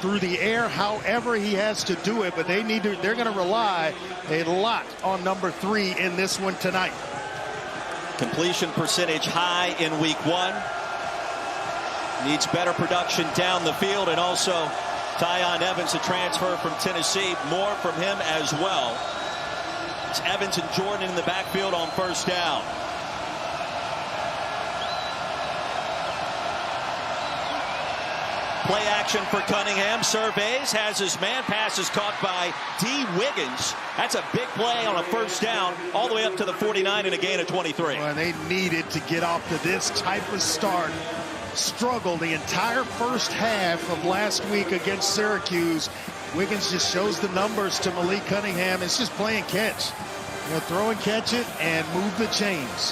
through the air, however he has to do it. But they're going to rely a lot on number 3 in this one tonight. Completion percentage high in week 1. Needs better production down the field, and also Tyon Evans, a transfer from Tennessee. More from him as well. It's Evans and Jordan in the backfield on first down. Play action for Cunningham. Surveys, has his man. Pass is caught by D. Wiggins. That's a big play on a first down, all the way up to the 49 and a gain of 23. Well, they needed to get off to this type of start. Struggled the entire first half of last week against Syracuse. Wiggins just shows the numbers to Malik Cunningham. It's just play and catch. You know, throw and catch it and move the chains.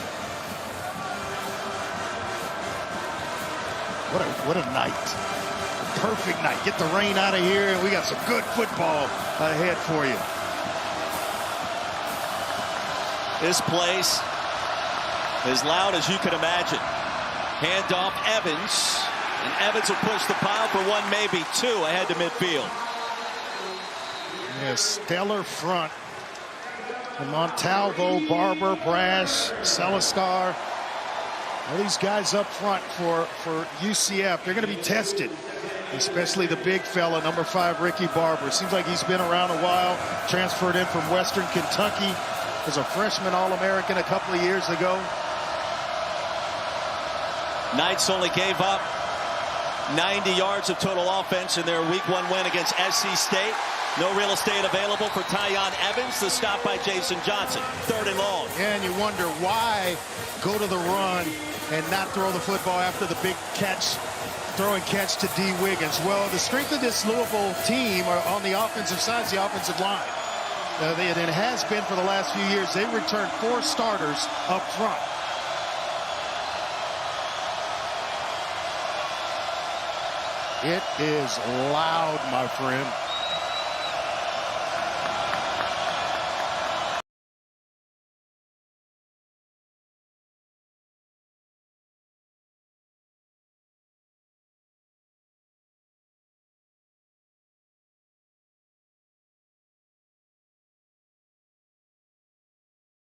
What a night. Perfect night. Get the rain out of here, and we got some good football ahead for you. This place as loud as you could imagine. Handoff Evans, and Evans will push the pile for 1, maybe 2 ahead to midfield. Yeah, stellar front. And Montalvo, Barber, Brash, Celestar. All these guys up front for UCF, they're going to be tested. Especially the big fella, number 5, Ricky Barber. Seems like he's been around a while. Transferred in from Western Kentucky. Was a freshman All-American a couple of years ago. Knights only gave up 90 yards of total offense in their week 1 win against SC State. No real estate available for Tyon Evans. The stop by Jason Johnson. 3rd and long. Yeah, and you wonder why go to the run and not throw the football after the big catch. Throw and catch to D. Wiggins. Well, the strength of this Louisville team are on the offensive side is the offensive line. It has been for the last few years. They've returned 4 starters up front. It is loud, my friend.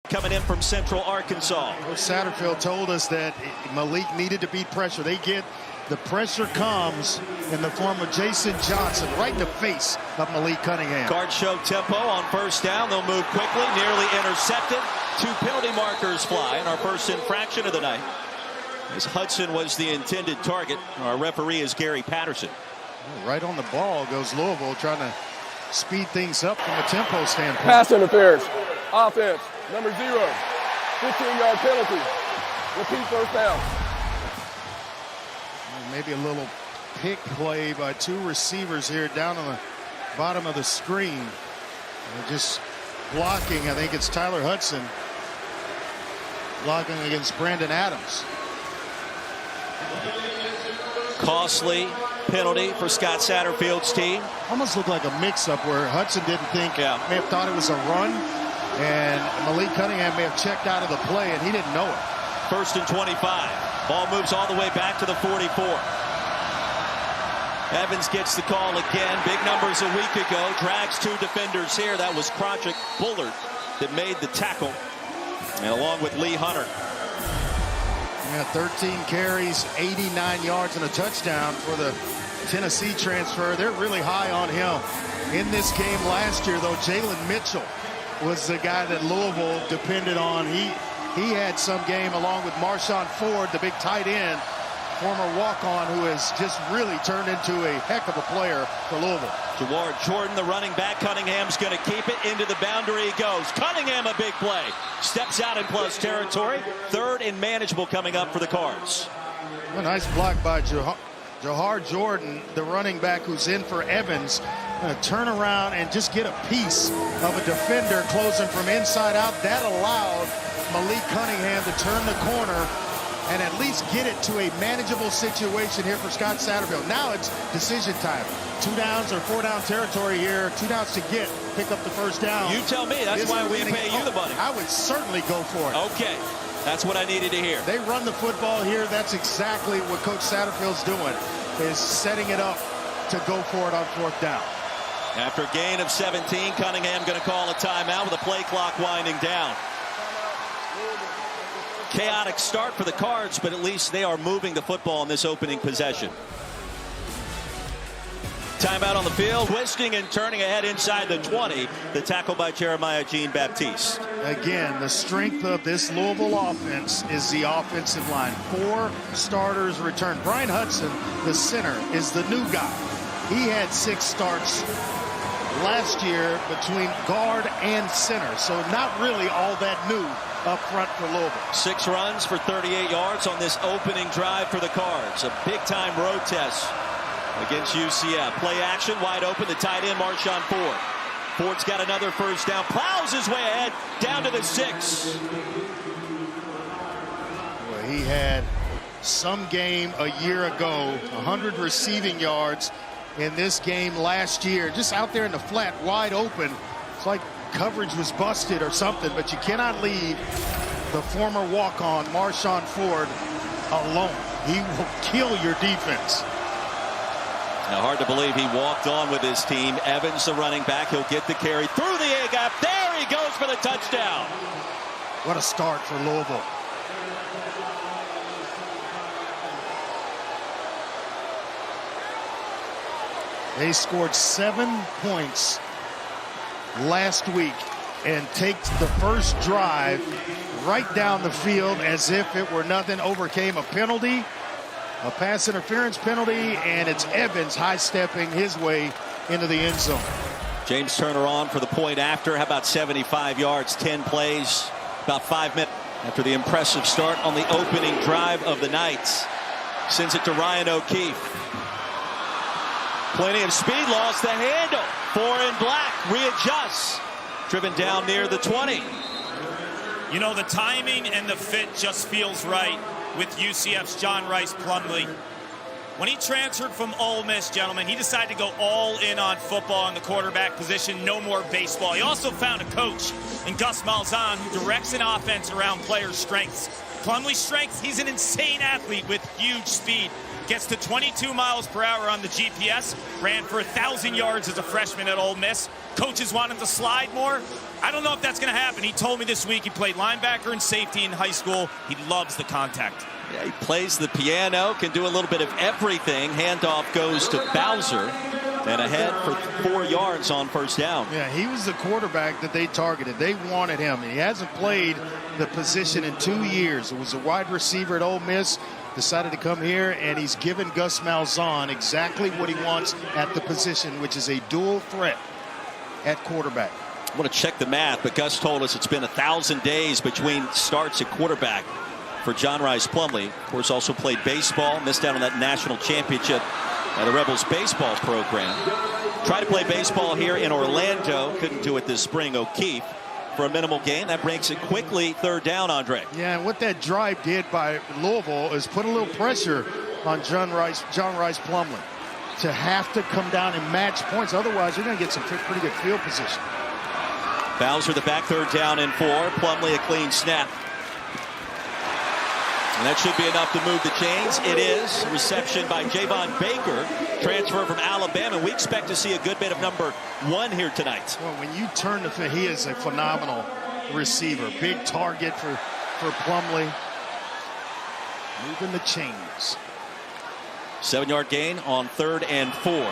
Coming in from Central Arkansas. Coach Satterfield told us that Malik needed to beat pressure. The pressure comes in the form of Jason Johnson right in the face of Malik Cunningham. Guards show tempo on first down. They'll move quickly, nearly intercepted. 2 penalty markers fly, and our first infraction of the night. As Hudson was the intended target. Our referee is Gary Patterson. Right on the ball goes Louisville, trying to speed things up from a tempo standpoint. Pass interference. Offense. Number 0. 15-yard penalty. Repeat first down. Maybe a little pick play by 2 receivers here down on the bottom of the screen. They're just blocking. I think it's Tyler Hudson blocking against Brandon Adams. Costly penalty for Scott Satterfield's team. Almost looked like a mix-up where Hudson didn't think, may have thought it was a run, and Malik Cunningham may have checked out of the play, and he didn't know it. 1st and 25. Ball moves all the way back to the 44. Evans gets the call again. Big numbers a week ago. Drags 2 defenders here. That was Project Bullard that made the tackle. And along with Lee Hunter. Yeah, 13 carries, 89 yards, and a touchdown for the Tennessee transfer. They're really high on him. In this game last year, though, Jalen Mitchell was the guy that Louisville depended on. He had some game along with Marshawn Ford, the big tight end, former walk-on, who has just really turned into a heck of a player for Louisville. Toward Jordan, the running back. Cunningham's going to keep it. Into the boundary he goes. Cunningham, a big play. Steps out in plus territory. 3rd and manageable coming up for the Cards. A nice block by Jahar Jordan, the running back who's in for Evans. Going to turn around and just get a piece of a defender closing from inside out. That allowed Malik Cunningham to turn the corner and at least get it to a manageable situation here for Scott Satterfield. Now it's decision time. 2 downs or 4 down territory here. 2 downs to pick up the first down. You tell me. That's why we pay you the money. I would certainly go for it. Okay. That's what I needed to hear. They run the football here. That's exactly what Coach Satterfield's doing, is setting it up to go for it on 4th down. After a gain of 17, Cunningham going to call a timeout with the play clock winding down. Chaotic start for the Cards, but at least they are moving the football in this opening possession. Timeout on the field, twisting and turning ahead inside the 20. The tackle by Jeremiah Jean-Baptiste. Again, the strength of this Louisville offense is the offensive line. 4 starters returned. Brian Hudson, the center, is the new guy. He had 6 starts last year between guard and center, so not really all that new up front for Louisville. 6 runs for 38 yards on this opening drive for the Cards. A big-time road test against UCF. Play action, wide open, the tight end, Marshawn Ford. Ford's got another first down, plows his way ahead, down to the 6. Well, he had some game a year ago, 100 receiving yards in this game last year, just out there in the flat, wide open. It's like coverage was busted or something, but you cannot leave the former walk-on Marshawn Ford alone. He will kill your defense. Now, hard to believe he walked on with his team. Evans, the running back, he'll get the carry through the A-gap. There he goes for the touchdown. What a start for Louisville. They scored 7 points last week and take the first drive right down the field as if it were nothing. Overcame a penalty, a pass interference penalty, and it's Evans high-stepping his way into the end zone. James Turner on for the point after. How about 75 yards, 10 plays, about 5 minutes after the impressive start on the opening drive of the night. Sends it to Ryan O'Keefe. Plenty of speed, lost the handle. 4 in black, readjusts. Driven down near the 20. You know, the timing and the fit just feels right with UCF's John Rice Plumlee. When he transferred from Ole Miss, gentlemen, he decided to go all in on football in the quarterback position, no more baseball. He also found a coach in Gus Malzahn who directs an offense around players' strengths. Plumlee's strengths, he's an insane athlete with huge speed. Gets to 22 miles per hour on the GPS. Ran for 1,000 yards as a freshman at Ole Miss. Coaches want him to slide more. I don't know if that's going to happen. He told me this week he played linebacker and safety in high school. He loves the contact. Yeah, he plays the piano, can do a little bit of everything. Handoff goes to Bowser. And ahead for 4 yards on first down. Yeah, he was the quarterback that they targeted. They wanted him. He hasn't played the position in 2 years. It was a wide receiver at Ole Miss. Decided to come here, and he's given Gus Malzahn exactly what he wants at the position, which is a dual threat at quarterback. I want to check the math, but Gus told us it's been 1,000 days between starts at quarterback for John Rice Plumlee. Of course, also played baseball, missed out on that national championship at the Rebels baseball program. Tried to play baseball here in Orlando, couldn't do it this spring. O'Keefe for a minimal gain. That breaks it quickly. 3rd down, Andre. Yeah, and what that drive did by Louisville is put a little pressure on John Rice Plumlee to have to come down and match points. Otherwise, you're going to get some pretty good field position. Bowser the back, 3rd down and 4. Plumlee a clean snap. And that should be enough to move the chains. It is. Reception by Javon Baker. Transfer from Alabama. We expect to see a good bit of number 1 here tonight. Well, when you turn the field, he is a phenomenal receiver. Big target for Plumlee. Moving the chains. 7-yard gain on 3rd and 4. O'Keefe,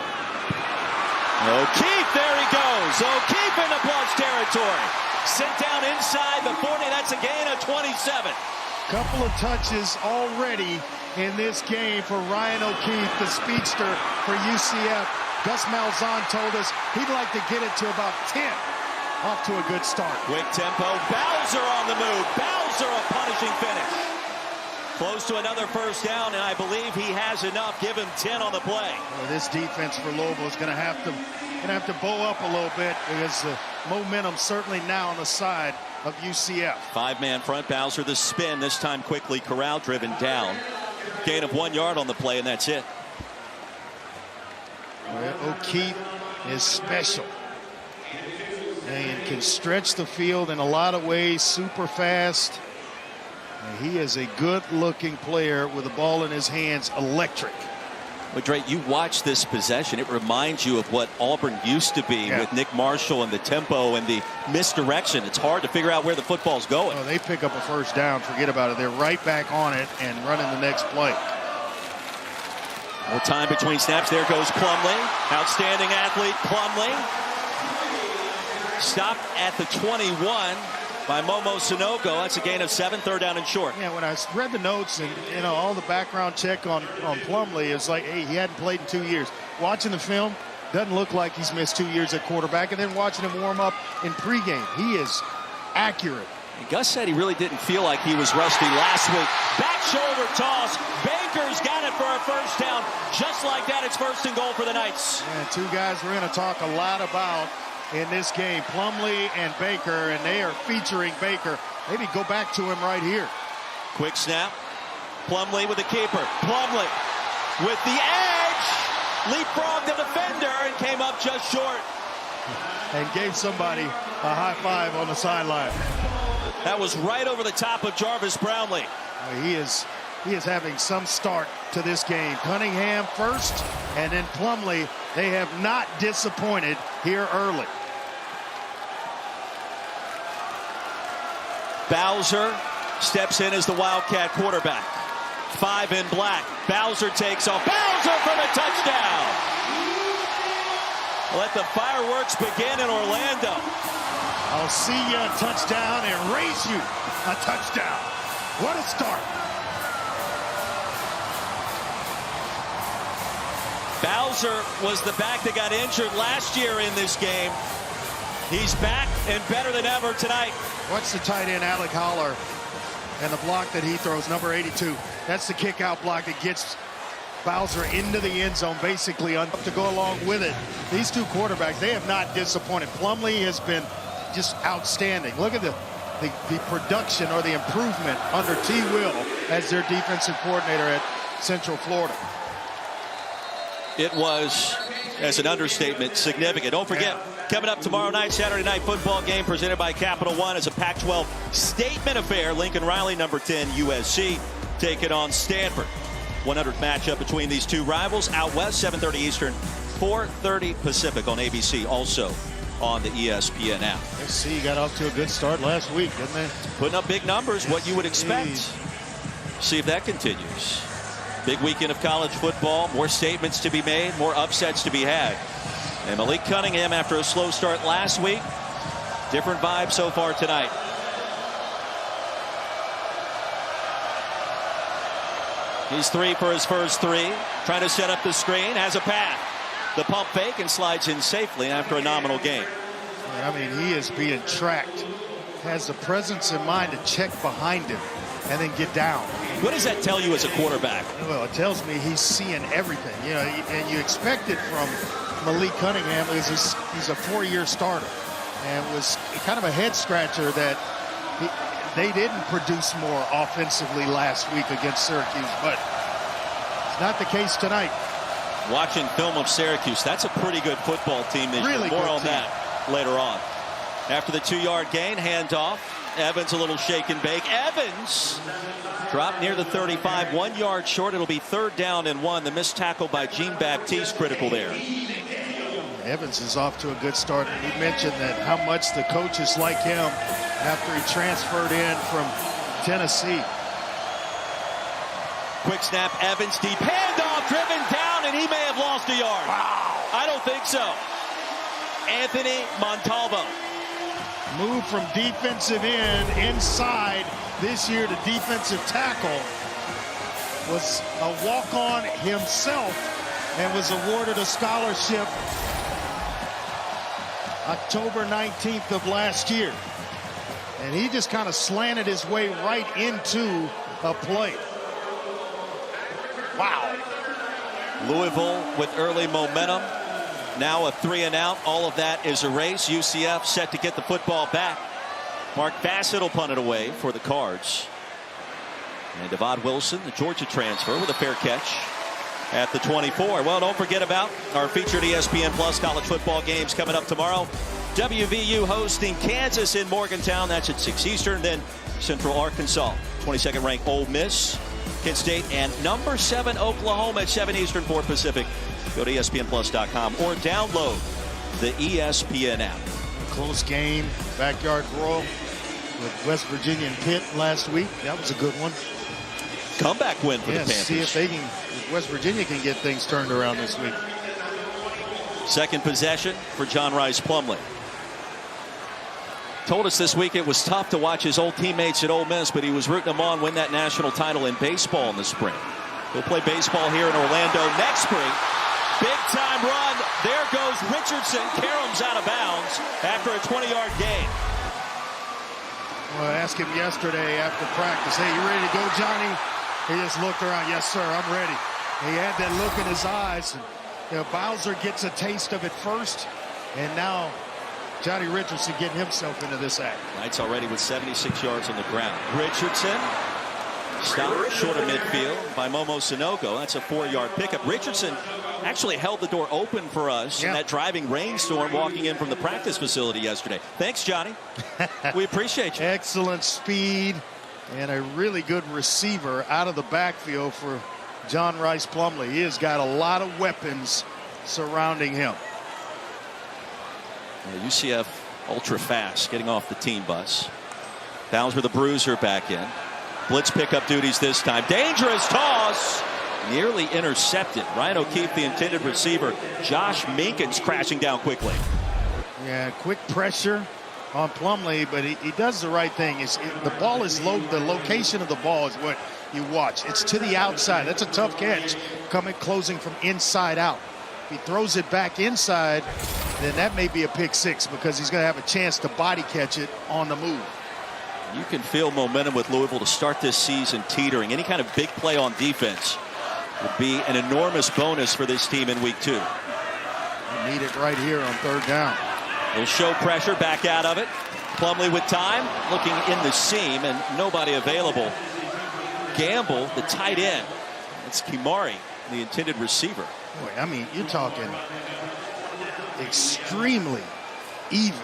there he goes. O'Keefe into plus territory. Sent down inside the 40. That's a gain of 27. Couple of touches already in this game for Ryan O'Keefe, the speedster for UCF. Gus Malzahn told us he'd like to get it to about 10. Off to a good start. Quick tempo. Bowser on the move. Bowser a punishing finish. Close to another first down, and I believe he has enough. Give him 10 on the play. Well, this defense for Louisville is going to have to bow up a little bit because the momentum certainly now on the side of UCF. 5-man front. Bowser the spin, this time quickly corralled, driven down. Gain of 1 yard on the play, and that's it. Well, O'Keefe is special and can stretch the field in a lot of ways, super fast. And he is a good looking player with the ball in his hands, electric. Well, Dre, you watch this possession. It reminds you of what Auburn used to be with Nick Marshall and the tempo and the misdirection. It's hard to figure out where the football's going. Oh, they pick up a first down. Forget about it. They're right back on it and running the next play. More time between snaps. There goes Plumlee. Outstanding athlete, Plumlee. Stopped at the 21 by Momo Sunogo. That's a gain of 7, third down and short. Yeah, when I read the notes and, you know, all the background check on Plumlee, it's like, hey, he hadn't played in 2 years. Watching the film, doesn't look like he's missed 2 years at quarterback. And then watching him warm up in pregame, he is accurate. And Gus said he really didn't feel like he was rusty last week. Back shoulder toss. Baker's got it for a first down. Just like that, it's first and goal for the Knights. And two guys we're going to talk a lot about in this game, Plumlee and Baker, and they are featuring Baker. Maybe go back to him right here. Quick snap. Plumlee with the keeper. Plumlee with the edge. Leapfrogged the defender and came up just short. And gave somebody a high five on the sideline. That was right over the top of Jarvis Brownlee. He is having some start to this game. Cunningham first, and then Plumlee. They have not disappointed here early. Bowser steps in as the Wildcat quarterback. 5 in black. Bowser takes off. Bowser for the touchdown. Let the fireworks begin in Orlando. I'll see you a touchdown and raise you a touchdown. What a start. Bowser was the back that got injured last year in this game. He's back and better than ever tonight. Watch the tight end, Alec Holler, and the block that he throws, number 82. That's the kick-out block that gets Bowser into the end zone, basically, to go along with it. These two quarterbacks, they have not disappointed. Plumlee has been just outstanding. Look at the production or the improvement under T. Will as their defensive coordinator at Central Florida. It was, as an understatement, significant. Don't forget, coming up tomorrow night, Saturday night football game presented by Capital One as a Pac-12 statement affair. Lincoln Riley, number 10, USC, taking on Stanford. 100th matchup between these two rivals out west, 7:30 Eastern, 4:30 Pacific on ABC, also on the ESPN app. SC got off to a good start last week, didn't they? Putting up big numbers, what you would expect. See if that continues. Big weekend of college football, more statements to be made, more upsets to be had. And Malik Cunningham, after a slow start last week, different vibe so far tonight. He's 3 for his first 3, trying to set up the screen, has a path. The pump fake and slides in safely after a nominal gain. I mean, he is being tracked. Has the presence in mind to check behind him and then get down. What does that tell you as a quarterback? Well, it tells me he's seeing everything, you know, and you expect it from Malik Cunningham. He's a 4-year starter, and was kind of a head scratcher that they didn't produce more offensively last week against Syracuse, but it's not the case tonight. Watching film of Syracuse, that's a pretty good football team this year. More on that later on. After the 2-yard gain, handoff. Evans a little shake and bake. Evans dropped near the 35, 1 yard short. It'll be 3rd down and 1. The missed tackle by Jean-Baptiste critical there. Evans is off to a good start. And he mentioned that how much the coaches like him after he transferred in from Tennessee. Quick snap, Evans deep handoff, driven down, and he may have lost a yard. Wow. I don't think so. Anthony Montalvo. Moved from defensive end inside this year to defensive tackle. Was a walk-on himself and was awarded a scholarship October 19th of last year. And he just kind of slanted his way right into a play. Wow. Louisville with early momentum. Now a 3-and-out. All of that is erased. UCF set to get the football back. Mark Bassett will punt it away for the Cards. And Devon Wilson, the Georgia transfer, with a fair catch at the 24. Well, don't forget about our featured ESPN Plus college football games coming up tomorrow. WVU hosting Kansas in Morgantown. That's at 6 Eastern. Then Central Arkansas, 22nd ranked Ole Miss Kent State and number 7 Oklahoma at 7 Eastern, 4 Pacific. Go to ESPNplus.com or download the ESPN app. Close game, backyard brawl with West Virginia and Pitt last week. That was a good one. Comeback win for the Panthers. See if they can, if West Virginia can get things turned around this week. Second possession for John Rice Plumlee. Told us this week it was tough to watch his old teammates at Ole Miss, but he was rooting them on win that national title in baseball in the spring. He'll play baseball here in Orlando next spring. Big time run. There goes Richardson. Karem's out of bounds after a 20-yard gain. Well, I asked him yesterday after practice, hey, you ready to go, Johnny? He just looked around. Yes, sir, I'm ready. He had that look in his eyes. And, Bowser gets a taste of it first, and now Johnny Richardson getting himself into this act. Knights already with 76 yards on the ground. Richardson stopped short of midfield by Momo Sunogo. That's a 4-yard pickup. Richardson actually held the door open for us in that driving rainstorm walking in from the practice facility yesterday. Thanks, Johnny. We appreciate you. Excellent speed and a really good receiver out of the backfield for John Rice Plumlee. He has got a lot of weapons surrounding him. UCF ultra fast getting off the team bus. Bowser the bruiser back in. Blitz pickup duties this time. Dangerous toss. Nearly intercepted. Ryan O'Keefe, the intended receiver. Josh Minkins crashing down quickly. Yeah, quick pressure on Plumlee, but he does the right thing. The ball is low. The location of the ball is what you watch. It's to the outside. That's a tough catch. Closing from inside out. If he throws it back inside, then that may be a pick six because he's going to have a chance to body catch it on the move. You can feel momentum with Louisville to start this season teetering. Any kind of big play on defense would be an enormous bonus for this team in week 2. You need it right here on third down. They'll show pressure, back out of it. Plumlee with time, looking in the seam, and nobody available. Gamble, the tight end. It's Kimari, the intended receiver. Boy, I mean, you're talking extremely even.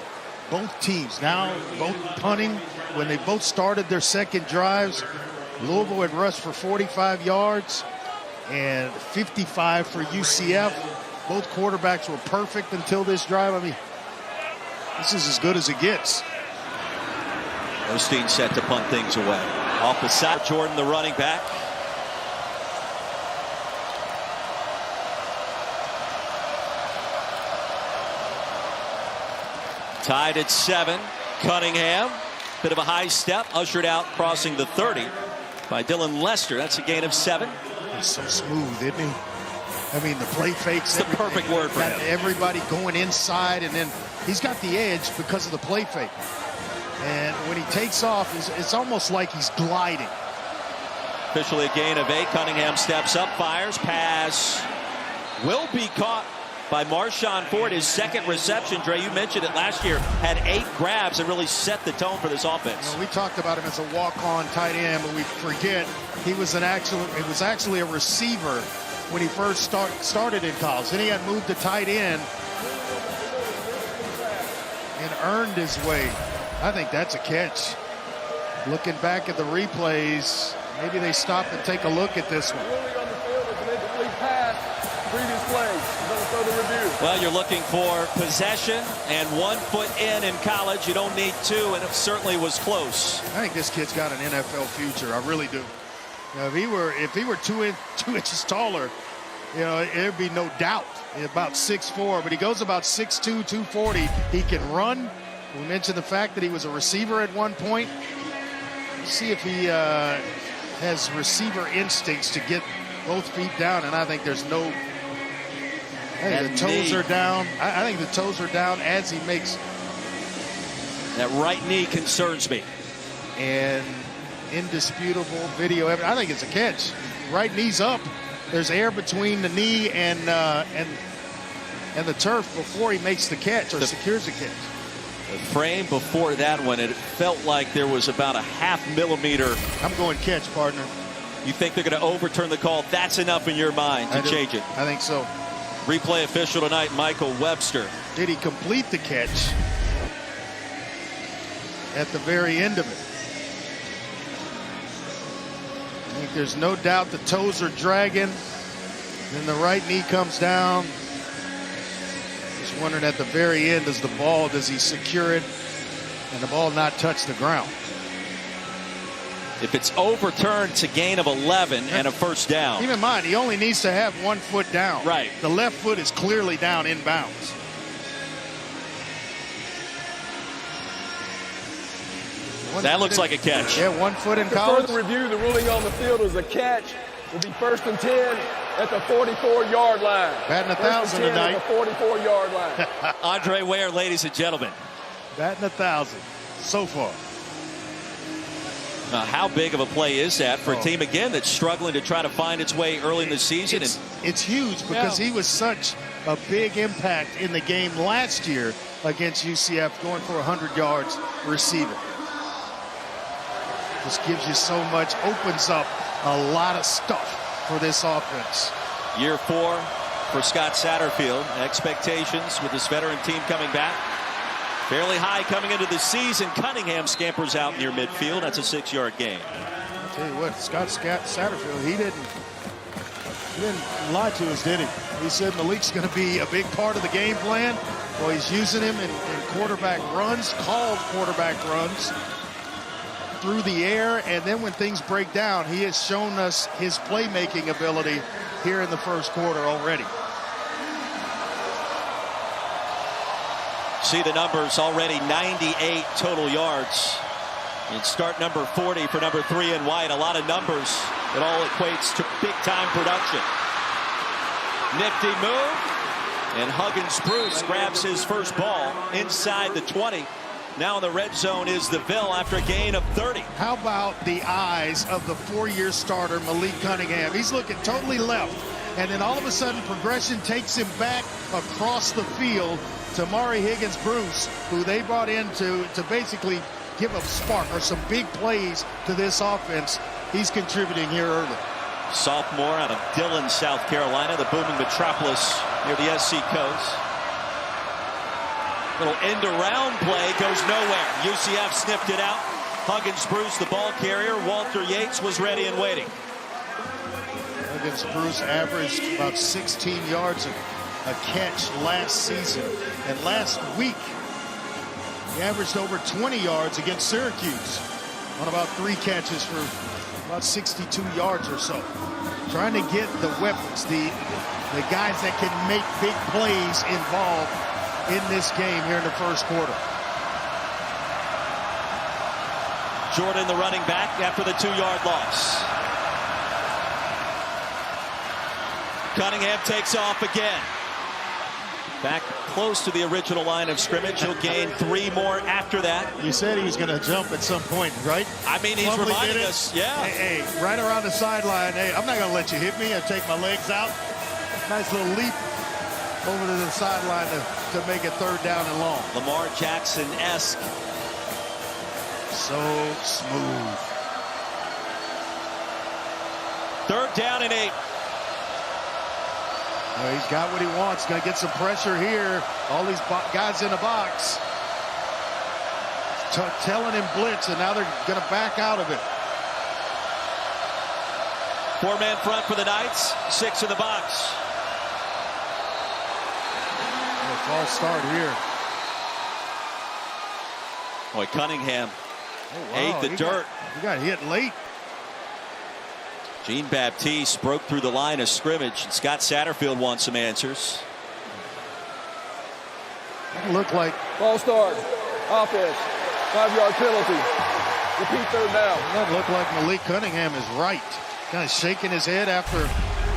Both teams now, both punting. When they both started their second drives, Louisville had rushed for 45 yards and 55 for UCF. Both quarterbacks were perfect until this drive. I mean, this is as good as it gets. Osteen set to punt things away. Off the side, Jordan, the running back. Tied at 7. Cunningham. Bit of a high step. Ushered out crossing the 30 by Dylan Lester. That's a gain of 7. He's so smooth, isn't he? I mean, the play fakes. It's the perfect word for him. Everybody going inside, and then he's got the edge because of the play fake. And when he takes off, it's almost like he's gliding. Officially a gain of 8. Cunningham steps up, fires, pass. Will be caught by Marshawn Ford, his second reception. Dre, you mentioned it last year, had 8 grabs and really set the tone for this offense. You know, we talked about him as a walk-on tight end, but we forget he was actually a receiver when he first started in college. Then he had moved to tight end and earned his way. I think that's a catch. Looking back at the replays, maybe they stop and take a look at this one. Well, you're looking for possession and 1 foot in college. You don't need 2, and it certainly was close. I think this kid's got an NFL future. I really do. You know, if he were 2 inches taller, you know, there'd be no doubt. About 6'4", but he goes about 6'2", 240. He can run. We mentioned the fact that he was a receiver at one point. Let's see if he has receiver instincts to get both feet down, and I think there's no. I think the toes are down. I think the toes are down as he makes. That right knee concerns me. And indisputable video evidence. I think it's a catch. Right knee's up. There's air between the knee and the turf before he makes the catch or secures the catch. The frame before that one, it felt like there was about a ½ millimeter. I'm going catch, partner. You think they're going to overturn the call? That's enough in your mind to change it. I think so. Replay official tonight, Michael Webster. Did he complete the catch at the very end of it? think there's no doubt the toes are dragging. Then the right knee comes down. Just wondering at the very end, does he secure it and the ball not touch the ground? If it's overturned, it's a gain of 11 and a first down. Keep in mind, he only needs to have 1 foot down. Right. The left foot is clearly down inbounds. That looks like a catch. Yeah, 1 foot in To college. further review, the ruling on the field was a catch. Will be 1st and 10 at the 44-yard line. Batting 1,000 tonight. At the 44-yard line. Andre Ware, ladies and gentlemen. Batting 1,000 so far. How big of a play is that for a team, again, that's struggling to try to find its way early in the season? It's huge because he was such a big impact in the game last year against UCF, going for 100 yards receiving. Just gives you so much, opens up a lot of stuff for this offense. Year 4 for Scott Satterfield. Expectations with this veteran team coming back fairly high coming into the season. Cunningham scampers out near midfield. That's a 6-yard gain. I'll tell you what, Scott Satterfield, he didn't lie to us, did he? He said Malik's going to be a big part of the game plan. Well, he's using him in quarterback runs, called quarterback runs through the air, and then when things break down, he has shown us his playmaking ability here in the first quarter already. See the numbers already, 98 total yards. And start number 40 for number 3 and White. A lot of numbers. It all equates to big-time production. Nifty move. And Huggins Bruce grabs his first ball inside the 20. Now in the red zone is the Ville after a gain of 30. How about the eyes of the 4-year starter, Malik Cunningham? He's looking totally left. And then all of a sudden, progression takes him back across the field to Mari Higgins Bruce, who they brought in to basically give a spark or some big plays to this offense. He's contributing here early. Sophomore out of Dillon, South Carolina, the booming metropolis near the SC coast. Little end around play goes nowhere. UCF sniffed it out. Huggins Bruce, the ball carrier. Walter Yates was ready and waiting. Huggins Bruce averaged about 16 yards a catch last season. And last week, he averaged over 20 yards against Syracuse on about 3 catches for about 62 yards or so. Trying to get the weapons, the guys that can make big plays involved in this game here in the first quarter. Jordan, the running back, after the 2-yard loss. Cunningham takes off again. Back close to the original line of scrimmage. He'll gain 3 more after that. You said he was going to jump at some point, right? I mean, he's Plumlee reminding us, yeah. Hey, right around the sideline. Hey, I'm not going to let you hit me and take my legs out. Nice little leap over to the sideline to make it 3rd down and long. Lamar Jackson-esque. So smooth. 3rd down and 8. Well, he's got what he wants. Going to get some pressure here. All these guys in the box telling him blitz, and now they're going to back out of it. 4-man front for the Knights. 6 in the box. False start here. Boy, Cunningham ate the dirt. He got hit late. Jean-Baptiste broke through the line of scrimmage. Scott Satterfield wants some answers. It looked like False start. Offense. 5-yard penalty. Repeat 3rd down. that looked like Malik Cunningham is right. Kind of shaking his head after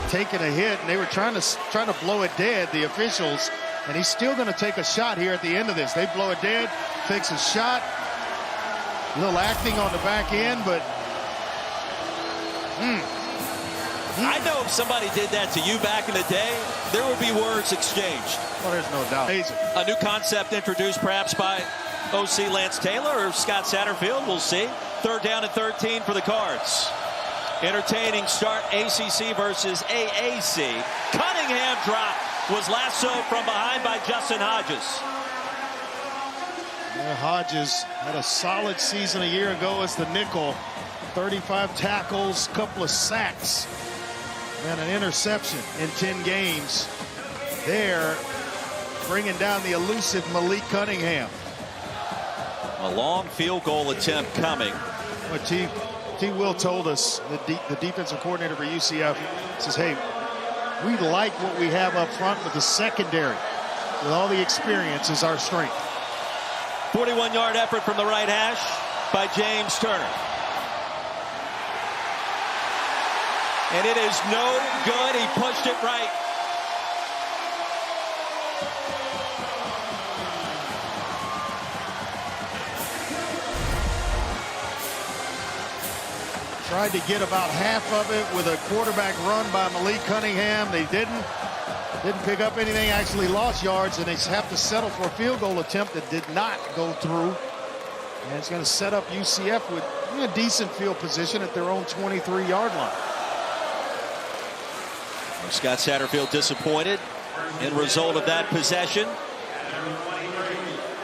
taking a hit, and they were trying to blow it dead, the officials, and he's still going to take a shot here at the end of this. They blow it dead, takes a shot. A little acting on the back end, but I know if somebody did that to you back in the day, there would be words exchanged. well, there's no doubt. A new concept introduced perhaps by OC Lance Taylor or Scott Satterfield. We'll see. 3rd down and 13 for the Cards. Entertaining start, ACC versus AAC. Cunningham drop was lassoed from behind by Justin Hodges. Hodges had a solid season a year ago as the nickel. 35 tackles, couple of sacks, and an interception in 10 games. There, bringing down the elusive Malik Cunningham. A long field goal attempt coming. What T. Will told us, the defensive coordinator for UCF, says, hey, we like what we have up front, but the secondary, with all the experience, is our strength. 41-yard effort from the right hash by James Turner. And it is no good. He pushed it right. Tried to get about half of it with a quarterback run by Malik Cunningham. They didn't pick up anything, actually lost yards, and they have to settle for a field goal attempt that did not go through. And it's going to set up UCF with a decent field position at their own 23-yard line. Scott Satterfield disappointed in result of that possession.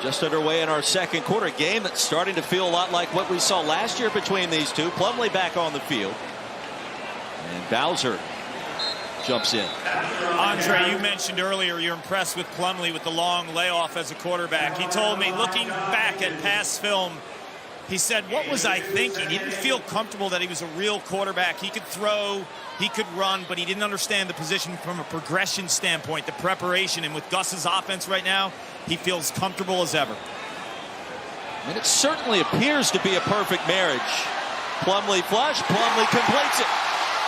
Just underway in our second quarter. Game that's starting to feel a lot like what we saw last year between these two. Plumlee back on the field. And Bowser jumps in. Andre, you mentioned earlier you're impressed with Plumlee with the long layoff as a quarterback. He told me, looking back at past film, he said, what was I thinking? He didn't feel comfortable that he was a real quarterback. He could throw, he could run, but he didn't understand the position from a progression standpoint, the preparation. And with Gus's offense right now, he feels comfortable as ever. And it certainly appears to be a perfect marriage. Plumlee flush, Plumlee completes it.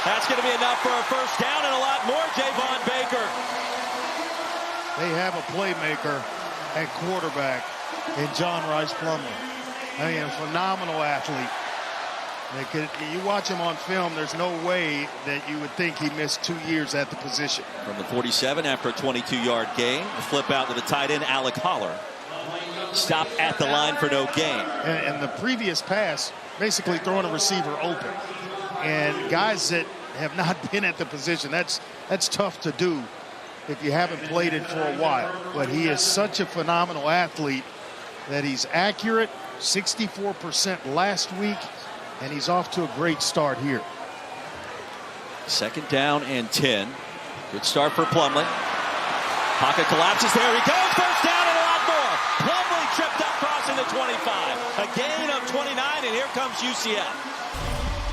That's going to be enough for a first down and a lot more. Javon Baker. They have a playmaker at quarterback in John Rice Plumlee. I mean, a phenomenal athlete. You watch him on film, there's no way that you would think he missed 2 years at the position. From the 47 after a 22-yard gain. The flip out to the tight end, Alec Holler. Stop at the line for no gain. And the previous pass, basically throwing a receiver open. And guys that have not been at the position, that's tough to do if you haven't played it for a while. But he is such a phenomenal athlete that he's accurate, 64% last week, and he's off to a great start here. Second down and 10. Good start for Plumlee. Pocket collapses. There he goes. First down and a lot more. Plumlee tripped up crossing the 25. A gain of 29, and here comes UCF.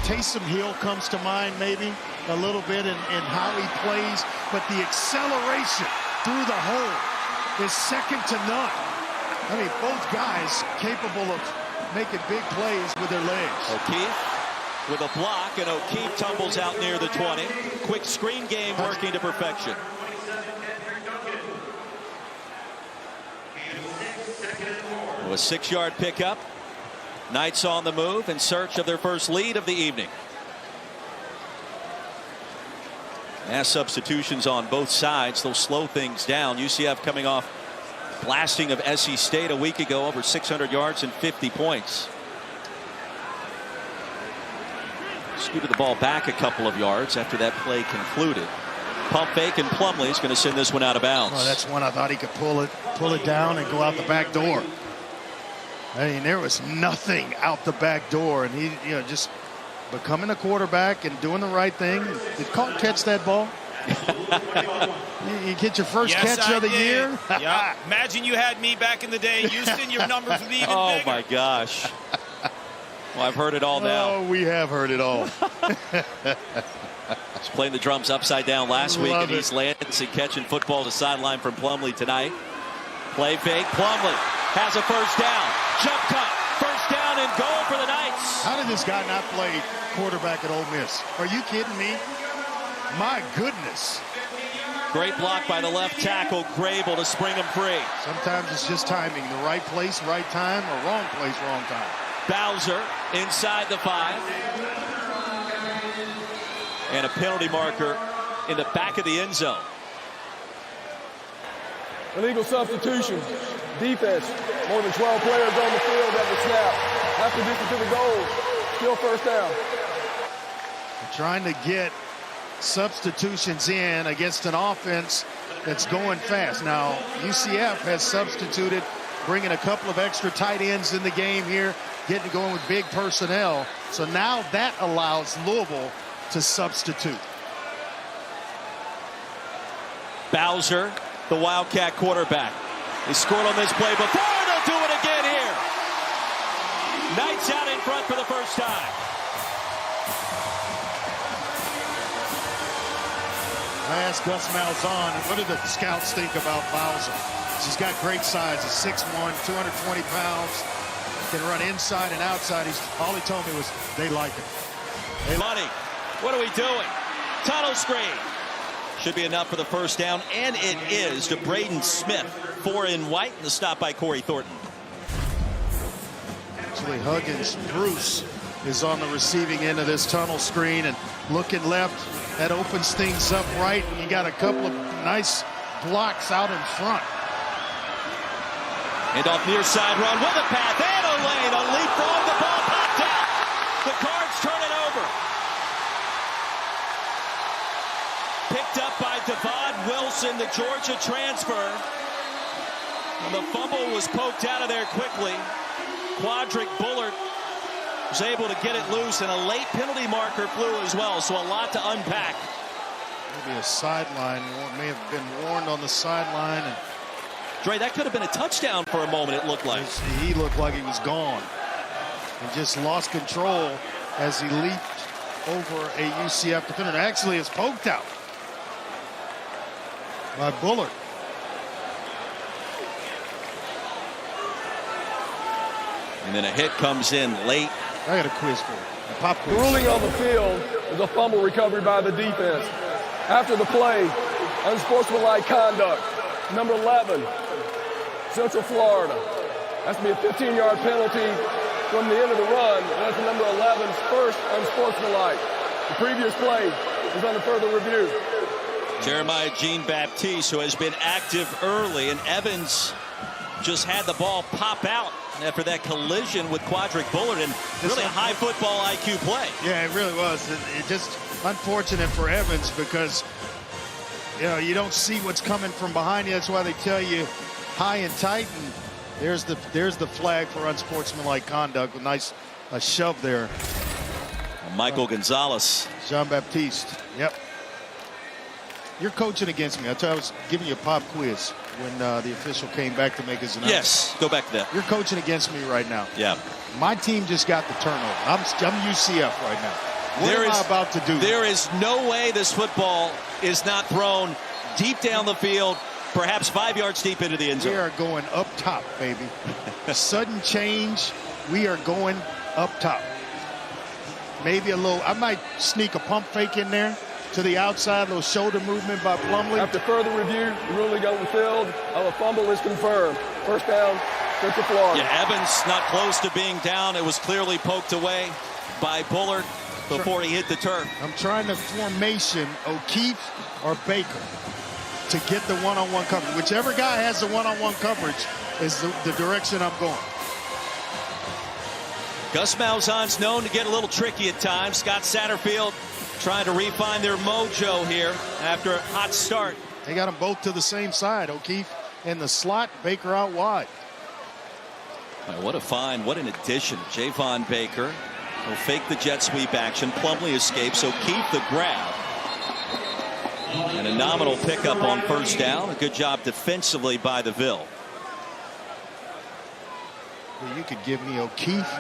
Taysom Hill comes to mind maybe a little bit in how he plays, but the acceleration through the hole is second to none. I mean, both guys capable of making big plays with their legs. O'Keefe with a block, and O'Keefe tumbles out near the 20. Quick screen game working to perfection. A 6-yard pickup. Knights on the move in search of their first lead of the evening. Mass substitutions on both sides. They'll slow things down. UCF coming off blasting of SC State a week ago, over 600 yards and 50 points. Scooted the ball back a couple of yards after that play concluded. Pump fake, and Plumlee is going to send this one out of bounds. Oh, that's one I thought he could pull it down and go out the back door. I mean, there was nothing out the back door, and he, just becoming a quarterback and doing the right thing. Did Colt catch that ball? You get your first catch of the year? Yeah. Imagine you had me back in the day, Houston. Your numbers would be even bigger. Oh my gosh! Well, I've heard it all now. Oh, we have heard it all. He's playing the drums upside down last week, and he's landing and catching football to sideline from Plumlee tonight. Play fake. Plumlee has a first down. Jump cut. First down and goal for the Knights. How did this guy not play quarterback at Ole Miss? Are you kidding me? My goodness. Great block by the left tackle, Grable, to spring him free. Sometimes it's just timing. The right place, right time, or wrong place, wrong time. Bowser inside the 5. And a penalty marker in the back of the end zone. Illegal substitution. Defense. More than 12 players on the field at the snap. After distance to the goal. Still first down. They're trying to get substitutions in against an offense that's going fast. Now, UCF has substituted bringing a couple of extra tight ends in the game here, getting going with big personnel. So now that allows Louisville to substitute. Bowser, the Wildcat quarterback. He scored on this play before, and they'll do it again here. Knights out in front for the first time. I asked Gus Malzahn, what do the scouts think about Bowser? He's got great size. He's 6'1", 220 pounds. Can run inside and outside. All he told me was they like it. Money, what are we doing? Tunnel screen. Should be enough for the first down, and it is to Braden Smith. 4 in white, and the stop by Corey Thornton. Actually, Huggins Bruce is on the receiving end of this tunnel screen, and looking left, that opens things up right, and you got a couple of nice blocks out in front. And off near side run with a path and a lane, a leapfrog, the ball popped out. The Cards turn it over. Picked up by Devon Wilson, the Georgia transfer. And the fumble was poked out of there quickly. Quadric Bullard was able to get it loose, and a late penalty marker flew as well, so a lot to unpack. Maybe a sideline, may have been warned on the sideline. And Dre, that could have been a touchdown for a moment, it looked like. he looked like he was gone and just lost control as he leaped over a UCF defender. Actually, it's poked out by Bullard. And then a hit comes in late. I got a quiz for you. A pop quiz. The ruling on the field is a fumble recovery by the defense. After the play, unsportsmanlike conduct. Number 11, Central Florida. That's going to be a 15-yard penalty from the end of the run. And that's the number 11's first unsportsmanlike. The previous play is under further review. Jeremiah Jean-Baptiste, who has been active early, and Evans just had the ball pop out after that collision with Quadric Bullard, and really a high football IQ play. Yeah, it really was. It just unfortunate for Evans because, you know, you don't see what's coming from behind you. That's why they tell you high and tight. And there's the flag for unsportsmanlike conduct. A nice shove there. Michael Gonzalez. Jean-Baptiste. Yep. You're coaching against me. I was giving you a pop quiz when the official came back to make his announcement. Yes, go back to that. You're coaching against me right now. Yeah. My team just got the turnover. I'm UCF right now. What am I about to do? There is no way this football is not thrown deep down the field, perhaps 5 yards deep into the end zone. We are going up top, baby. Sudden change. We are going up top. Maybe a little. I might sneak a pump fake in there to the outside, a little shoulder movement by Plumlee. After further review, the ruling on the field of a fumble is confirmed. First down, Central Florida. Yeah, Evans not close to being down. It was clearly poked away by Bullard before he hit the turf. I'm trying to formation O'Keefe or Baker to get the one-on-one coverage. Whichever guy has the one-on-one coverage is the direction I'm going. Gus Malzahn's known to get a little tricky at times. Scott Satterfield trying to refine their mojo here after a hot start. They got them both to the same side. O'Keefe in the slot, Baker out wide. Well, what a find, what an addition. Javon Baker will fake the jet sweep action. Plumlee escapes. O'Keefe the grab. And a nominal pickup on first down. A good job defensively by the Ville. Well, you could give me O'Keefe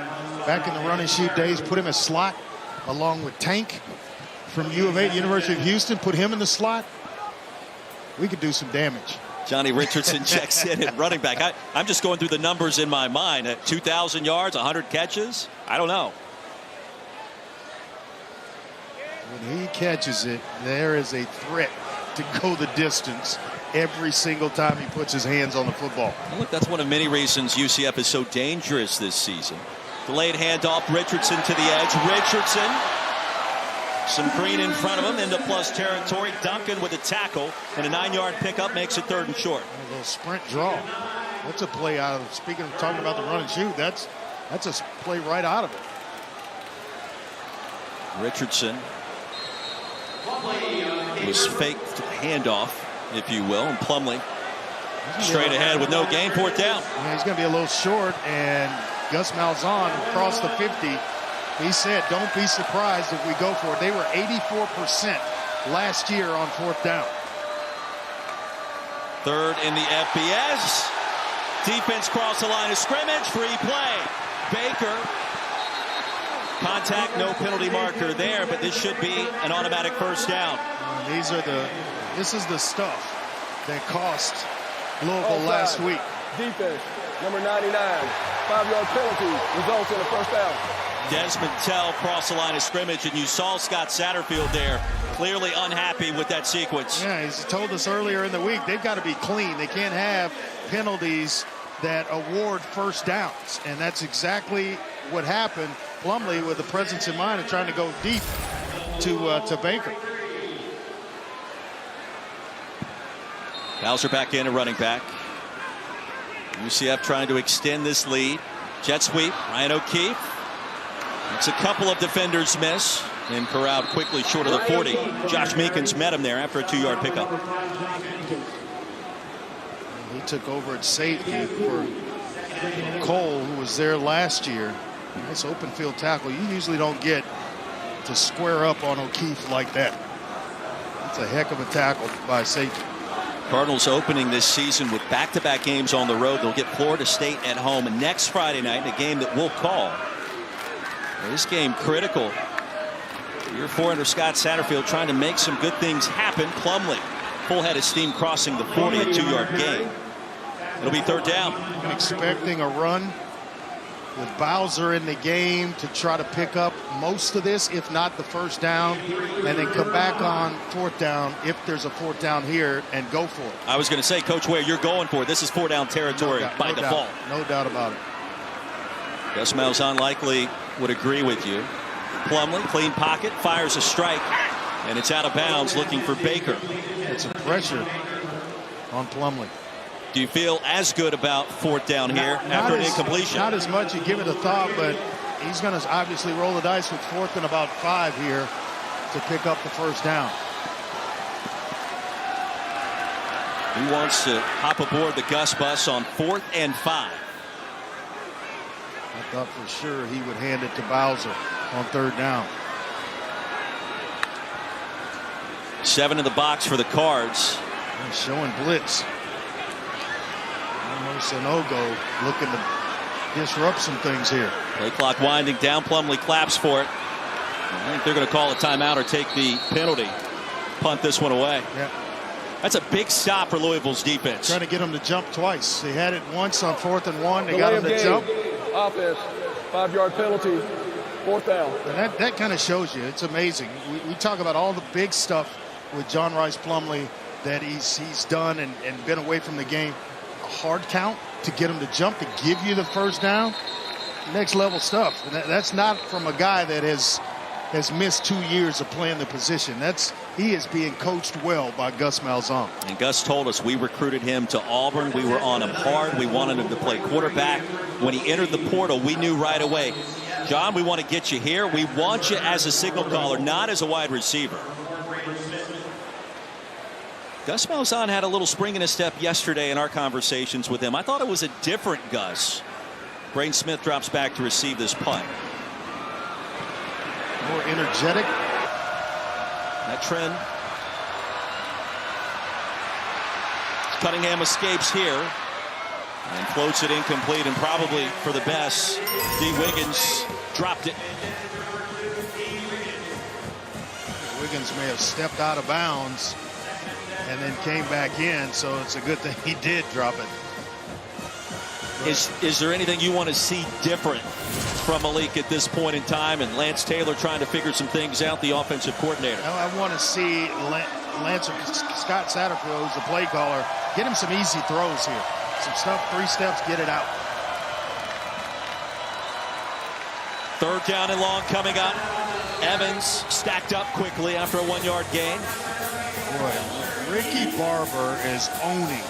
back in the running sheet days, put him in slot along with Tank from U of A, University of Houston, put him in the slot. We could do some damage. Johnny Richardson checks in at running back. I'm just going through the numbers in my mind. At 2,000 yards, 100 catches. I don't know. When he catches it, there is a threat to go the distance every single time he puts his hands on the football. Well, look, that's one of many reasons UCF is so dangerous this season. Delayed handoff, Richardson to the edge. Richardson, some green in front of him into plus territory. Duncan with a tackle, and a 9-yard pickup makes it 3rd and short. A little sprint draw. That's a play out of, speaking of talking about the run and shoot, that's a play right out of it. Richardson was faked handoff, if you will, and Plumlee Straight ahead with no gain, 4th down. Yeah, he's going to be a little short, and Gus Malzahn crossed the 50. He said, don't be surprised if we go for it. They were 84% last year on 4th down. 3rd in the FBS. Defense cross the line of scrimmage. Free play. Baker. Contact, no penalty marker there, but this should be an automatic 1st down. This is the stuff that cost Louisville last week. Defense, number 99, 5-yard penalty, results in a 1st down. Desmond Tell crossed the line of scrimmage, and you saw Scott Satterfield there, clearly unhappy with that sequence. Yeah, he's told us earlier in the week they've got to be clean. They can't have penalties that award 1st downs, and that's exactly what happened. Plumlee, with the presence in mind of trying to go deep to Baker. Bowser back in, a running back. UCF trying to extend this lead. Jet sweep, Ryan O'Keefe. It's a couple of defenders miss, and corralled quickly short of the 40. Josh Meekins met him there after a 2-yard pickup. He took over at safety for Cole, who was there last year. Nice open field tackle. You usually don't get to square up on O'Keefe like that. That's a heck of a tackle by safety. Cardinals opening this season with back-to-back games on the road. They'll get Florida State at home next Friday night, a game that we'll call. This game critical. Year 4 under Scott Satterfield, trying to make some good things happen. Plumlee, full head of steam, crossing the 40, a 2-yard gain. It'll be 3rd down. I'm expecting a run with Bowser in the game to try to pick up most of this, if not the 1st down, and then come back on 4th down if there's a 4th down here and go for it. I was going to say, Coach Ware, you're going for it. This is 4-down territory by default. No doubt about it. Gus Malzahn likely would agree with you. Plumlee, clean pocket, fires a strike, and it's out of bounds, looking for Baker. It's some pressure on Plumlee. Do you feel as good about 4th down here after an incompletion? Not as much. You give it a thought, but he's going to obviously roll the dice with 4th and about 5 here to pick up the 1st down. He wants to hop aboard the Gus bus on 4th and 5. I thought for sure he would hand it to Bowser on 3rd down. 7 in the box for the Cards. He's showing blitz. Sanogo looking to disrupt some things here. Play clock winding down. Plumlee claps for it. I think they're going to call a timeout or take the penalty. Punt this one away. Yeah. That's a big stop for Louisville's defense. Trying to get them to jump twice. They had it once on 4th and 1. They got them to jump. Offense, 5-yard penalty, 4th down. And that kind of shows you. It's amazing. We talk about all the big stuff with John Rice Plumlee that he's done and been away from the game. Hard count to get him to jump to give you the 1st down. Next level stuff. And that's not from a guy that has missed 2 years of playing the position. He is being coached well by Gus Malzahn. And Gus told us, we recruited him to Auburn. We were on him hard. We wanted him to play quarterback. When he entered the portal, we knew right away, John, we want to get you here. We want you as a signal caller, not as a wide receiver. Gus Malzahn had a little spring in his step yesterday in our conversations with him. I thought it was a different Gus. Braden Smith drops back to receive this punt. More energetic. That trend. Cunningham escapes here and floats it incomplete, and probably for the best. D. Wiggins dropped it. Wiggins may have stepped out of bounds and then came back in, so it's a good thing he did drop it. Is there anything you want to see different from Malik at this point in time, and Lance Taylor trying to figure some things out, the offensive coordinator? I want to see Scott Satterfield, who's the play caller, get him some easy throws here. Some stuff, 3 steps, get it out. 3rd down and long coming up. Evans stacked up quickly after a 1-yard gain. Boy, Ricky Barber is owning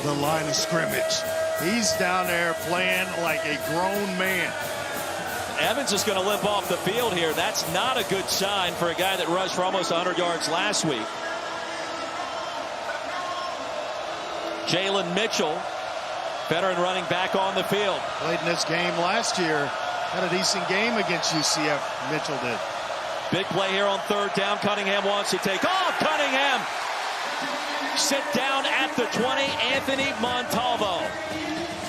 the line of scrimmage. He's down there playing like a grown man. Evans is going to limp off the field here. That's not a good sign for a guy that rushed for almost 100 yards last week. Jalen Mitchell, veteran running back on the field. Played in this game last year. Had a decent game against UCF. Mitchell did. Big play here on third down. Cunningham wants to take off. Cunningham sit down at the 20. Anthony Montalvo.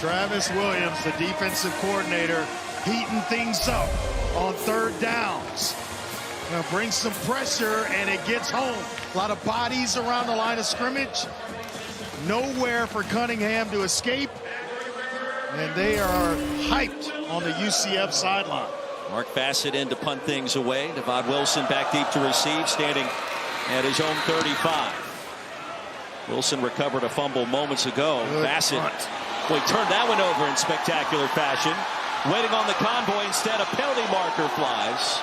Travis Williams, the defensive coordinator, heating things up on third downs. Now brings some pressure and it gets home. A lot of bodies around the line of scrimmage. Nowhere for Cunningham to escape. And they are hyped on the UCF sideline. Mark Bassett in to punt things away. Devon Wilson back deep to receive, standing at his own 35. Wilson recovered a fumble moments ago. Good Bassett, punt. boy, turned that one over in spectacular fashion. Waiting on the convoy instead, a penalty marker flies.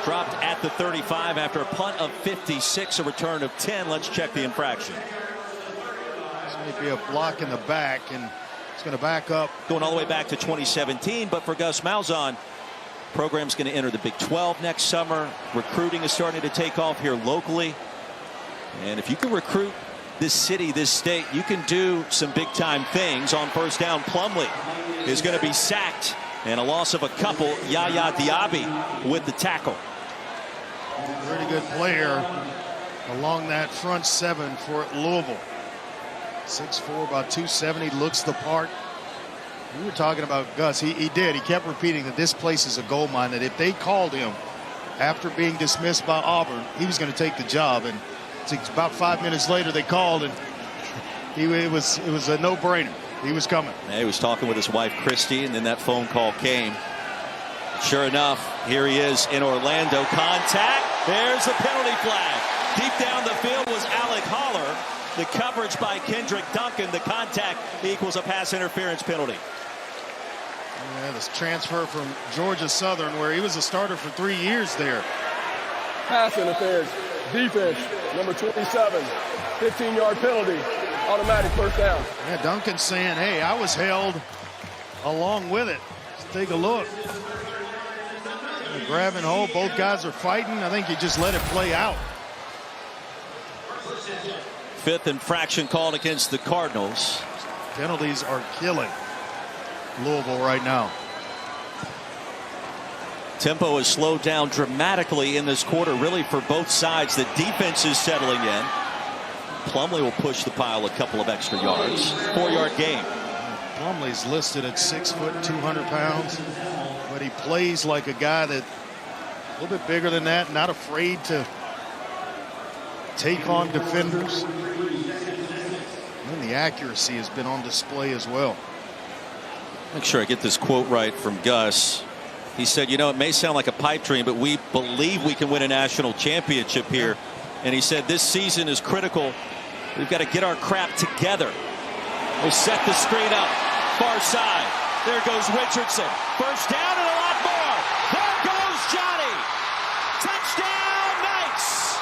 Dropped at the 35 after a punt of 56, a return of 10. Let's check the infraction. This may be a block in the back, and it's going to back up. Going all the way back to 2017, but for Gus Malzahn, program's going to enter the Big 12 next summer. Recruiting is starting to take off here locally. And if you can recruit this city, this state, you can do some big-time things. On first down, Plumlee is going to be sacked, and a loss of a couple. Yaya Diaby with the tackle. Pretty good player along that front seven for Louisville. 6'4", about 270, looks the part. We were talking about Gus. He did. He kept repeating that this place is a gold mine, that if they called him after being dismissed by Auburn, he was going to take the job. And it's about 5 minutes later they called, and it was a no-brainer. He was coming. He was talking with his wife Christy, and then that phone call came. Sure enough, here he is in Orlando. Contact. There's a penalty flag. Deep down the field was Alec Holler. The coverage by Kendrick Duncan. The contact equals a pass interference penalty. Yeah, this transfer from Georgia Southern, where he was a starter for 3 years there. Pass interference. Defense, number 27. 15-yard penalty. Automatic first down. Yeah, Duncan's saying, hey, I was held along with it. Let's take a look. Grab and hold. Both guys are fighting. I think you just let it play out. Fifth infraction called against the Cardinals. Penalties are killing Louisville right now. Tempo has slowed down dramatically in this quarter, really for both sides. The defense is settling in. Plumlee will push the pile a couple of extra yards. 4-yard gain. Plumlee's listed at 6 foot, 200 pounds, but he plays like a guy that a little bit bigger than that, not afraid to take on defenders. And the accuracy has been on display as well. Make sure I get this quote right from Gus. He said, you know, it may sound like a pipe dream, but we believe we can win a national championship here. And he said this season is critical. We've got to get our crap together. We'll set the screen up. Far side. There goes Richardson. First down and a lot more. There goes Johnny. Touchdown, Knights.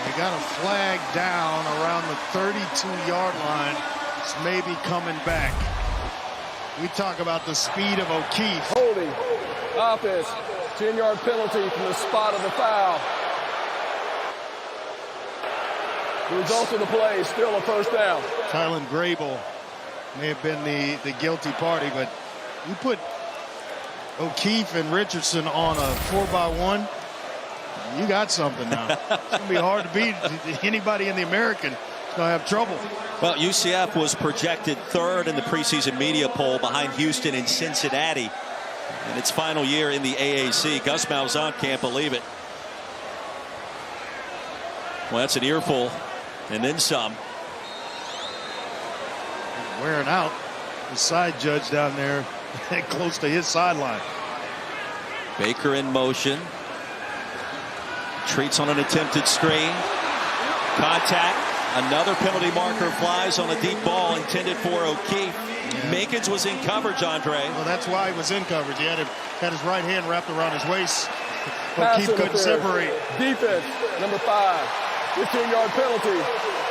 They got a flag down around the 32-yard line. It's maybe coming back. We talk about the speed of O'Keefe. Holding. Offense. 10-yard penalty from the spot of the foul. The result of the play is still a first down. Kylan Grable may have been the guilty party, but you put O'Keefe and Richardson on a 4x1, you got something now. It's going to be hard to beat. Anybody in the American is going to have trouble. Well, UCF was projected third in the preseason media poll behind Houston and Cincinnati in its final year in the AAC. Gus Malzahn can't believe it. Well, that's an earful and then some. Wearing out the side judge down there close to his sideline. Baker in motion. Treats on an attempted screen. Contact. Another penalty marker flies on a deep ball intended for O'Keefe. Yeah. Minkins was in coverage, Andre. Well, that's why he was in coverage. He had his right hand wrapped around his waist. O'Keefe couldn't separate. Defense, number 5. 15-yard penalty.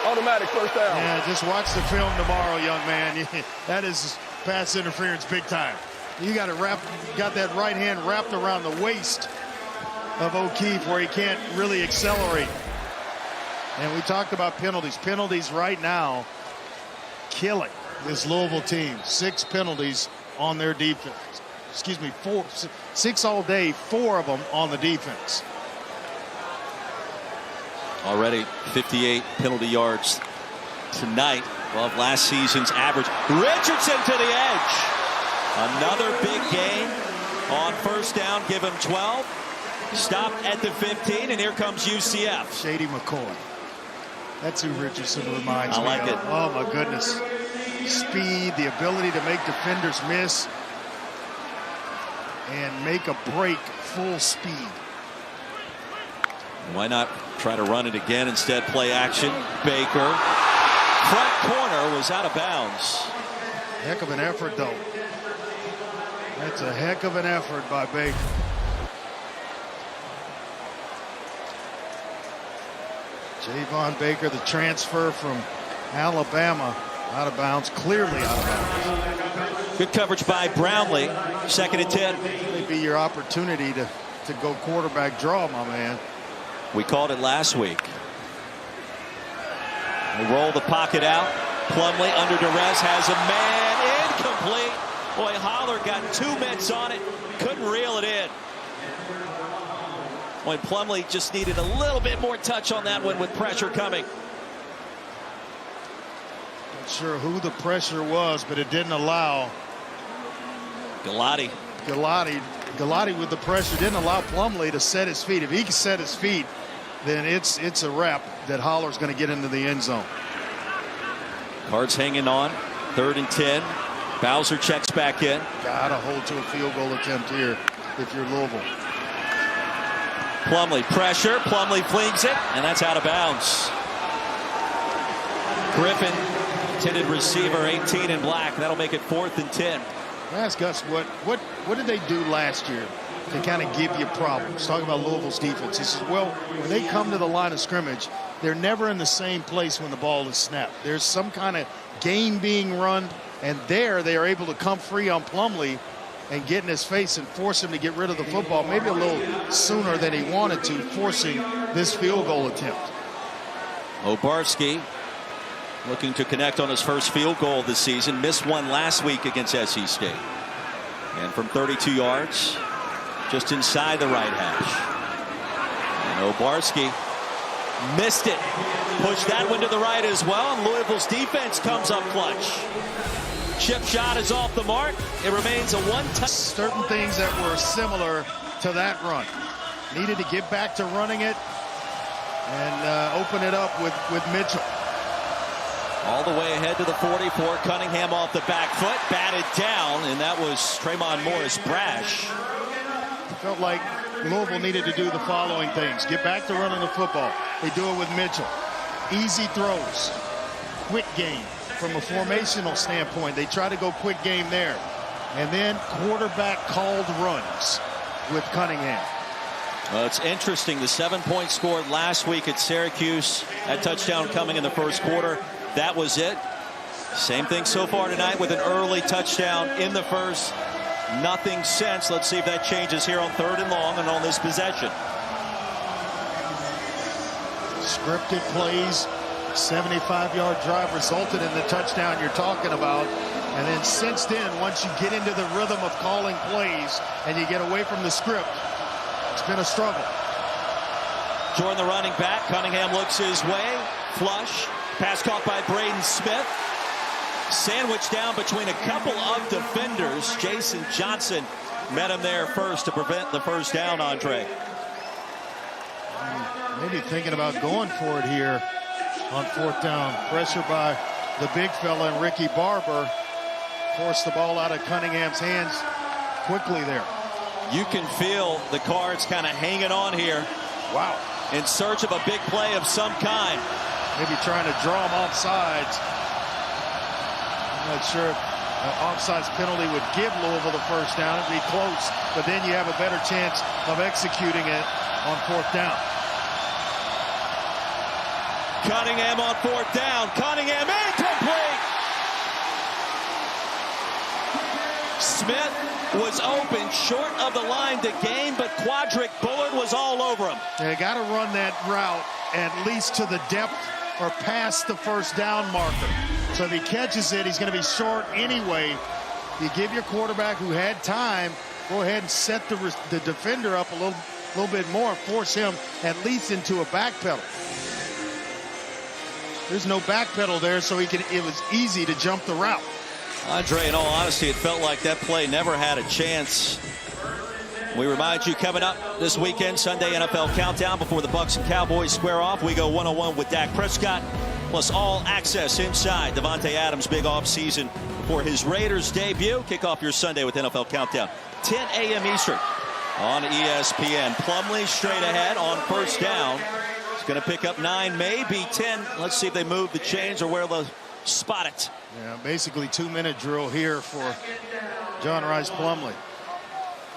Automatic first down. Yeah, just watch the film tomorrow, young man. That is pass interference big time. You got that right hand wrapped around the waist of O'Keefe where he can't really accelerate. And we talked about penalties. Penalties right now killing this Louisville team. 6 penalties on their defense. Excuse me, 6 all day, 4 of them on the defense. Already 58 penalty yards tonight, above last season's average. Richardson to the edge. Another big gain on first down. Give him 12. Stopped at the 15, and here comes UCF. Shady McCoy. That's who Richardson reminds me of. I like it. Oh, my goodness. Speed, the ability to make defenders miss and make a break full speed. Why not try to run it again, instead play action? Baker. Front corner was out of bounds. Heck of an effort, though. That's a heck of an effort by Baker. Javon Baker, the transfer from Alabama, out of bounds, clearly out of bounds. Good coverage by Brownlee. 2nd and 10. Maybe your opportunity to go quarterback draw, my man. We called it last week. They roll the pocket out. Plumlee under duress has a man. Incomplete. Boy, Holler got 2 mitts on it. Couldn't reel it in. Boy, Plumlee just needed a little bit more touch on that one with pressure coming. Not sure who the pressure was, but it didn't allow Galati with the pressure didn't allow Plumlee to set his feet. If he can set his feet, then it's a wrap that Holler's going to get into the end zone. Cards hanging on. 3rd and 10. Bowser checks back in. Gotta hold to a field goal attempt here if you're Louisville. Plumlee pressure. Plumlee flings it, and that's out of bounds. Griffin, intended receiver, 18 in black. That'll make it 4th and 10. Ask us what did they do last year to kind of give you problems? Talking about Louisville's defense. He says, well, when they come to the line of scrimmage, they're never in the same place when the ball is snapped. There's some kind of game being run, and there they are able to come free on Plumlee and get in his face and force him to get rid of the football maybe a little sooner than he wanted to, forcing this field goal attempt. Obarski looking to connect on his first field goal this season. Missed one last week against SC State. And from 32 yards, just inside the right hash. And Obarski missed it. Pushed that one to the right as well. And Louisville's defense comes up clutch. Chip shot is off the mark. It remains a one-touch. Certain things that were similar to that run. Needed to get back to running it and open it up with Mitchell. All the way ahead to the 44. Cunningham off the back foot. Batted down, and that was Tremont Morris brash. Felt like Louisville needed to do the following things. Get back to running the football. They do it with Mitchell. Easy throws. Quick game. From a formational standpoint, they try to go quick game there. And then quarterback called runs with Cunningham. Well, it's interesting. The 7-point scored last week at Syracuse. That touchdown coming in the first quarter. That was it. Same thing so far tonight with an early touchdown in the first. Nothing since. Let's see if that changes here on 3rd and long and on this possession. Scripted plays. 75-yard drive resulted in the touchdown you're talking about. And then since then, once you get into the rhythm of calling plays and you get away from the script, it's been a struggle. Jordan, the running back. Cunningham looks his way. Flush. Pass caught by Braden Smith. Sandwiched down between a couple of defenders. Jason Johnson met him there first to prevent the first down, Andre. Maybe thinking about going for it here on 4th down. Pressure by the big fella and Ricky Barber. Forced the ball out of Cunningham's hands quickly there. You can feel the Cards kind of hanging on here. Wow. In search of a big play of some kind. Maybe trying to draw him off sides. I'm not sure if an offsides penalty would give Louisville the first down. It'd be close, but then you have a better chance of executing it on 4th down. Cunningham on fourth down. Cunningham incomplete. Smith was open short of the line to gain, but Quadric Bullard was all over him. They got to run that route at least to the depth or past the first down marker. So if he catches it, he's going to be short anyway. You give your quarterback who had time, go ahead and set the defender up a little bit more, force him at least into a back pedal. There's no back pedal there, so it was easy to jump the route. Andre, in all honesty, it felt like that play never had a chance. We remind you, coming up this weekend, Sunday NFL Countdown before the Bucs and Cowboys square off. We go one-on-one with Dak Prescott, plus all access inside Davante Adams' big offseason before his Raiders debut. Kick off your Sunday with NFL Countdown, 10 a.m. Eastern on ESPN. Plumlee straight ahead on first down. He's going to pick up 9, maybe 10. Let's see if they move the chains or where they'll spot it. Yeah, basically 2-minute drill here for John Rice Plumlee.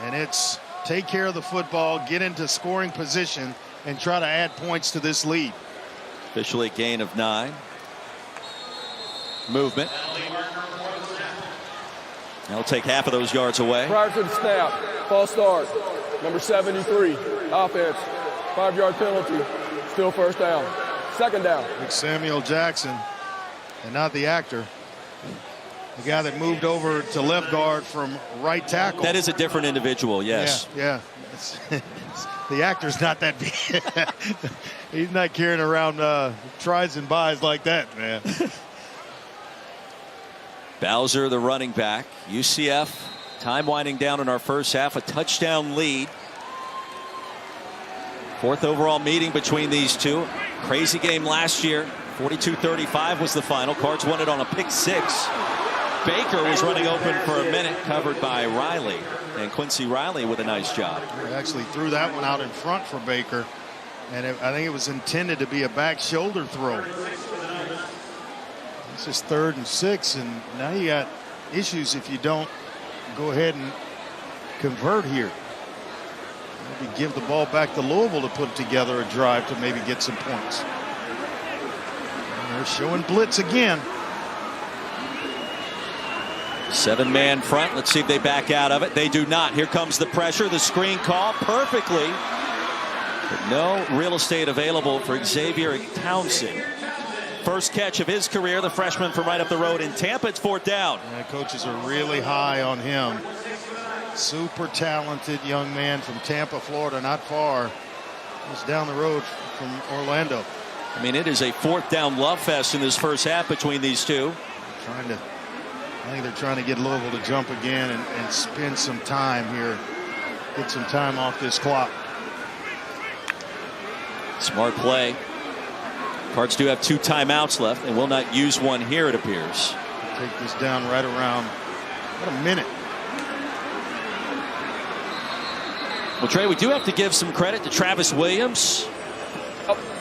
And it's take care of the football, get into scoring position, and try to add points to this lead. Officially a gain of 9. Movement. They'll take half of those yards away. Prior to the snap, false start, number 73, offense, 5-yard penalty, still first down. Second down. Like Samuel Jackson, and not the actor. The guy that moved over to left guard from right tackle. That is a different individual, yes. Yeah. The actor's not that big. He's not carrying around tries and buys like that, man. Bowser, the running back. UCF, time winding down in our first half, a touchdown lead. 4th overall meeting between these two. Crazy game last year. 42-35 was the final. Cards won it on a pick 6. Baker was running open for a minute, covered by Riley. And Quincy Riley with a nice job. They actually threw that one out in front for Baker. And I think it was intended to be a back shoulder throw. This is 3rd and 6, and now you got issues if you don't go ahead and convert here. Maybe give the ball back to Louisville to put together a drive to maybe get some points. And they're showing blitz again. 7-man front. Let's see if they back out of it. They do not. Here comes the pressure. The screen call perfectly. But no real estate available for Xavier Townsend. First catch of his career, the freshman from right up the road in Tampa. It's 4th down. Yeah, coaches are really high on him. Super talented young man from Tampa, Florida, not far. Just down the road from Orlando. I mean, it is a 4th down love fest in this first half between these two. I think they're trying to get Louisville to jump again and spend some time here. Get some time off this clock. Smart play. Cards do have 2 timeouts left and will not use one here, it appears. Take this down right around about a minute. Well, Trey, we do have to give some credit to Travis Williams.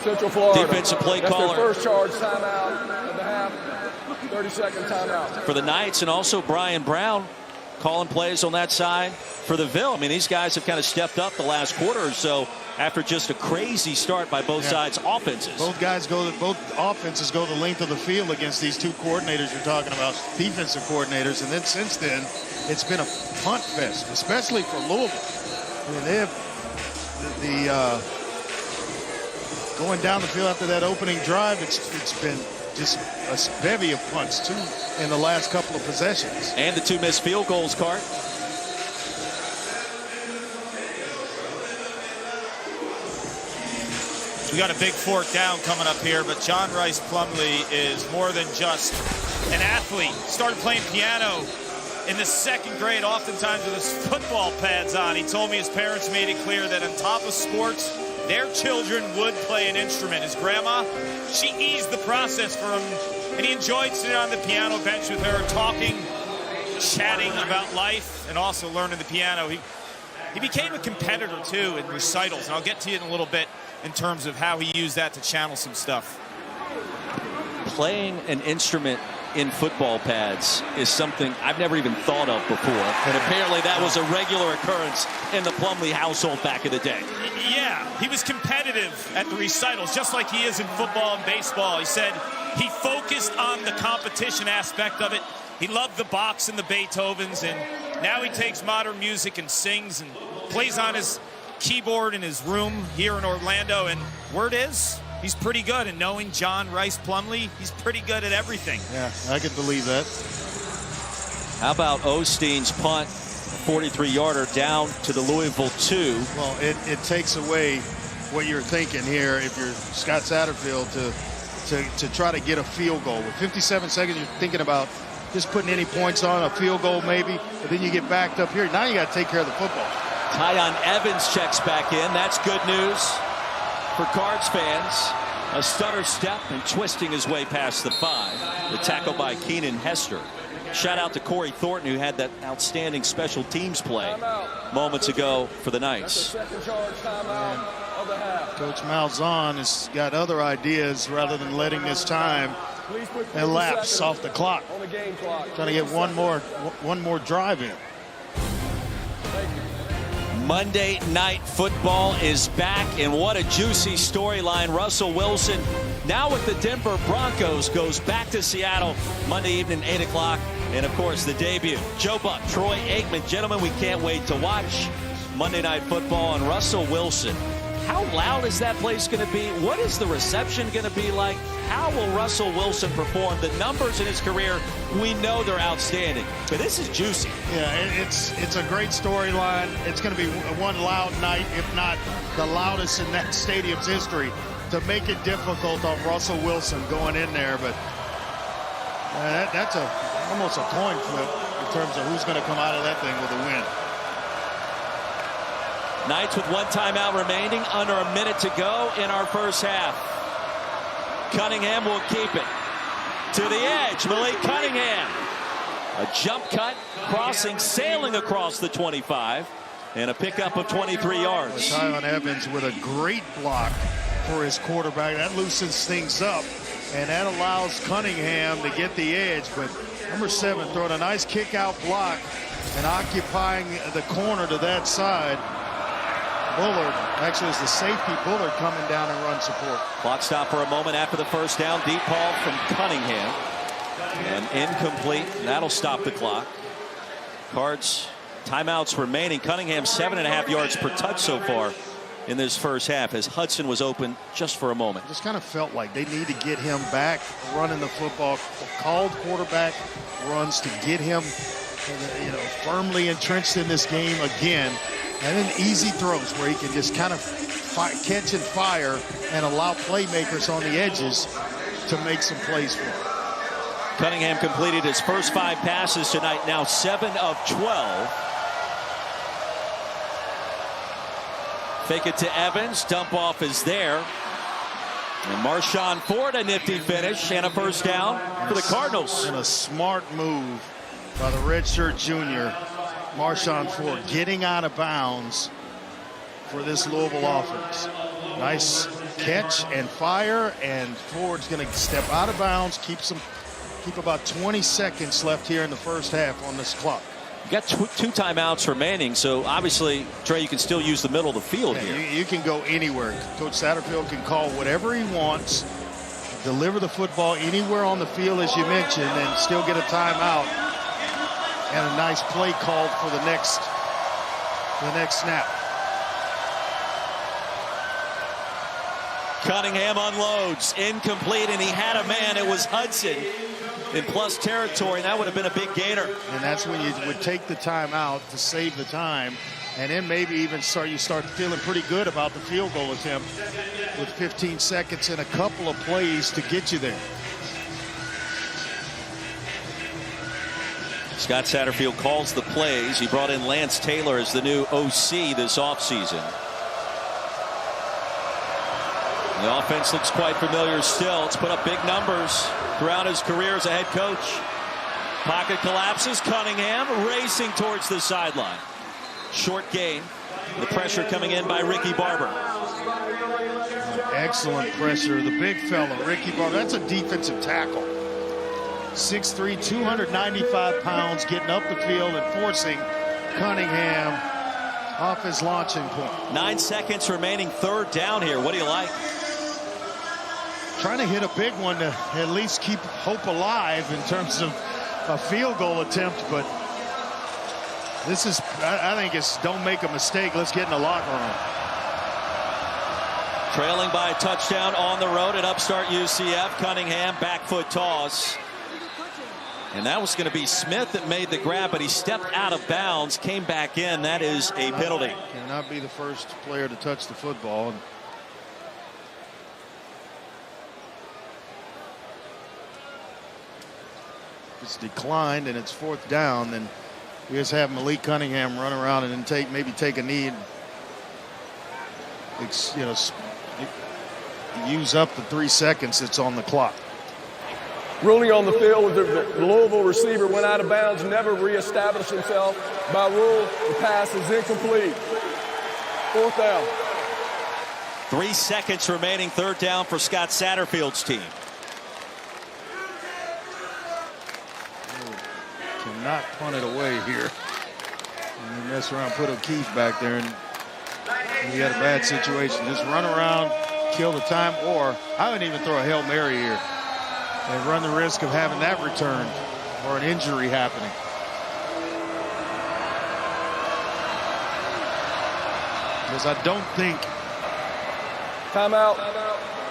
Central Florida. Defensive play That's caller. their first charge timeout of the half. 30-second timeout. For the Knights, and also Brian Brown calling plays on that side for the Ville. I mean, these guys have kind of stepped up the last quarter or so after just a crazy start by both sides' offenses. Both offenses go the length of the field against these 2 coordinators you're talking about, defensive coordinators, and then since then it's been a punt fest, especially for Louisville. I mean, they have going down the field after that opening drive. It's been just a bevy of punts too in the last couple of possessions. And the 2 missed field goals, Cart. We got a big 4th down coming up here, but John Rice Plumlee is more than just an athlete. Started playing piano in the 2nd grade, oftentimes with his football pads on. He told me his parents made it clear that on top of sports, their children would play an instrument. His grandma, she eased the process for him, and he enjoyed sitting on the piano bench with her, talking, chatting about life, and also learning the piano. He became a competitor, too, in recitals, and I'll get to you in a little bit in terms of how he used that to channel some stuff. Playing an instrument in football pads is something I've never even thought of before. And apparently that was a regular occurrence in the Plumlee household back in the day. Yeah, he was competitive at the recitals, just like he is in football and baseball. He said he focused on the competition aspect of it. He loved the Bachs and the Beethovens, and now he takes modern music and sings and plays on his keyboard in his room here in Orlando. And word is, he's pretty good. And knowing John Rice Plumlee, he's pretty good at everything. Yeah, I can believe that. How about Osteen's punt, 43-yarder down to the Louisville 2. Well, it takes away what you're thinking here if you're Scott Satterfield to try to get a field goal. With 57 seconds, you're thinking about just putting any points on, a field goal maybe, but then you get backed up here. Now you got to take care of the football. Tyon Evans checks back in. That's good news for Cards fans. A stutter step and twisting his way past the 5. The tackle by Keenan Hester. Shout out to Corey Thornton, who had that outstanding special teams play moments ago for the Knights. Coach Malzahn has got other ideas rather than letting this time elapse off the clock. Trying to get one more drive in. Monday Night Football is back, and what a juicy storyline. Russell Wilson, now with the Denver Broncos, goes back to Seattle Monday evening, 8 o'clock. And, of course, the debut. Joe Buck, Troy Aikman. Gentlemen, we can't wait to watch Monday Night Football. And Russell Wilson, how loud is that place going to be? What is the reception going to be like? How will Russell Wilson perform? The numbers in his career, we know they're outstanding. But this is juicy. Yeah, it's a great storyline. It's going to be one loud night, if not the loudest in that stadium's history, to make it difficult on Russell Wilson going in there. But that's almost a coin flip in terms of who's going to come out of that thing with a win. Knights with one timeout remaining, under a minute to go in our first half. Cunningham will keep it to the edge. Malik Cunningham, a jump cut, crossing, sailing across the 25, and a pickup of 23 yards. Tyon Evans with a great block for his quarterback. That loosens things up, and that allows Cunningham to get the edge. But number 7 throwing a nice kick out block and occupying the corner to that side. Bullard, actually it's the safety, Bullard coming down and run support. Clock stop for a moment after the first down. Deep ball from Cunningham. And incomplete. That'll stop the clock. Cards, timeouts remaining. Cunningham 7.5 yards per touch so far in this first half, as Hudson was open just for a moment. Just kind of felt like they need to get him back running the football. Called quarterback runs to get him firmly entrenched in this game again. And then easy throws where he can just kind of catch and fire and allow playmakers on the edges to make some plays for him. Cunningham completed his first 5 passes tonight, now 7 of 12. Fake it to Evans. Dump off is there. And Marshawn Ford, a nifty finish and a first down for the Cardinals. And a smart move by the redshirt junior, Marshawn Ford, getting out of bounds for this Louisville offense. Nice catch and fire, and Ford's going to step out of bounds, keep about 20 seconds left here in the first half on this clock. You got 2 timeouts remaining, so obviously, Trey, you can still use the middle of the field here. You can go anywhere. Coach Satterfield can call whatever he wants, deliver the football anywhere on the field, as you mentioned, and still get a timeout and a nice play called for the next snap. Cunningham unloads, incomplete, and he had a man. It was Hudson in plus territory, and that would have been a big gainer. And that's when you would take the timeout to save the time, and then maybe even you start feeling pretty good about the field goal attempt with 15 seconds and a couple of plays to get you there. Scott Satterfield calls the plays. He brought in Lance Taylor as the new OC this offseason. The offense looks quite familiar still. It's put up big numbers throughout his career as a head coach. Pocket collapses. Cunningham racing towards the sideline. Short gain. The pressure coming in by Ricky Barber. Excellent pressure. The big fella, Ricky Barber. That's a defensive tackle. 6'3", 295 pounds, getting up the field and forcing Cunningham off his launching point. 9 seconds remaining, third down here. What do you like? Trying to hit a big one to at least keep hope alive in terms of a field goal attempt, but this is, I think it's don't make a mistake. Let's get in the locker room. Trailing by a touchdown on the road at upstart UCF. Cunningham, back foot toss. And that was going to be Smith that made the grab, but he stepped out of bounds, came back in. That is a penalty. Cannot be the first player to touch the football. It's declined and it's fourth down, then you just have Malik Cunningham run around and then maybe take a knee, use up the 3 seconds that's on the clock. Ruling on the field with the Louisville receiver went out of bounds, never reestablished himself. By rule, the pass is incomplete. Fourth down. 3 seconds remaining, third down for Scott Satterfield's team. Cannot punt it away here. And you mess around, put O'Keefe back there, and you got a bad situation. Just run around, kill the time, or I wouldn't even throw a Hail Mary here and run the risk of having that returned or an injury happening. Because I don't think. Timeout,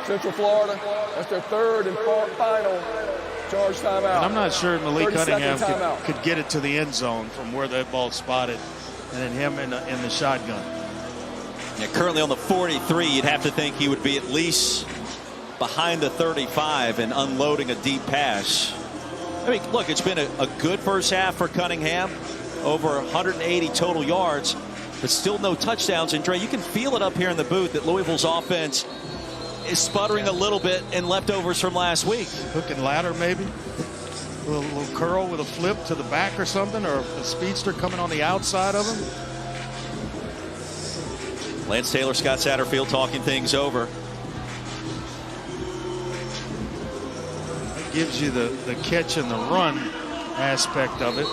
Central Florida. That's their third and final charge timeout. And I'm not sure Malik Cunningham could get it to the end zone from where that ball's spotted, and then him in the shotgun. Yeah, currently on the 43, you'd have to think he would be at least behind the 35 and unloading a deep pass. I mean, look, it's been a good first half for Cunningham, over 180 total yards, but still no touchdowns. And Dre, you can feel it up here in the booth that Louisville's offense is sputtering a little bit in leftovers from last week. Hook and ladder, maybe. A little curl with a flip to the back or something, or a speedster coming on the outside of him. Lance Taylor, Scott Satterfield talking things over. It gives you the catch and the run aspect of it.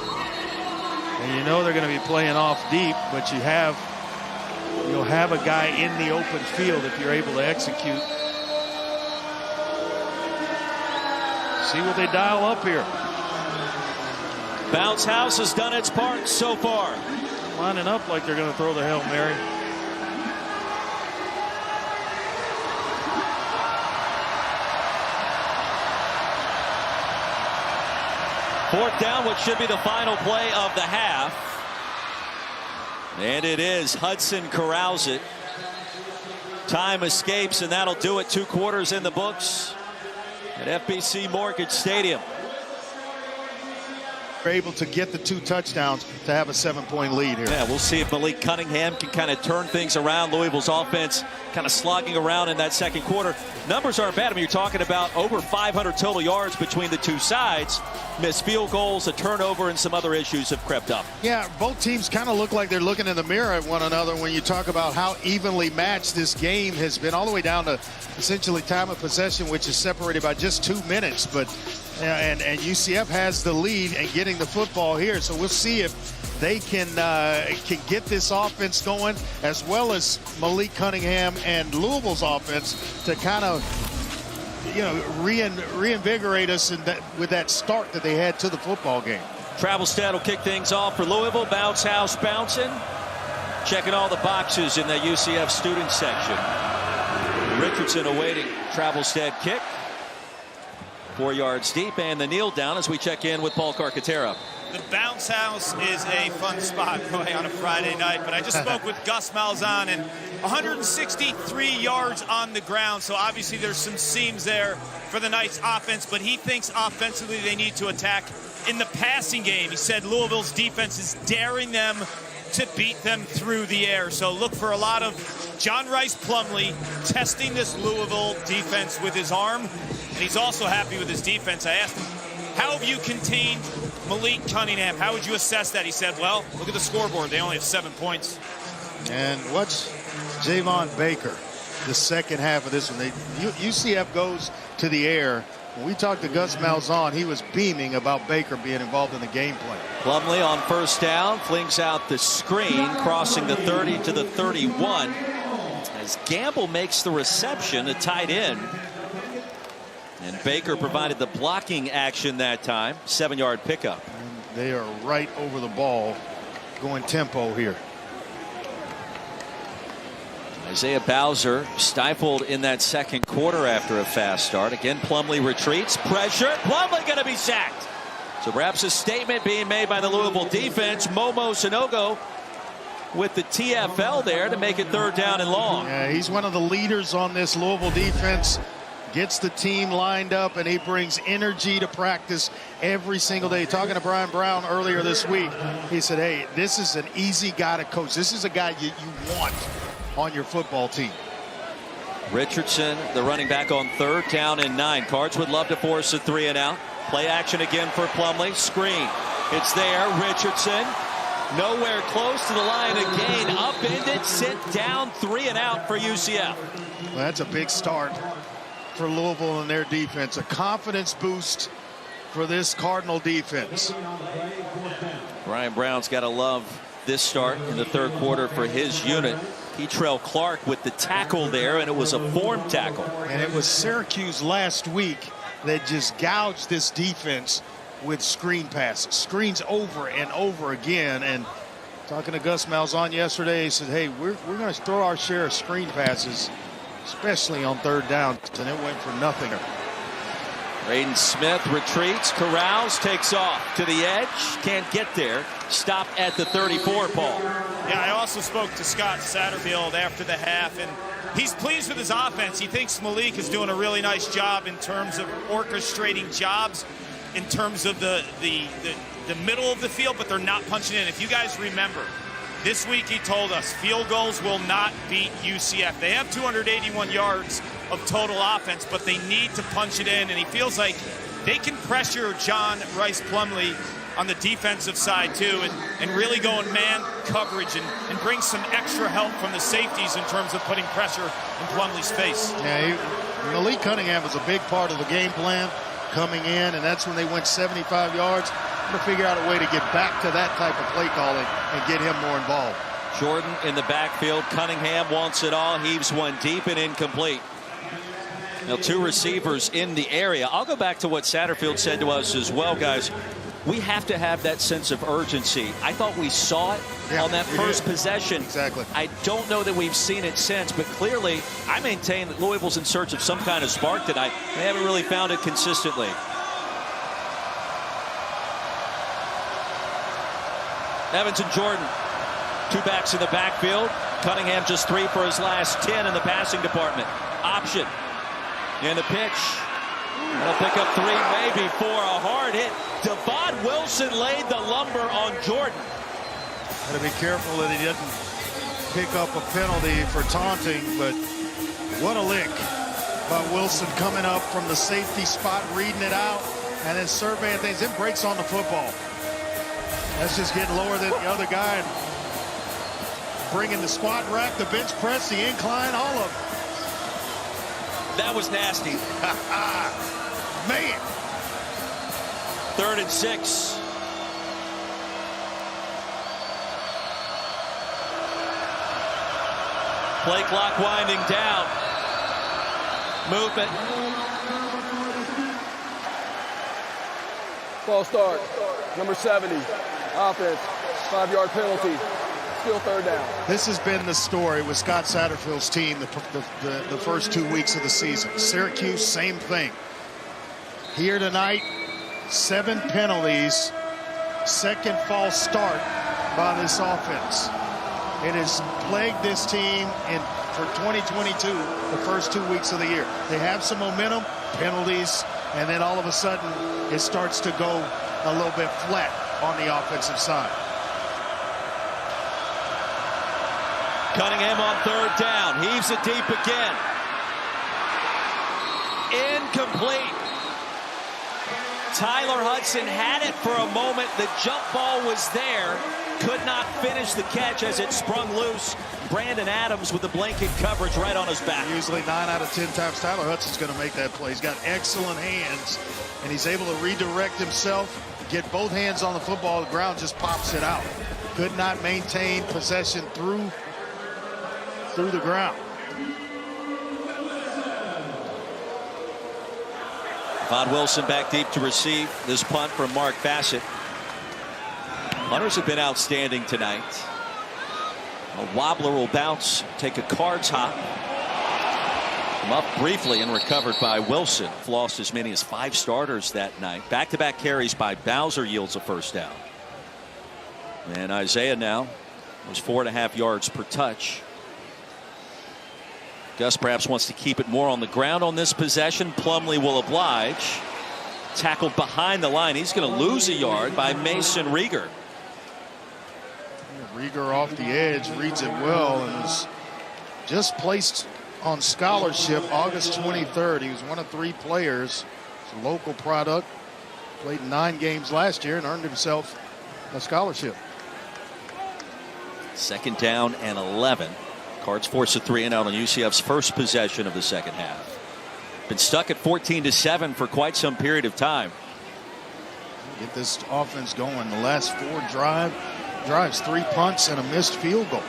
And you know they're going to be playing off deep, but you'll have a guy in the open field if you're able to execute. See what they dial up here. Bounce House has done its part so far. Lining up like they're going to throw the Hail Mary. Fourth down, what should be the final play of the half. And it is. Hudson corrals it. Time escapes, and that'll do it. 2 quarters in the books at FBC Mortgage Stadium. They're able to get the 2 touchdowns to have a 7-point lead here. Yeah, we'll see if Malik Cunningham can kind of turn things around. Louisville's offense kind of slogging around in that second quarter. Numbers aren't bad. I mean, you're talking about over 500 total yards between the two sides. Missed field goals, a turnover, and some other issues have crept up. Yeah, both teams kind of look like they're looking in the mirror at one another when you talk about how evenly matched this game has been, all the way down to essentially time of possession, which is separated by just 2 minutes. But and UCF has the lead and getting the football here, so we'll see if they can get this offense going, as well as Malik Cunningham and Louisville's offense, to kind of reinvigorate us with that start that they had to the football game. Travelstead will kick things off for Louisville. Bounce House bouncing, checking all the boxes in the UCF student section. Richardson awaiting Travelstead kick. 4 yards deep, and the kneel down as we check in with Paul Carcaterra. The Bounce House is a fun spot, Roy, on a Friday night, but I just spoke with Gus Malzahn, and 163 yards on the ground, so obviously there's some seams there for the Knights offense, but he thinks offensively they need to attack in the passing game. He said Louisville's defense is daring them to beat them through the air, so look for a lot of John Rice Plumlee testing this Louisville defense with his arm, and he's also happy with his defense. I asked him, how have you contained Malik Cunningham? How would you assess that? He said, well, look at the scoreboard. They only have 7 points. And watch Javon Baker, the second half of this one. UCF goes to the air When we talked to Gus Malzahn, he was beaming about Baker being involved in the game plan. Plumlee on first down flings out the screen, crossing the 30 to the 31 as Gamble makes the reception, a tight end. And Baker provided the blocking action that time. 7-yard pickup. And they are right over the ball, going tempo here. Isaiah Bowser stifled in that second quarter after a fast start. Again, Plumlee retreats. Pressure. Plumlee going to be sacked. So perhaps a statement being made by the Louisville defense. Momo Sanogo with the TFL there to make it 3rd down and long. Yeah, he's one of the leaders on this Louisville defense. Gets the team lined up, and he brings energy to practice every single day. Talking to Brian Brown earlier this week, he said, hey, this is an easy guy to coach. This is a guy you want on your football team. Richardson, the running back, on 3rd down and 9. Cards would love to force a 3 and out. Play action again for Plumlee. Screen. It's there. Richardson nowhere close to the line again. Upended, sit down, 3 and out for UCF. Well, that's a big start for Louisville and their defense. A confidence boost for this Cardinal defense. Brian Brown's got to love this start in the 3rd quarter for his unit. Petrell Clark with the tackle there, and it was a form tackle. And it was Syracuse last week that just gouged this defense with screen passes. Screens over and over again. And talking to Gus Malzahn yesterday, he said, hey, we're going to throw our share of screen passes, especially on 3rd down. And it went for nothing. Braden Smith retreats, corrals, takes off to the edge, can't get there. Stop at the 34, Paul. Yeah, I also spoke to Scott Satterfield after the half, and he's pleased with his offense. He thinks Malik is doing a really nice job in terms of orchestrating jobs, in terms of the middle of the field, but they're not punching in. If you guys remember, this week he told us field goals will not beat UCF. They have 281 yards of total offense, but they need to punch it in, and he feels like they can pressure John Rice Plumlee on the defensive side too, and really go in man coverage and bring some extra help from the safeties in terms of putting pressure in Plumlee's face. Yeah, Malik Cunningham was a big part of the game plan coming in, and that's when they went 75 yards. To figure out a way to get back to that type of play calling and get him more involved. Jordan in the backfield. Cunningham wants it all. Heaves one deep and incomplete. Now 2 receivers in the area. I'll go back to what Satterfield said to us as well, guys. We have to have that sense of urgency. I thought we saw it on that first possession. Exactly. I don't know that we've seen it since, but clearly I maintain that Louisville's in search of some kind of spark tonight. They haven't really found it consistently. Evans and Jordan, 2 backs in the backfield. Cunningham just 3 for his last 10 in the passing department. Option in the pitch. They'll pick up 3 maybe for a hard hit. Devon Wilson laid the lumber on Jordan. Got to be careful that he doesn't pick up a penalty for taunting, but what a lick by Wilson coming up from the safety spot, reading it out, and then surveying things. It breaks on the football. That's just getting lower than the other guy and bringing the squat rack, the bench press, the incline, all of it. That was nasty. Man. 3rd and 6. Play clock winding down. Movement. False start. Number 70. Offense. 5-yard penalty. Still 3rd down. This has been the story with Scott Satterfield's team the first 2 weeks of the season. Syracuse, same thing. Here tonight, 7 penalties. Second false start by this offense. It has plagued this team for 2022, the first 2 weeks of the year. They have some momentum, penalties, and then all of a sudden it starts to go a little bit flat on the offensive side. Cunningham on 3rd down. Heaves it deep again. Incomplete. Tyler Hudson had it for a moment. The jump ball was there. Could not finish the catch as it sprung loose. Brandon Adams with the blanket coverage right on his back. Usually 9 out of 10 times Tyler Hudson's going to make that play. He's got excellent hands, and he's able to redirect himself, get both hands on the football. The ground just pops it out. Could not maintain possession through the ground. Von Wilson back deep to receive this punt from Mark Bassett. Hunters have been outstanding tonight. A wobbler will bounce, take a Cards hop. Come up briefly and recovered by Wilson. Lost as many as 5 starters that night. Back-to-back carries by Bowser yields a first down. And Isaiah now was 4.5 yards per touch. Gus perhaps wants to keep it more on the ground on this possession. Plumlee will oblige. Tackled behind the line. He's going to lose a yard by Mason Rieger. Rieger off the edge, reads it well, and was just placed on scholarship August 23rd. He was one of 3 players. He's a local product. Played 9 games last year and earned himself a scholarship. 2nd down and 11. Cards force a 3-and-out on UCF's first possession of the second half. Been stuck at 14-7 for quite some period of time. Get this offense going. The last 4 drives, 3 punts and a missed field goal.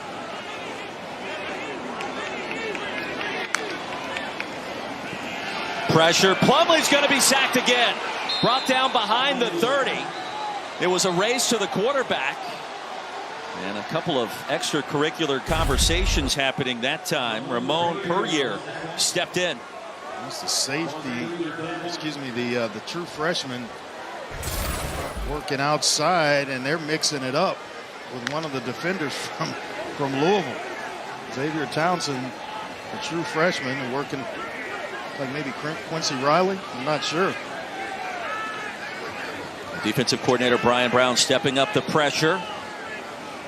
Pressure. Plumlee's going to be sacked again. Brought down behind the 30. It was a race to the quarterback. And a couple of extracurricular conversations happening that time. Ramon Puryear stepped in. That's the safety, the true freshman working outside, and they're mixing it up with one of the defenders from Louisville. Xavier Townsend, a true freshman, working like maybe Quincy Riley. I'm not sure. Defensive coordinator Brian Brown stepping up the pressure.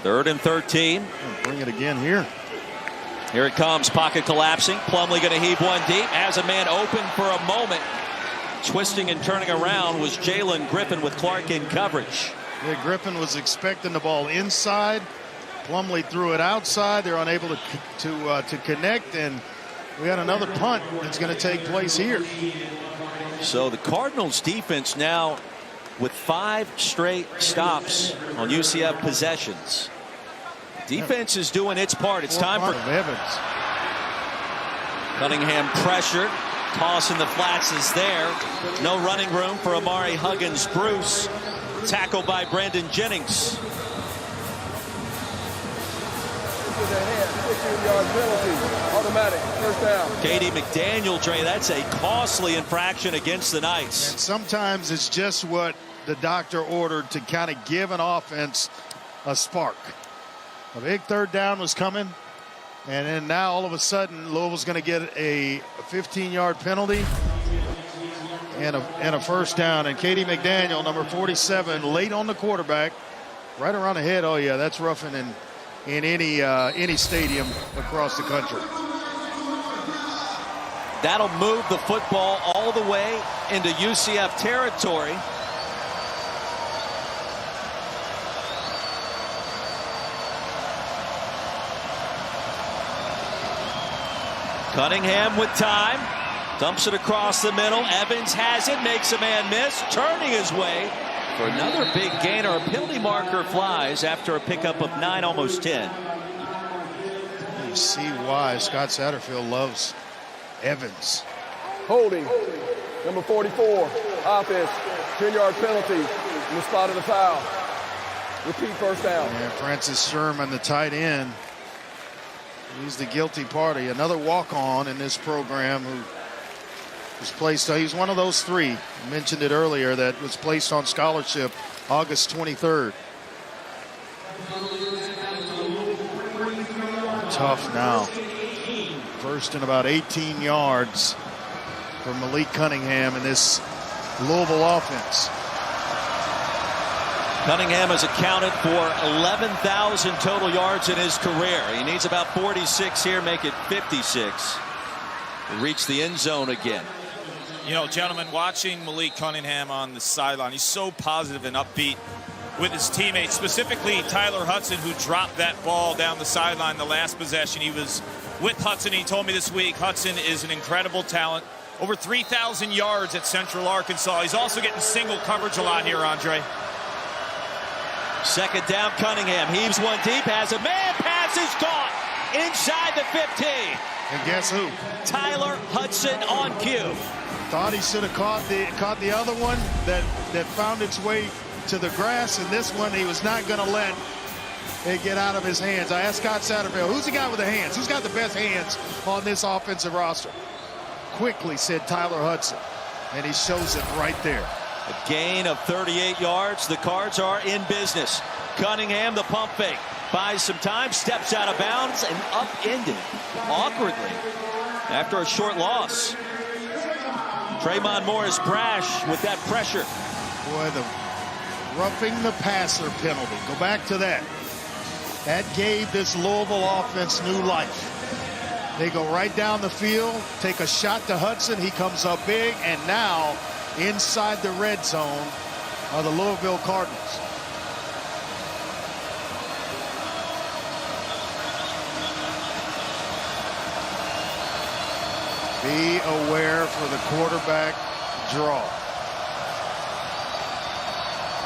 3rd and 13. Bring it again here. Here it comes. Pocket collapsing. Plumlee going to heave one deep. Has a man open for a moment. Twisting and turning around was Jalen Griffin with Clark in coverage. Yeah, Griffin was expecting the ball inside. Plumlee threw it outside. They're unable to connect, and we got another punt that's going to take place here. So the Cardinals defense now with 5 straight stops on UCF possessions. Defense is doing its part. It's time for Evans. Cunningham pressured. Toss in the flats is there. No running room for Amari Huggins-Bruce. Tackled by Brandon Jennings. 15-yard penalty. Automatic. First down. Katie McDaniel, Dre, that's a costly infraction against the Knights. And sometimes it's just what the doctor ordered to kind of give an offense a spark. A big 3rd down was coming, and then now all of a sudden Louisville's going to get a 15-yard penalty and a first down. And Katie McDaniel, number 47, late on the quarterback, right around the head. Oh yeah, that's roughing in any stadium across the country. That'll move the football all the way into UCF territory. Cunningham with time. Dumps it across the middle. Evans has it. Makes a man miss. Turning his way for another big gainer. A penalty marker flies after a pickup of 9, almost 10. You see why Scott Satterfield loves Evans. Holding. Number 44. Offense. 10-yard penalty in the spot of the foul. Repeat first down. And Francis Sherman, the tight end. He's the guilty party. Another walk-on in this program who was placed. He's one of those 3. I mentioned it earlier that was placed on scholarship August 23rd. Tough now. First and about 18 yards for Malik Cunningham in this Louisville offense. Cunningham has accounted for 11,000 total yards in his career. He needs about 46 here, make it 56. Reach the end zone again. You know, gentlemen, watching Malik Cunningham on the sideline, he's so positive and upbeat with his teammates, specifically Tyler Hudson, who dropped that ball down the sideline the last possession. He was with Hudson. He told me this week Hudson is an incredible talent. Over 3,000 yards at Central Arkansas. He's also getting single coverage a lot here, Andre. Second down, Cunningham heaves one deep, has a man, pass is caught inside the 15. And guess who? Tyler Hudson on cue. Thought he should have caught the other one that found its way to the grass, and this one he was not going to let it get out of his hands. I asked Scott Satterfield, who's the guy with the hands? Who's got the best hands on this offensive roster? Quickly said Tyler Hudson, and he shows it right there. A gain of 38 yards. The Cards are in business. Cunningham, the pump fake, buys some time, steps out of bounds, and upended awkwardly after a short loss. Tremont Morris brash with that pressure. Boy, the roughing the passer penalty. Go back to that. That gave this Louisville offense new life. They go right down the field, take a shot to Hudson. He comes up big, and now inside the red zone are the Louisville Cardinals. Be aware for the quarterback draw.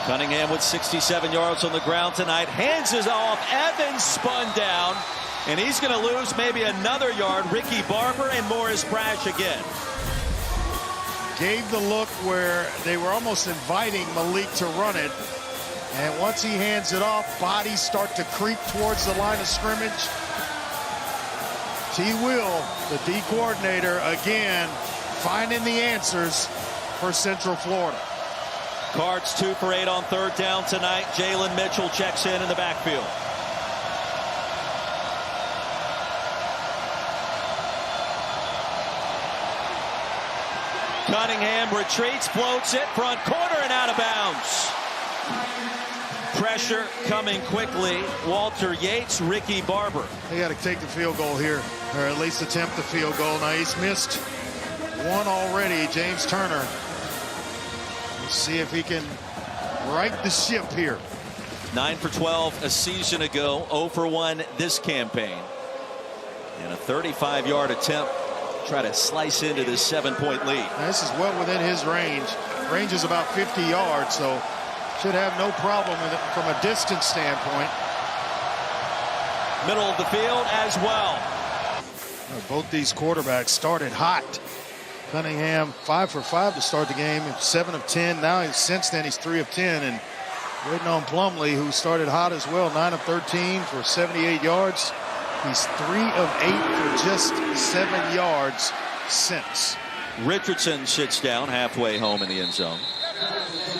Cunningham with 67 yards on the ground tonight. Hands is off. Evans spun down. And he's going to lose maybe another yard. Ricky Barber and Morris Brash again. Gave the look where they were almost inviting Malik to run it. And once he hands it off, bodies start to creep towards the line of scrimmage. T. Will, the D coordinator, again, finding the answers for Central Florida. Cards 2 for 8 on third down tonight. Jalen Mitchell checks in the backfield. Cunningham retreats, floats it, front corner and out of bounds. Pressure coming quickly. Walter Yates, Ricky Barber. They got to take the field goal here, or at least attempt the field goal. Now he's missed one already, James Turner. Let's see if he can right the ship here. 9 for 12 a season ago, 0 for 1 this campaign. And a 35-yard attempt. Try to slice into this 7-point lead. Now, this is well within his range. Range is about 50 yards, so should have no problem with it from a distance standpoint. Middle of the field as well. Both these quarterbacks started hot. Cunningham 5 for 5 to start the game, 7 of 10. Now since then he's 3 of 10, and waiting on Plumlee, who started hot as well, 9 of 13 for 78 yards. He's 3 of 8 for just 7 yards since. Richardson sits down halfway home in the end zone.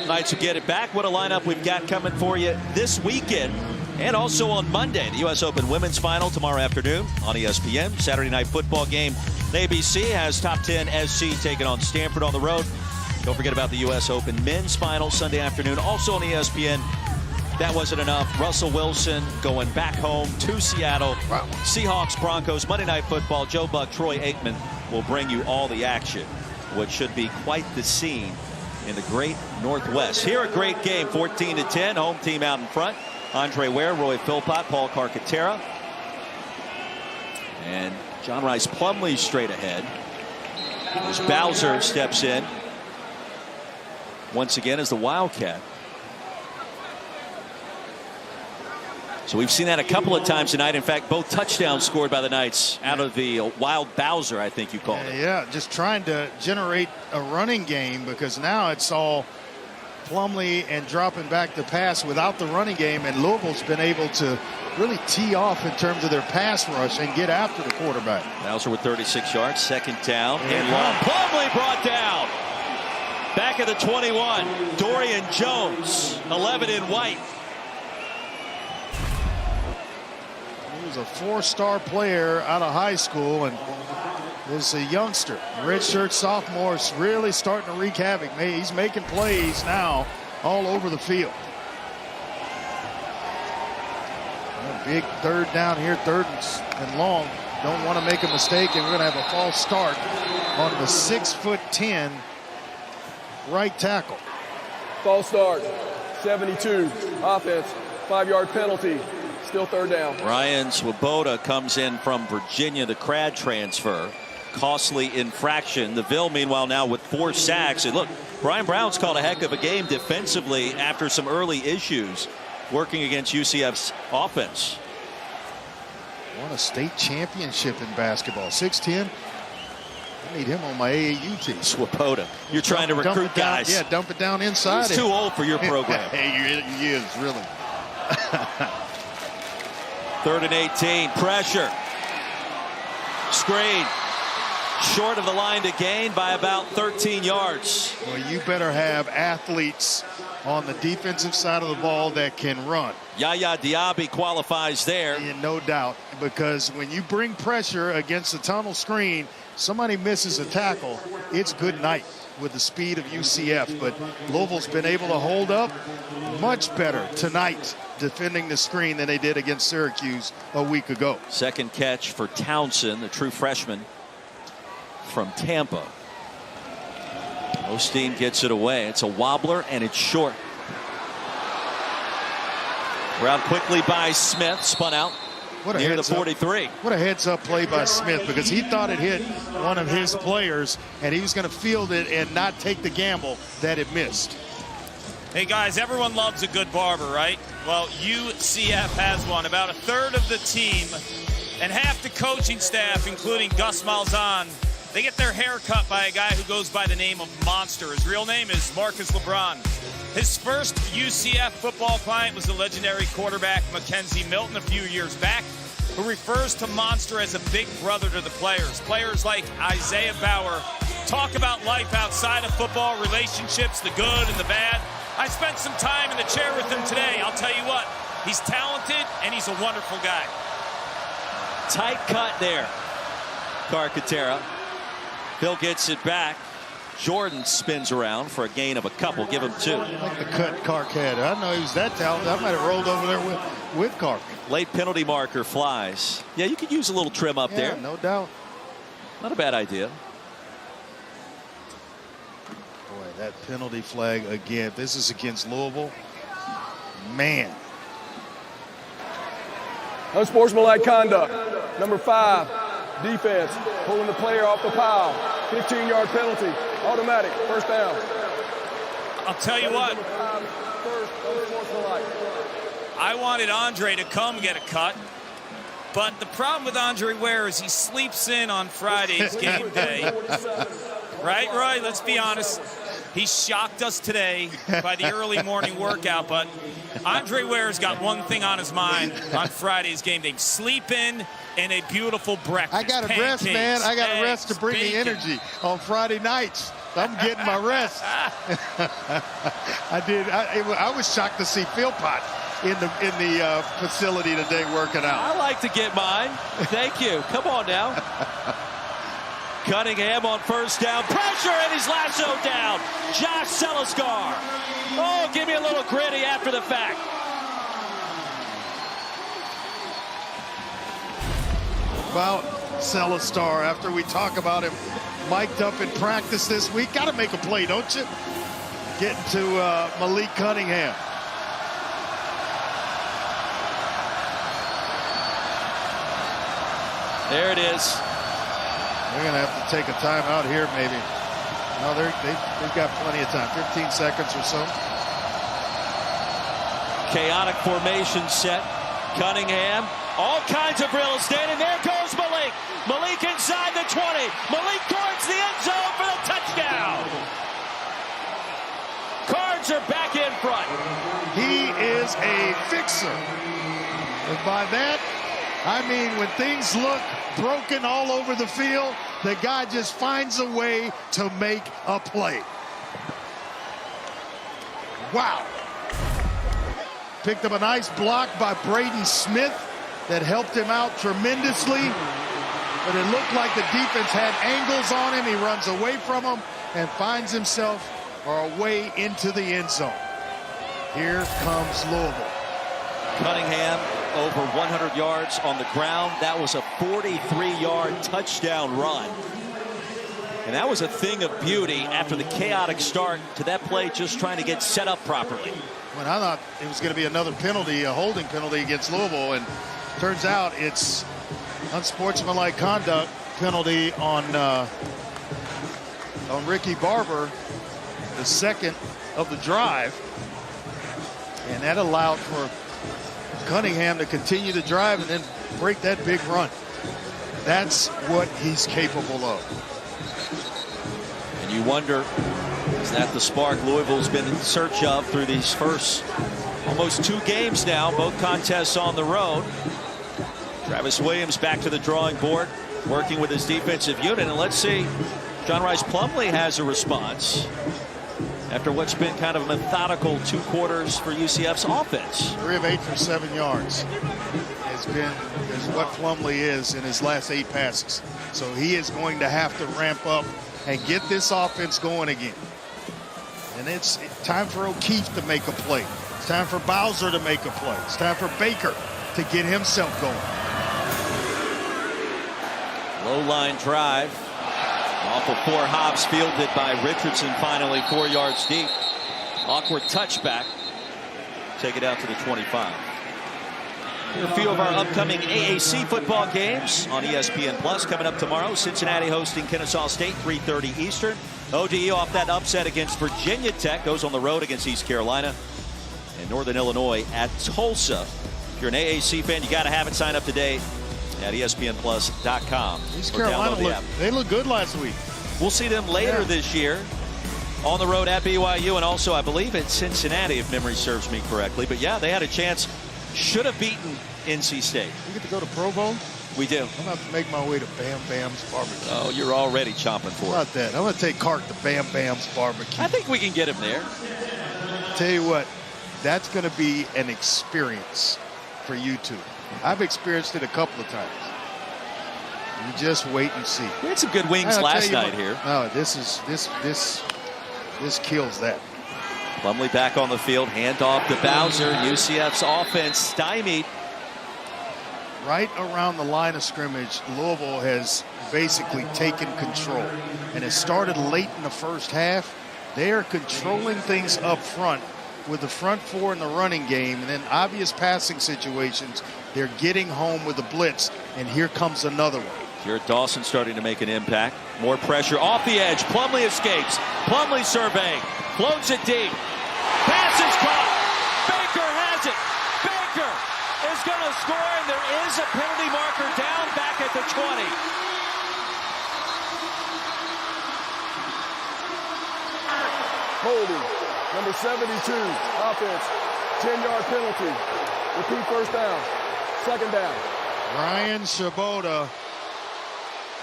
Knights will get it back. What a lineup we've got coming for you this weekend and also on Monday. The U.S. Open Women's Final tomorrow afternoon on ESPN. Saturday night football game. ABC has top 10 SC taking on Stanford on the road. Don't forget about the U.S. Open Men's Final Sunday afternoon, also on ESPN. That wasn't enough. Russell Wilson going back home to Seattle. Wow. Seahawks, Broncos, Monday Night Football. Joe Buck, Troy Aikman will bring you all the action. What should be quite the scene in the great Northwest. Here a great game, 14-10. Home team out in front. Andre Ware, Roy Philpott, Paul Carcaterra. And John Rice Plumlee straight ahead. As Bowser steps in. Once again as the Wildcat. So we've seen that a couple of times tonight. In fact, both touchdowns scored by the Knights out of the Wild Bowser, I think you called it. Yeah, just trying to generate a running game, because now it's all Plumlee and dropping back the pass without the running game, and Louisville's been able to really tee off in terms of their pass rush and get after the quarterback. Bowser with 36 yards, second down and long. Plumlee brought down. Back at the 21, Dorian Jones, 11 in white. He was a 4-star player out of high school, and is a youngster. Redshirt sophomore is really starting to wreak havoc. He's making plays now all over the field. A big third down here, third and long. Don't want to make a mistake, and we're going to have a false start. on the 6'10" right tackle. False start, 72, offense, 5-yard penalty, still third down. Ryan Swoboda comes in from Virginia, the grad transfer. Costly infraction. The Ville, meanwhile, now with 4 sacks. And look, Brian Brown's called a heck of a game defensively after some early issues working against UCF's offense. Won a state championship in basketball. 6'10". I need him on my AAU team. Swoboda. You're trying to recruit guys. Yeah, dump it down inside. He's too old for your program. He is, really. 3rd and 18. Pressure. Screen. Short of the line to gain by about 13 yards. Well, you better have athletes on the defensive side of the ball that can run. Yaya Diaby qualifies there. Yeah, no doubt, because when you bring pressure against the tunnel screen, somebody misses a tackle, it's good night with the speed of UCF. But Louisville's been able to hold up much better tonight defending the screen than they did against Syracuse a week ago. Second catch for Townsend, the true freshman from Tampa. Osteen gets it away. It's a wobbler and it's short. Round quickly by Smith, spun out near the 43. What a heads-up play by Smith, because he thought it hit one of his players and he was going to field it and not take the gamble that it missed. Hey guys, everyone loves a good barber, right? Well, UCF has one. About 1/3 of the team and half the coaching staff, including Gus Malzahn, they get their hair cut by a guy who goes by the name of Monster. His real name is Marcus LeBron. His first UCF football client was the legendary quarterback Mackenzie Milton a few years back, who refers to Monster as a big brother to the players. Players like Isaiah Bauer talk about life outside of football, relationships, the good and the bad. I spent some time in the chair with him today. I'll tell you what, he's talented and he's a wonderful guy. Tight cut there. Carcaterra. Phil gets it back. Jordan spins around for a gain of a couple. Give him 2. I like the cut Clark had. I didn't know he was that talented. I might have rolled over there with Clark. Late penalty marker flies. Yeah, you could use a little trim up there. No doubt. Not a bad idea. Boy, that penalty flag again. This is against Louisville. Man. Unsportsmanlike conduct. Number 5, defense, pulling the player off the pile. 15-yard penalty, automatic, first down. I'll tell you what, I wanted Andre to come get a cut, but the problem with Andre Ware is he sleeps in on Friday's game day. Right, Roy? Let's be honest. He shocked us today by the early morning workout, but Andre Ware's got one thing on his mind on Friday's game day. Sleep in and a beautiful breakfast. I got to rest, man. I got to rest to bring the energy on Friday nights. I'm getting my rest. I did. I was shocked to see Philpott in the facility today working out. I like to get mine. Thank you. Come on now. Cunningham on first down. Pressure, and he's lassoed down. Josh Celiscar. Oh, give me a little gritty after the fact. About Celiscar, after we talk about him mic'd up in practice this week, got to make a play, don't you? Getting to Malik Cunningham. There it is. They're going to have to take a timeout here, maybe. No, they've got plenty of time, 15 seconds or so. Chaotic formation set. Cunningham, all kinds of real estate, and there goes Malik. Malik inside the 20. Malik towards the end zone for the touchdown. Cards are back in front. He is a fixer. And by that, I mean when things look broken all over the field, the guy just finds a way to make a play. Wow. Picked up a nice block by Braden Smith that helped him out tremendously. But it looked like the defense had angles on him. He runs away from them and finds himself or a way into the end zone. Here comes Louisville. Cunningham over 100 yards on the ground. That was a 43-yard touchdown run. And that was a thing of beauty after the chaotic start to that play, just trying to get set up properly. When I thought it was going to be another penalty, a holding penalty against Louisville, and turns out it's unsportsmanlike conduct penalty on Ricky Barber, the second of the drive, and that allowed for Cunningham to continue to drive and then break that big run. That's what he's capable of. And you wonder, is that the spark Louisville's been in search of through these first almost 2 games now, both contests on the road? Travis Williams back to the drawing board, working with his defensive unit, and let's see, John Rice Plumlee has a response after what's been kind of a methodical 2 quarters for UCF's offense. 3 of 8 for 7 yards is what Plumlee is in his last 8 passes. So he is going to have to ramp up and get this offense going again. And it's time for O'Keefe to make a play. It's time for Bowser to make a play. It's time for Baker to get himself going. Low line drive. Off of 4 hops, fielded by Richardson, finally 4 yards deep. Awkward touchback. Take it out to the 25. Here are a few of our upcoming AAC football games on ESPN Plus coming up tomorrow. Cincinnati hosting Kennesaw State, 3:30 Eastern. ODU off that upset against Virginia Tech, goes on the road against East Carolina. And Northern Illinois at Tulsa. If you're an AAC fan, you got to have it. Sign up today at ESPNplus.com. East Carolina, they look good last week. We'll see them later this year on the road at BYU, and also I believe at Cincinnati, if memory serves me correctly. But yeah, they had a chance. Should have beaten NC State. We get to go to Provo? We do. I'm going to have to make my way to Bam Bam's Barbecue. Oh, you're already chomping for it. How about that? I'm going to take Cart to Bam Bam's Barbecue. I think we can get him there. Tell you what, that's going to be an experience for you two. I've experienced it a couple of times. You just wait and see. We had some good wings last night here. No, this kills that. Plumlee back on the field, handoff to Bowser. UCF's offense stymied. Right around the line of scrimmage, Louisville has basically taken control. And it started late in the first half. They are controlling things up front with the front 4 in the running game, and then obvious passing situations. They're getting home with the blitz, and here comes another one. Jared Dawson starting to make an impact. More pressure off the edge. Plumlee escapes. Plumlee surveying. Floats it deep. Pass is caught. Baker has it. Baker is going to score, and there is a penalty marker down back at the 20. Holding. Number 72. Offense. 10-yard penalty. Repeat first down. Second down. Ryan Shaboda,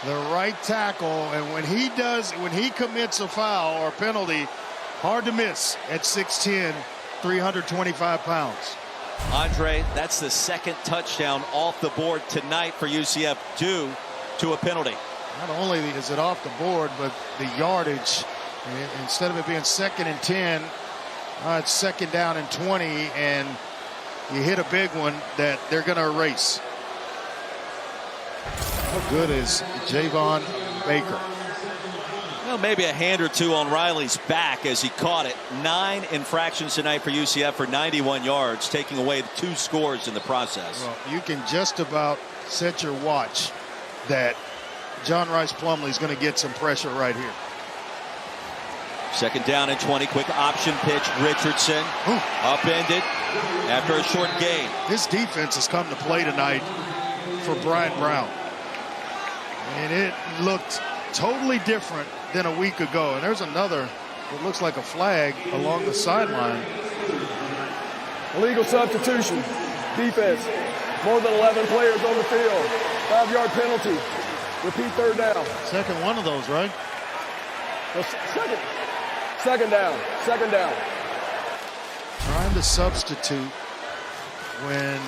the right tackle, and when he commits a foul or penalty, hard to miss at 6'10", 325 pounds. Andre, that's the second touchdown off the board tonight for UCF due to a penalty. Not only is it off the board, but the yardage, instead of it being 2nd and 10, it's 2nd down and 20, and you hit a big one that they're going to erase. How good is Javon Baker? Well, maybe a hand or two on Riley's back as he caught it. 9 infractions tonight for UCF for 91 yards, taking away 2 scores in the process. Well, you can just about set your watch that John Rice Plumlee is going to get some pressure right here. 2nd down and 20. Quick option pitch. Richardson upended after a short gain. This defense has come to play tonight for Brian Brown. And it looked totally different than a week ago. And there's another, it looks like a flag along the sideline. Illegal substitution. Defense. More than 11 players on the field. 5-yard penalty. Repeat third down. Second one of those, right? No, second down. Second down. Trying to substitute when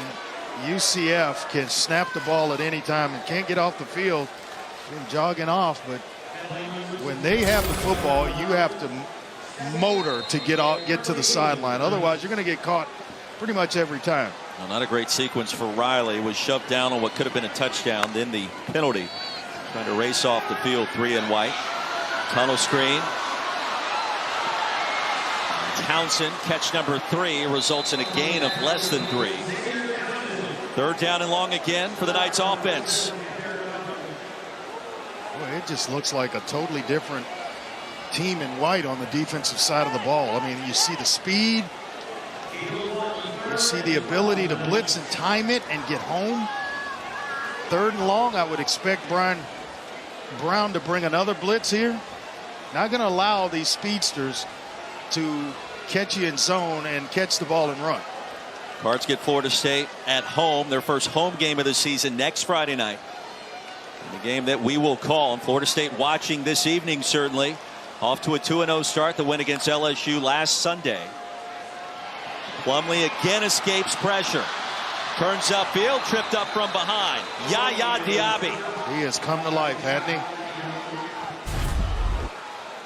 UCF can snap the ball at any time and can't get off the field. Been jogging off, but when they have the football, you have to motor to get to the sideline. Otherwise, you're going to get caught pretty much every time. Well, not a great sequence for Riley. Was shoved down on what could have been a touchdown. Then the penalty. Trying to race off the field, 3 and white. Tunnel screen. Townsend, catch number 3, results in a gain of less than 3. Third down and long again for the Knights offense. Boy, it just looks like a totally different team in white on the defensive side of the ball. I mean, you see the speed, you see the ability to blitz and time it and get home. Third and long, I would expect Brown to bring another blitz here. Not going to allow these speedsters to catch you in zone and catch the ball and run. Cards get Florida State at home, their first home game of the season next Friday night. The game that we will call, and Florida State watching this evening certainly. Off to a 2-0 start, the win against LSU last Sunday. Plumlee again escapes pressure. Turns upfield, tripped up from behind. Yaya Diaby. He has come to life, hasn't he?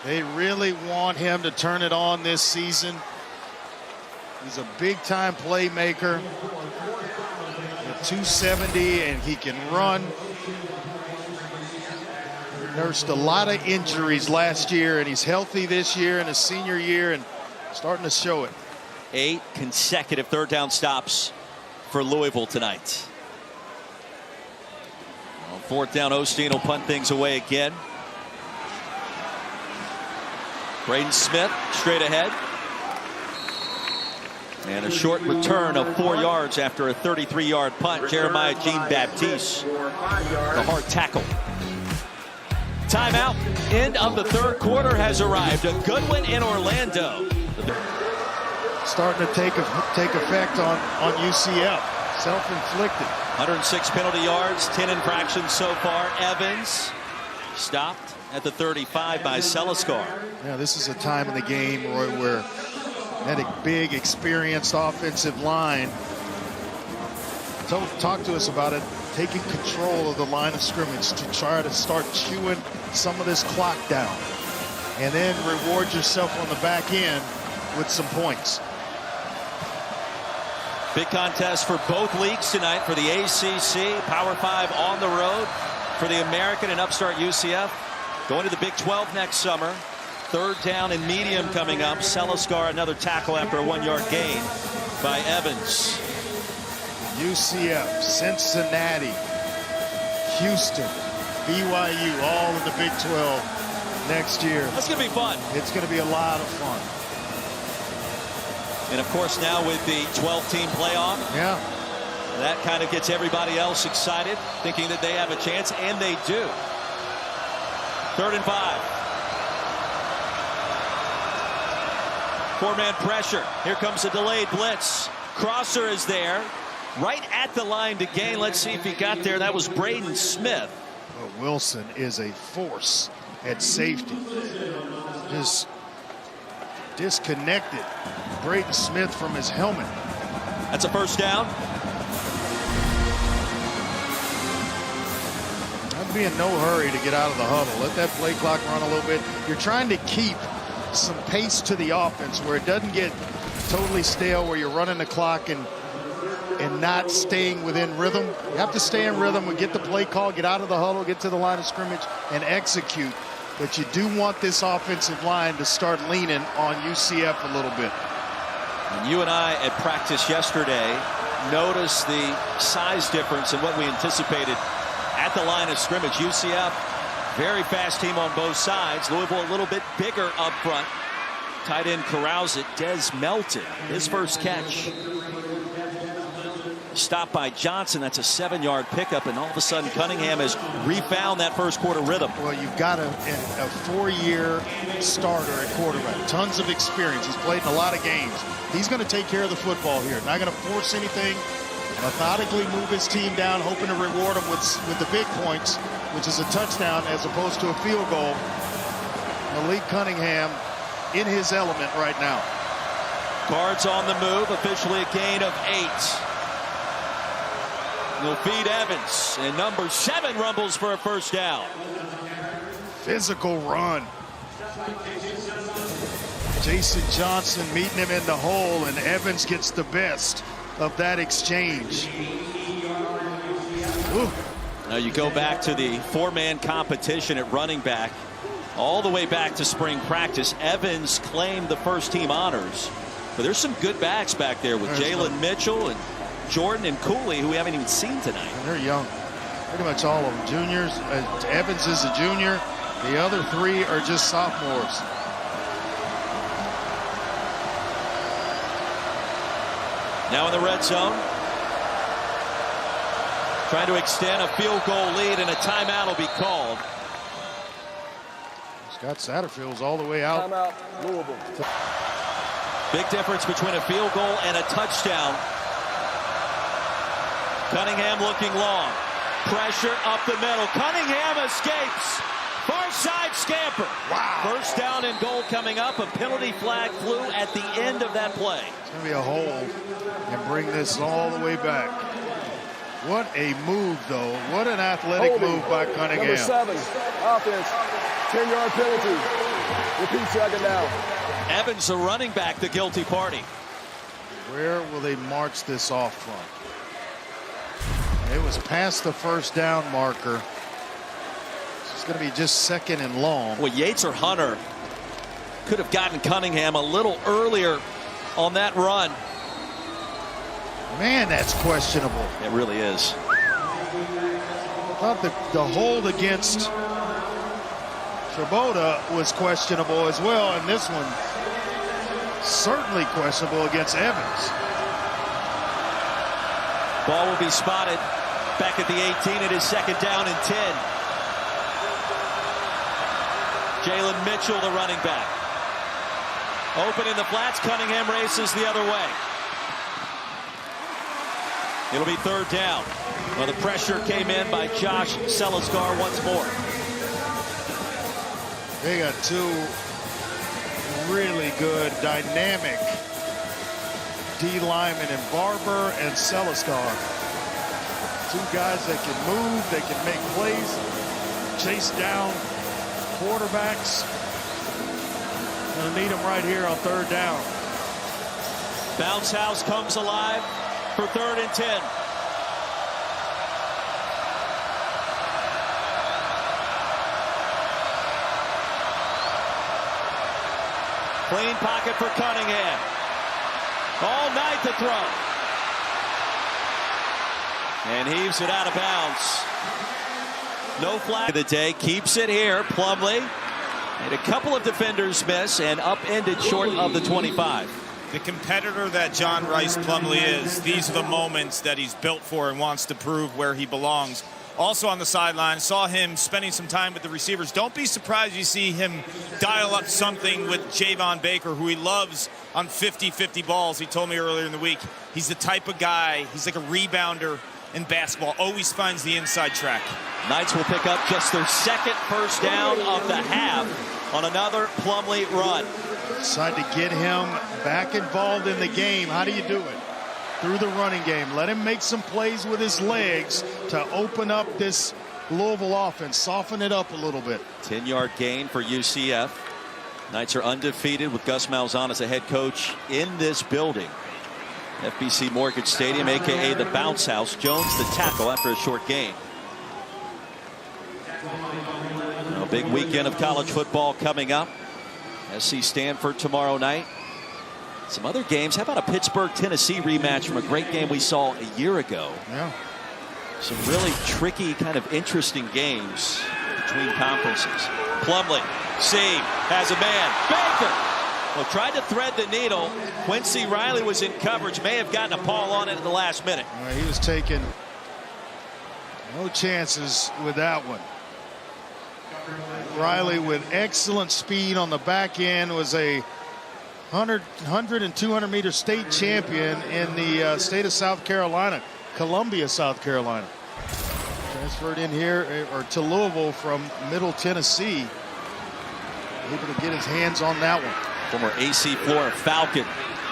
They really want him to turn it on this season. He's a big-time playmaker. At 270, and he can run. Nursed a lot of injuries last year, and he's healthy this year in his senior year and starting to show it. 8 consecutive third down stops for Louisville tonight. On fourth down, Osteen will punt things away again. Braden Smith straight ahead. And a short return of 4 yards after a 33-yard punt. Jeremiah Jean-Baptiste, the hard tackle. Timeout. End of the third quarter has arrived. A good one in Orlando. Starting to take effect on UCF. Self-inflicted. 106 penalty yards, 10 infractions so far. Evans stopped at the 35 by Seliskar. Yeah, this is a time in the game, Roy, where that a big, experienced offensive line. Talk to us about it. Taking control of the line of scrimmage to try to start chewing some of this clock down. And then reward yourself on the back end with some points. Big contest for both leagues tonight for the ACC. Power 5 on the road for the American and upstart UCF. Going to the Big 12 next summer. Third down and medium coming up. Seliskar, another tackle after a 1-yard gain by Evans. UCF, Cincinnati, Houston, BYU, all in the Big 12 next year. That's going to be fun. It's going to be a lot of fun. And of course now with the 12-team playoff. Yeah. That kind of gets everybody else excited, thinking that they have a chance, and they do. 3rd and 5. 4-man pressure. Here comes a delayed blitz. Crosser is there. Right at the line to gain. Let's see if he got there. That was Braden Smith. Well, Wilson is a force at safety. Just disconnected Braden Smith from his helmet. That's a first down. I'd be in no hurry to get out of the huddle. Let that play clock run a little bit. You're trying to keep some pace to the offense where it doesn't get totally stale, where you're running the clock and not staying within rhythm. You have to stay in rhythm and get the play call, get out of the huddle, get to the line of scrimmage, and execute. But you do want this offensive line to start leaning on UCF a little bit. And you and I at practice yesterday noticed the size difference in what we anticipated at the line of scrimmage. UCF, very fast team on both sides. Louisville a little bit bigger up front. Tight end corrals it. Des Melton, his first catch. Stopped by Johnson. That's a 7-yard pickup, and all of a sudden Cunningham has refound that first quarter rhythm. Well, you've got a 4-year starter at quarterback. Tons of experience. He's played in a lot of games. He's going to take care of the football here. Not going to force anything. Methodically move his team down, hoping to reward him with the big points, which is a touchdown as opposed to a field goal. Malik Cunningham in his element right now. Cards on the move. Officially a gain of 8. Will feed Evans, and number 7 rumbles for a first down. Physical run. Jason Johnson meeting him in the hole, and Evans gets the best of that exchange. Ooh. Now you go back to the 4-man competition at running back. all the way back to spring practice. Evans claimed the first team honors, but there's some good backs back there with Jalen Mitchell and Jordan and Cooley, who we haven't even seen tonight. And they're young, pretty much all of them juniors. Evans is a junior. The other three are just sophomores. Now in the red zone, trying to extend a field goal lead, and a timeout will be called. Scott Satterfield's all the way out. Timeout, Louisville. Big difference between a field goal and a touchdown. Cunningham looking long. Pressure up the middle. Cunningham escapes. Far side scamper. Wow. First down and goal coming up. A penalty flag flew at the end of that play. It's going to be a hold and bring this all the way back. What a move, though. What an athletic move by Cunningham. Number 7, offense, 10-yard penalty. Repeat second down. Evans, the running back, the guilty party. Where will they march this off from? It was past the first down marker. It's going to be just second and long. Well, Yates or Hunter could have gotten Cunningham a little earlier on that run. Man, that's questionable. It really is. I thought the hold against Swoboda was questionable as well, and this one certainly questionable against Evans. Ball will be spotted back at the 18. It is second down and 10. Jalen Mitchell, the running back. Open in the flats. Cunningham races the other way. It'll be third down. Well, the pressure came in by Josh Selisgar once more. They got two really good, dynamic D linemen in Barber and Selisgar. Two guys that can move, they can make plays, chase down quarterbacks. Gonna need them right here on third down. Bounce house comes alive for third and 10. Clean pocket for Cunningham. All night to throw. And heaves it out of bounds. No flag of the day. Keeps it here. Plumlee. And a couple of defenders miss and upended short of the 25. The competitor that John Rice Plumlee is, these are the moments that he's built for and wants to prove where he belongs. Also on the sideline, saw him spending some time with the receivers. Don't be surprised you see him dial up something with Javon Baker, who he loves on 50-50 balls. He told me earlier in the week, he's the type of guy, he's like a rebounder in basketball, always finds the inside track. Knights will pick up just their second first down of the half on another Plumlee run. Decide to get him back involved in the game. How do you do it? Through the running game. Let him make some plays with his legs to open up this Louisville offense. Soften it up a little bit. 10-yard gain for UCF. Knights are undefeated with Gus Malzahn as the head coach in this building. FBC Mortgage Stadium, a.k.a. the Bounce House. Jones the tackle after a short gain. A big weekend of college football coming up. SC Stanford tomorrow night. Some other games. How about a Pittsburgh-Tennessee rematch from a great game we saw a year ago? Yeah. Some really tricky, kind of interesting games between conferences. Plumlee, seam, has a man. Baker! Well, tried to thread the needle. Quincy Riley was in coverage. May have gotten a paw on it at the last minute. He was taking no chances with that one. Riley with excellent speed on the back end, was a 100 and 200 meter state champion in the state of South Carolina, Columbia, South Carolina. Transferred in here or to Louisville from Middle Tennessee. Able to get his hands on that one. Former AC Florida Falcon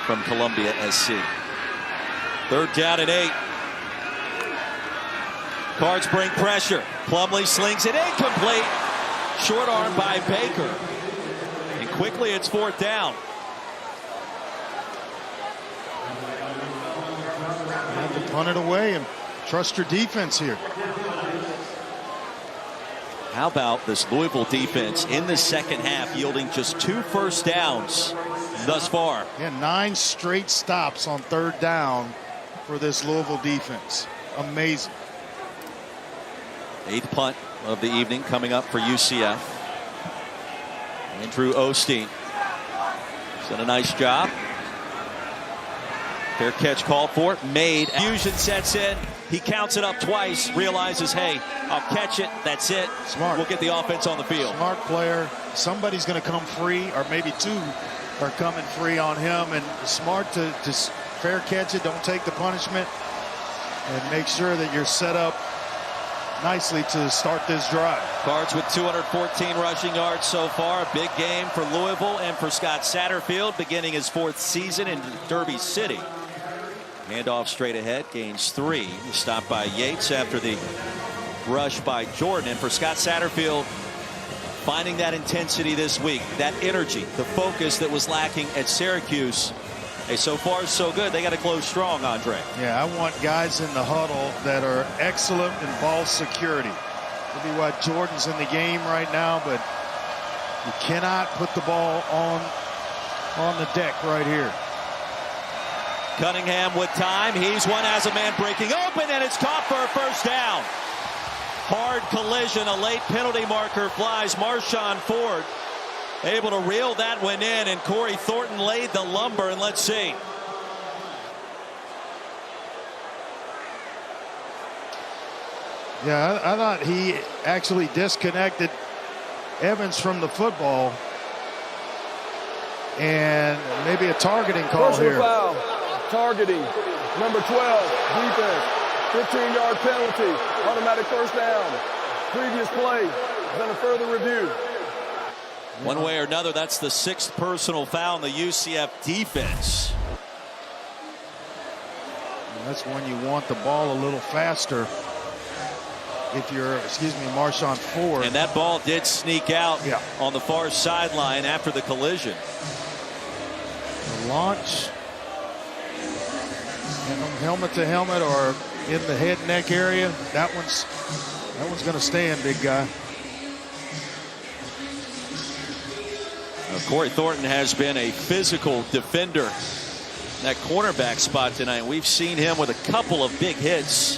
from Columbia SC. Third down and 8. Cards bring pressure. Plumlee slings it incomplete. Short arm by Baker. And quickly it's fourth down. You have to punt it away and trust your defense here. How about this Louisville defense in the second half, yielding just 2 first downs thus far? Yeah, 9 straight stops on 3rd down for this Louisville defense. Amazing. 8th punt of the evening coming up for UCF. Andrew Osteen has done a nice job. Fair catch called for it, made. Fusion sets in. He counts it up twice, realizes, hey, I'll catch it. That's it. Smart. We'll get the offense on the field. Smart player. Somebody's going to come free, or maybe 2 are coming free on him. And smart to fair catch it. Don't take the punishment. And make sure that you're set up nicely to start this drive. Cards with 214 rushing yards so far. A big game for Louisville and for Scott Satterfield, beginning his 4th season in Derby City. Handoff straight ahead, gains 3. Stopped by Yates after the rush by Jordan. And for Scott Satterfield, finding that intensity this week, that energy, the focus that was lacking at Syracuse. Hey, so far so good. They got to close strong, Andre. Yeah, I want guys in the huddle that are excellent in ball security. Maybe why Jordan's in the game right now, but you cannot put the ball on the deck right here. Cunningham with time. He's one as a man breaking open, and it's caught for a first down. Hard collision, a late penalty marker flies. Marshawn Ford able to reel that one in, and Corey Thornton laid the lumber, and let's see. Yeah, I thought he actually disconnected Evans from the football, and maybe a targeting call Personal here. Foul. Targeting, number 12, defense, 15-yard penalty, automatic first down. Previous play, then a further review. One way or another, that's the 6th personal foul in the UCF defense. And that's when you want the ball a little faster. If you're, Marshawn Ford. And that ball did sneak out Yeah. on the far sideline after the collision. The launch. Helmet to helmet or in the head neck area. That one's going to stand, big guy. Corey Thornton has been a physical defender in that cornerback spot tonight. We've seen him with a couple of big hits.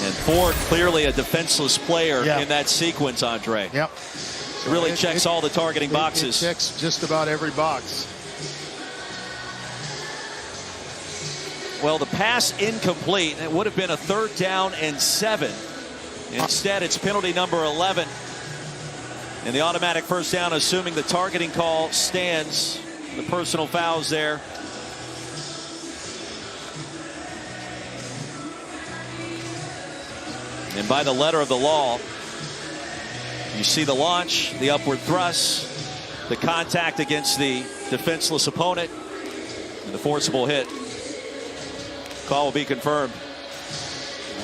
And Ford clearly a defenseless player in that sequence, Andre. Yep. So really checks all the targeting boxes. It checks just about every box. Well, the pass incomplete. It would have been a 3rd down and 7. Instead, it's penalty number 11. And the automatic first down, assuming the targeting call stands. The personal fouls there. And by the letter of the law, you see the launch, the upward thrust, the contact against the defenseless opponent, and the forcible hit. Call will be confirmed.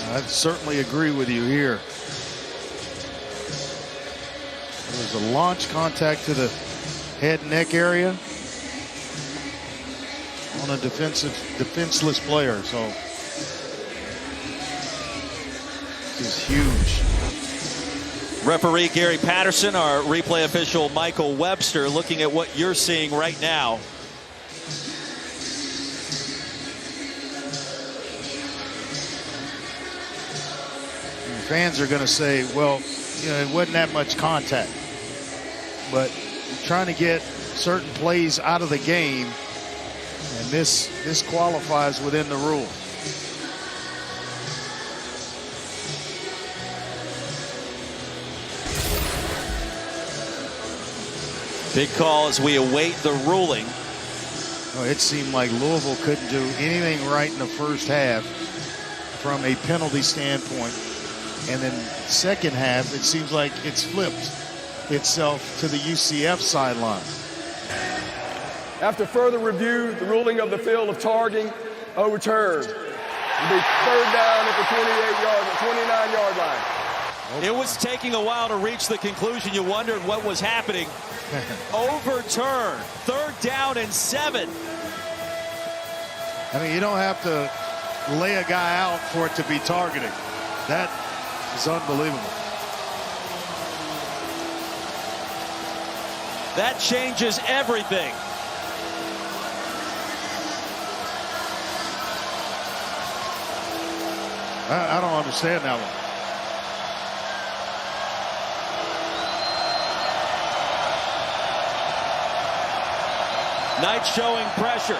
I certainly agree with you here. There's a launch contact to the head neck area on a defenseless player. So this is huge. Referee Gary Patterson, our replay official Michael Webster, looking at what you're seeing right now. Fans are going to say, well, you know, it wasn't that much contact. But you're trying to get certain plays out of the game, and this qualifies within the rule. Big call as we await the ruling. Oh, it seemed like Louisville couldn't do anything right in the first half from a penalty standpoint. And then second half, it seems like it's flipped itself to the UCF sideline. After further review, the ruling of the field of targeting overturned. It'll be 3rd down at the 29-yard line. It was taking a while to reach the conclusion. You wondered what was happening. Overturned. 3rd down and 7. I mean, you don't have to lay a guy out for it to be targeting. That is unbelievable. That changes everything. I don't understand that one. Knight showing pressure.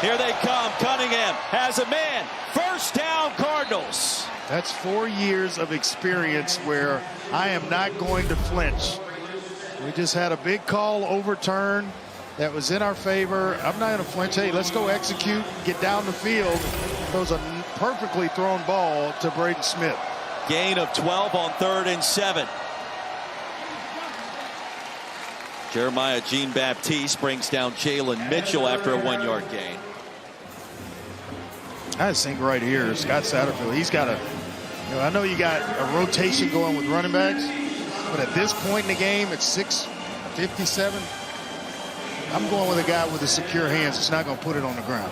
Here they come. Cunningham has a man. First down, Cardinals. That's 4 years of experience where I am not going to flinch. We just had a big call overturned that was in our favor. I'm not going to flinch. Hey, let's go execute, get down the field. Throws a perfectly thrown ball to Braden Smith. Gain of 12 on 3rd and 7. Jeremiah Jean-Baptiste brings down Jalen Mitchell after a 1-yard gain. I just think right here, Scott Satterfield, he's got a, I know you got a rotation going with running backs, but at this point in the game, at 6:57, I'm going with a guy with the secure hands that's not going to put it on the ground.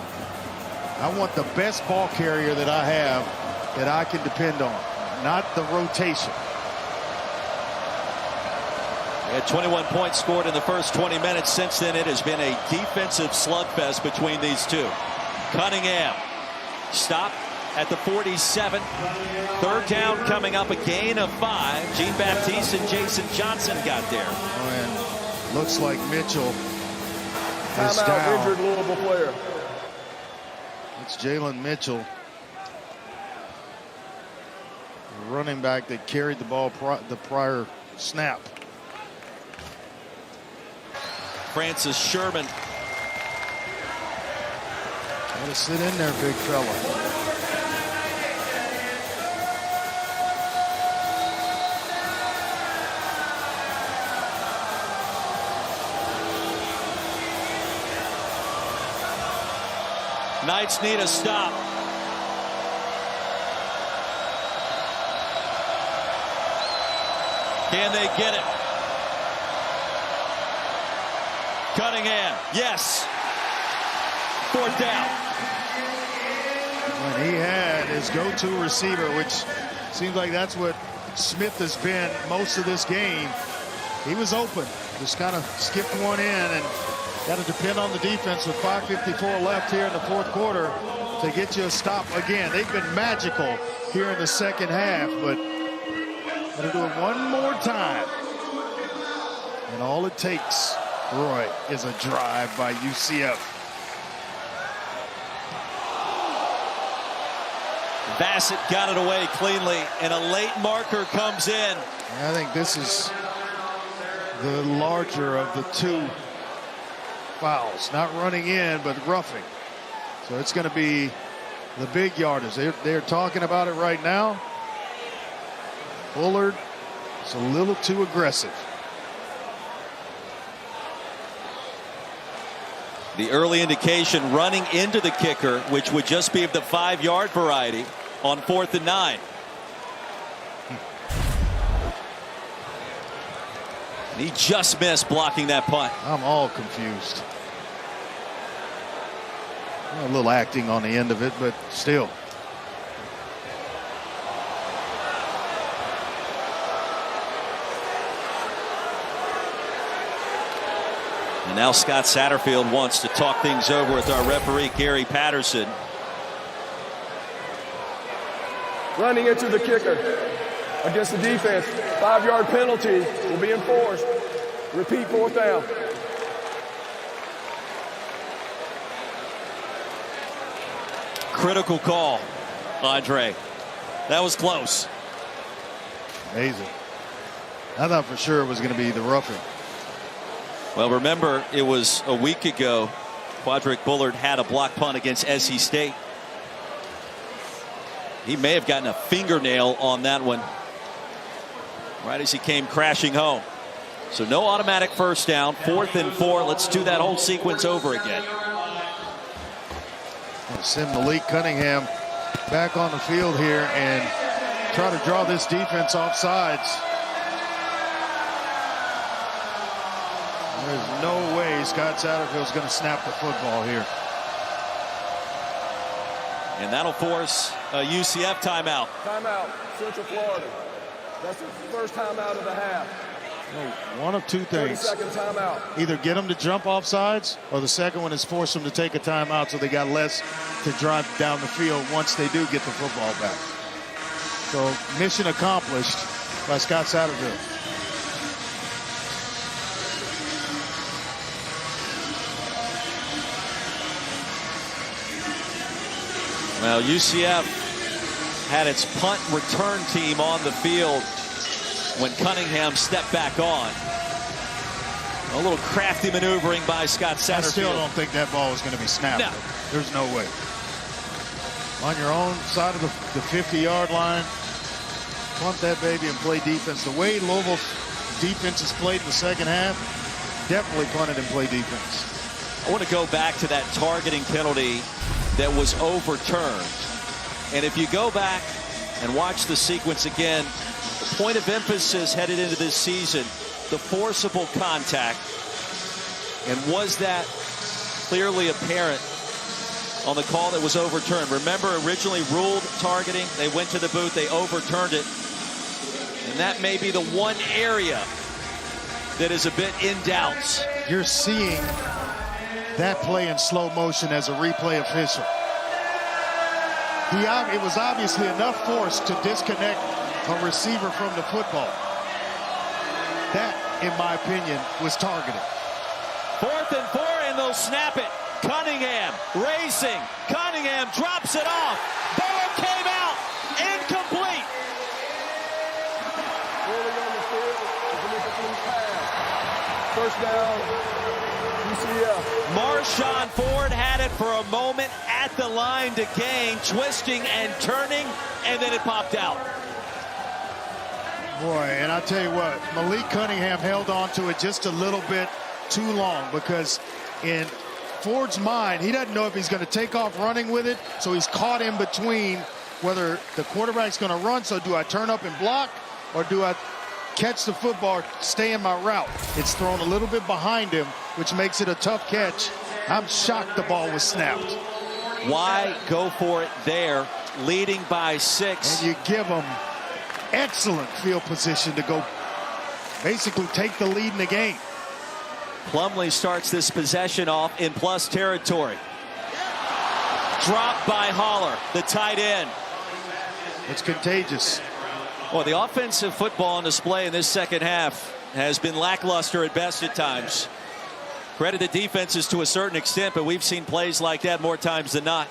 I want the best ball carrier that I have that I can depend on, not the rotation. They had 21 points scored in the first 20 minutes. Since then, it has been a defensive slugfest between these two. Cunningham stopped at the 47. 3rd down coming up, a gain of 5. Jean-Baptiste and Jason Johnson got there. Oh, and looks like Mitchell is Timeout, down. injured Louisville player. It's Jalen Mitchell, the running back that carried the ball the prior snap. Francis Sherman. Gotta sit in there, big fella. Knights need a stop. Can they get it? Cunningham, yes. 4th down. When he had his go-to receiver, which seems like that's what Smith has been most of this game, he was open. Just kind of skipped one in, and got to depend on the defense with 5:54 left here in the 4th quarter to get you a stop again. They've been magical here in the second half, but got to do it one more time. And all it takes, Roy, is a drive by UCF. Bassett got it away cleanly, and a late marker comes in. I think this is the larger of the two fouls. Not running in, but roughing. So it's going to be the big yardage. They're talking about it right now. Bullard is a little too aggressive. The early indication running into the kicker, which would just be of the 5-yard variety on 4th and 9. And he just missed blocking that punt. I'm all confused. A little acting on the end of it, but still. And now Scott Satterfield wants to talk things over with our referee, Gary Patterson. Running into the kicker against the defense. 5-yard penalty will be enforced. Repeat, 4th down. Critical call, Andre. That was close. Amazing. I thought for sure it was going to be the roughing. Well, remember, it was a week ago. Quadric Bullard had a block punt against SC State. He may have gotten a fingernail on that one right as he came crashing home. So no automatic first down. 4th and 4. Let's do that whole sequence over again. Send Malik Cunningham back on the field here and try to draw this defense off sides. There's no way Scott Satterfield's going to snap the football here. And that'll force a UCF timeout. Timeout, Central Florida. That's the first timeout of the half. One of two things. 30-second timeout. Either get them to jump off sides, or the second one is force them to take a timeout so they got less to drive down the field once they do get the football back. So mission accomplished by Scott Satterfield. Well, UCF had its punt return team on the field when Cunningham stepped back on. A little crafty maneuvering by Scott Satterfield. I still don't think that ball was going to be snapped. No. There's no way. On your own side of the 50-yard line, punt that baby and play defense. The way Louisville's defense has played in the second half, definitely punted and play defense. I want to go back to that targeting penalty that was overturned. And if you go back and watch the sequence again, the point of emphasis headed into this season, the forcible contact. And was that clearly apparent on the call that was overturned? Remember, originally ruled targeting. They went to the booth, they overturned it. And that may be the one area that is a bit in doubt. You're seeing that play in slow motion as a replay official. It was obviously enough force to disconnect a receiver from the football. That, in my opinion, was targeted. 4th and 4, and they'll snap it. Cunningham racing. Cunningham drops it off. Ball came out. Incomplete. Early on the field, it's an incomplete pass. First down, UCF. Marshawn Ford had it for a moment at the line to gain, twisting and turning, and then it popped out. Boy, and I tell you what, Malik Cunningham held on to it just a little bit too long, because in Ford's mind, he doesn't know if he's going to take off running with it, so he's caught in between whether the quarterback's going to run, so do I turn up and block, or do I catch the football, stay in my route? It's thrown a little bit behind him, which makes it a tough catch. I'm shocked the ball was snapped. Why go for it there, leading by 6? And you give them excellent field position to go basically take the lead in the game. Plumlee starts this possession off in plus territory. Dropped by Holler, the tight end. It's contagious. Well, the offensive football on display in this second half has been lackluster at best at times. Credit the defenses to a certain extent, but we've seen plays like that more times than not.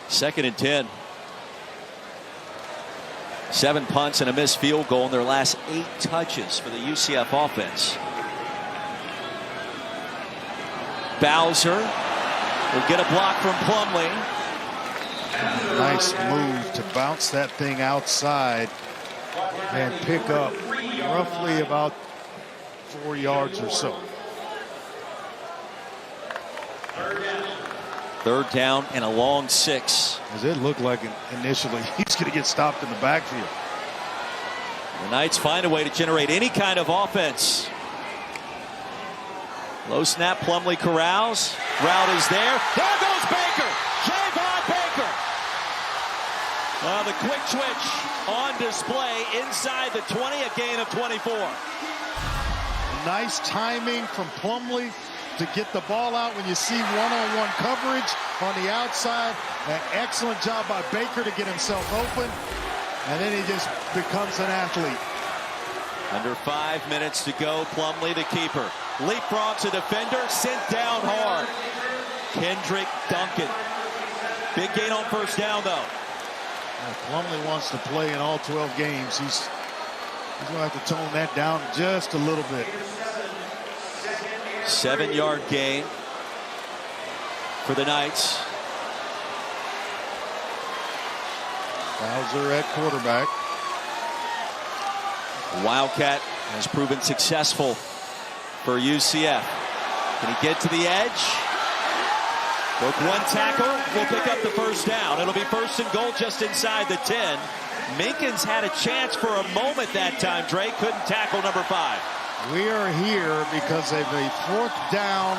Second and 10. 7 punts and a missed field goal in their last 8 touches for the UCF offense. Bowser will get a block from Plumlee. Nice move to bounce that thing outside and pick up roughly about 4 yards or so. 3rd down and a long 6. As it looked like initially he's going to get stopped in the backfield. The Knights find a way to generate any kind of offense. Low snap, Plumlee corrals. Route is there. There goes Baker. Javon Baker. The quick twitch on display inside the 20, a gain of 24. Nice timing from Plumlee to get the ball out when you see one-on-one coverage on the outside. An excellent job by Baker to get himself open, and then he just becomes an athlete. Under 5 minutes to go. Plumlee, the keeper, leapfrogs a defender, sent down hard. Kendrick Duncan. Big gain on first down, though. Plumlee wants to play in all 12 games. He's going to have to tone that down just a little bit. 7-yard gain for the Knights. Bowser at quarterback. Wildcat has proven successful for UCF. Can he get to the edge? Broke 1 tackle, will pick up the first down. It'll be 1st and goal just inside the 10. Minkins had a chance for a moment that time, Drake. Couldn't tackle number 5. We are here because of a 4th down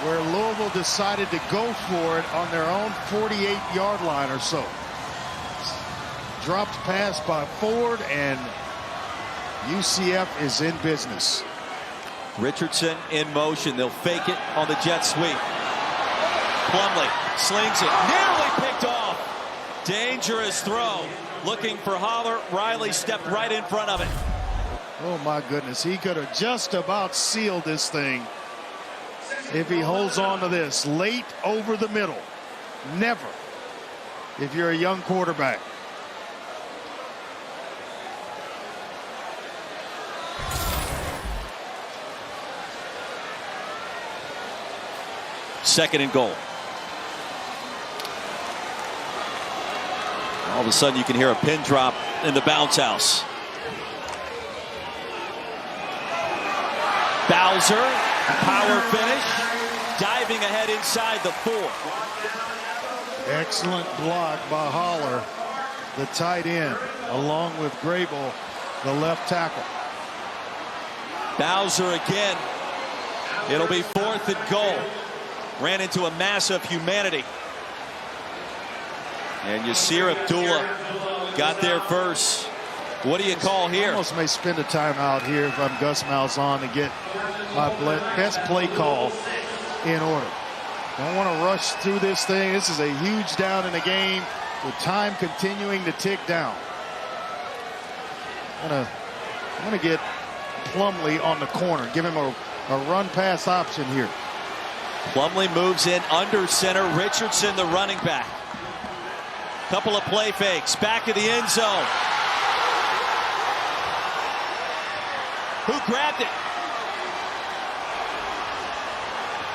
where Louisville decided to go for it on their own 48-yard line or so. Dropped pass by Ford, and UCF is in business. Richardson in motion. They'll fake it on the jet sweep. Plumlee slings it. Nearly picked off. Dangerous throw. Looking for Holler. Riley stepped right in front of it. Oh, my goodness. He could have just about sealed this thing if he holds on to this. Late over the middle. Never, if you're a young quarterback. Second and goal. All of a sudden you can hear a pin drop in the bounce house. Bowser, power finish, diving ahead inside the 4. Excellent block by Holler, the tight end, along with Grable, the left tackle. Bowser again. It'll be 4th and goal. Ran into a mass of humanity. And Yasir Abdullah got there first. What do you call here? Almost may spend a timeout here if I'm Gus Malzahn to get my best play call in order. Don't want to rush through this thing. This is a huge down in the game with time continuing to tick down. I'm gonna get Plumlee on the corner. Give him a run pass option here. Plumlee moves in under center. Richardson, the running back. Couple of play fakes. Back of the end zone. Who grabbed it?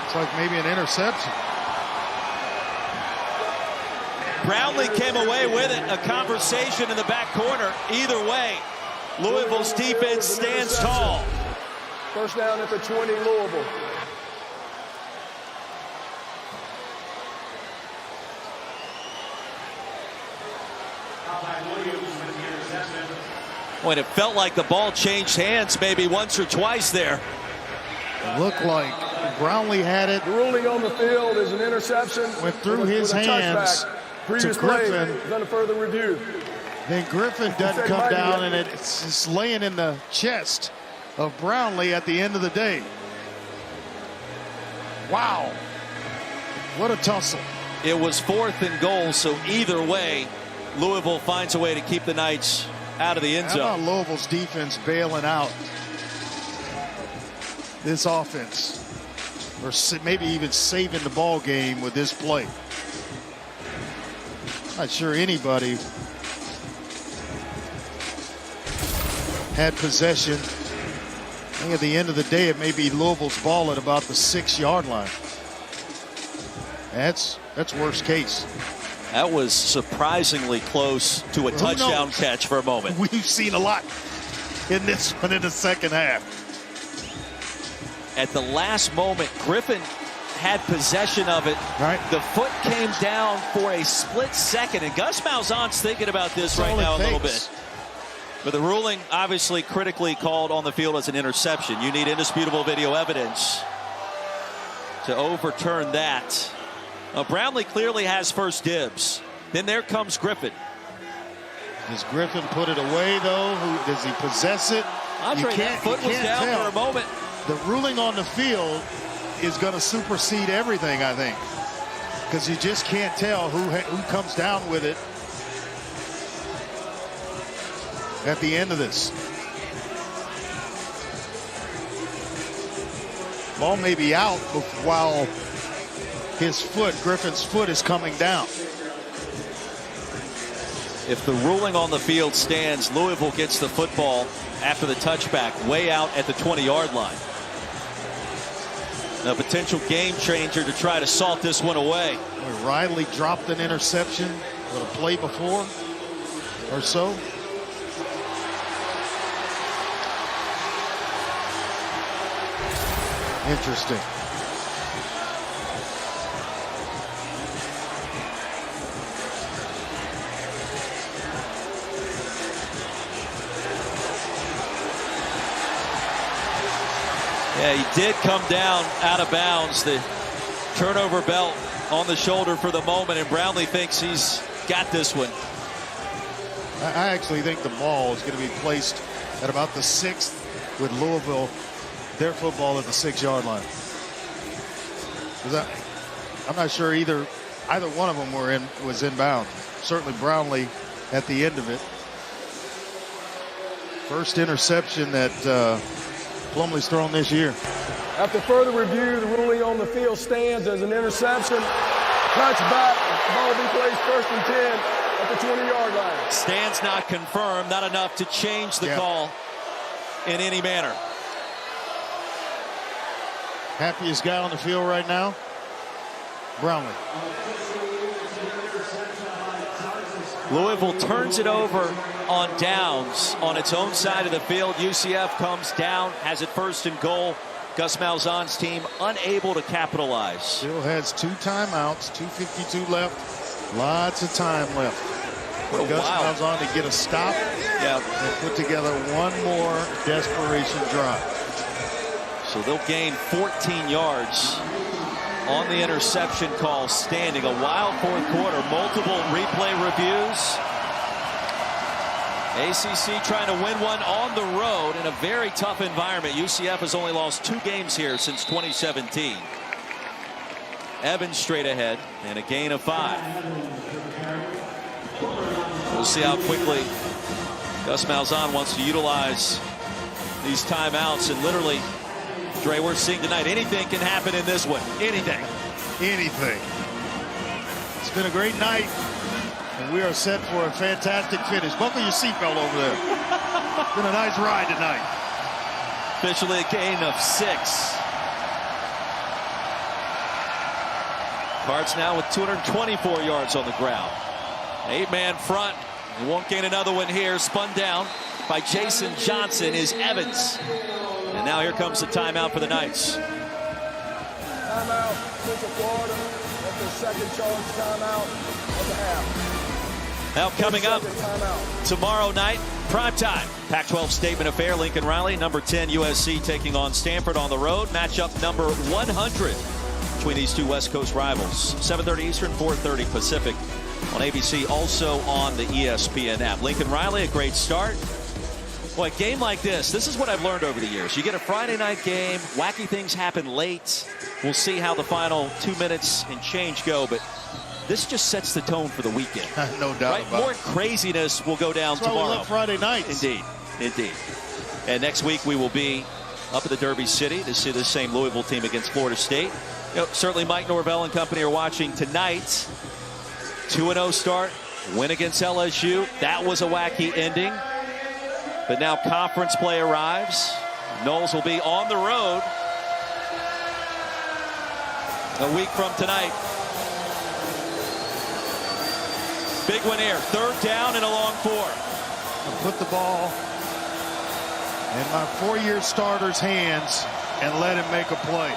It's like maybe an interception. Brownlee came away with it. A conversation in the back corner. Either way, Louisville's defense stands tall. First down at the 20, Louisville. When it felt like the ball changed hands maybe once or twice there. It looked like Brownlee had it. The ruling on the field is an interception. Went through his hands to Griffin. Done a further review. Then Griffin doesn't come down, and it's just laying in the chest of Brownlee at the end of the day. Wow. What a tussle. It was 4th and goal, so either way, Louisville finds a way to keep the Knights out of the end zone. How about Louisville's defense bailing out this offense, or maybe even saving the ball game with this play? Not sure anybody had possession. I think at the end of the day, it may be Louisville's ball at about the 6-yard line. That's worst case. That was surprisingly close to a touchdown catch for a moment. We've seen a lot in this one in the second half. At the last moment, Griffin had possession of it. Right. The foot came down for a split second, and Gus Malzahn's thinking about this right now a little bit. But the ruling obviously critically called on the field as an interception. You need indisputable video evidence to overturn that. Brownlee clearly has first dibs. Then there comes Griffin. Does Griffin put it away, though? Does he possess it? Andre, that foot was down for a moment. The ruling on the field is going to supersede everything, I think, because you just can't tell who comes down with it at the end of this. Ball may be out while Griffin's foot is coming down. If the ruling on the field stands, Louisville gets the football after the touchback way out at the 20-yard line. A potential game changer to try to salt this one away. Riley dropped an interception with a play before or so. Interesting. Yeah, he did come down out of bounds. The turnover belt on the shoulder for the moment, and Brownlee thinks he's got this one. I actually think the ball is going to be placed at about the 6th with Louisville, their football at the 6-yard line. I'm not sure either one of them was inbound. Certainly Brownlee at the end of it. First interception that Plumlee's thrown this year. After further review, the ruling on the field stands as an interception. Touchback. Ball will be placed 1st and 10 at the 20-yard line. Stands not confirmed. Not enough to change the call in any manner. Happiest guy on the field right now, Brownlee. Louisville turns it over on downs on its own side of the field. UCF comes down, has it 1st and goal. Gus Malzahn's team unable to capitalize. Still has 2 timeouts, 2:52 left. Lots of time left. For Gus Malzahn to get a stop and put together one more desperation drive. So they'll gain 14 yards on the interception call standing. A wild 4th quarter, multiple replay reviews. ACC trying to win one on the road in a very tough environment. UCF has only lost 2 games here since 2017. Evans straight ahead and a gain of 5. We'll see how quickly Gus Malzahn wants to utilize these timeouts. And literally, Dre, we're seeing tonight anything can happen in this one. Anything. Anything. It's been a great night, and we are set for a fantastic finish. Buckle your seatbelt over there. It's been a nice ride tonight. Officially a gain of 6. Cards now with 224 yards on the ground. 8-man front. He won't gain another one here. Spun down by Jason Johnson is Evans. And now here comes the timeout for the Knights. Timeout, Central Florida. That's their 2nd charge timeout of the half. Now coming up tomorrow night, primetime. Pac-12 Statement Affair, Lincoln Riley, number 10 USC taking on Stanford on the road. Matchup number 100 between these 2 West Coast rivals. 7:30 Eastern, 4:30 Pacific on ABC, also on the ESPN app. Lincoln Riley, a great start. Boy, a game like this is what I've learned over the years. You get a Friday night game, wacky things happen late. We'll see how the final 2 minutes and change go, but this just sets the tone for the weekend. No doubt about it. More craziness will go down tomorrow. That's why we love Friday nights. Indeed, indeed. And next week we will be up at the Derby City to see the same Louisville team against Florida State. Certainly Mike Norvell and company are watching tonight. 2-0 start, win against LSU. That was a wacky ending. But now conference play arrives. Noles will be on the road a week from tonight. Big one here. 3rd down and a long 4. I'll put the ball in my 4-year starter's hands and let him make a play.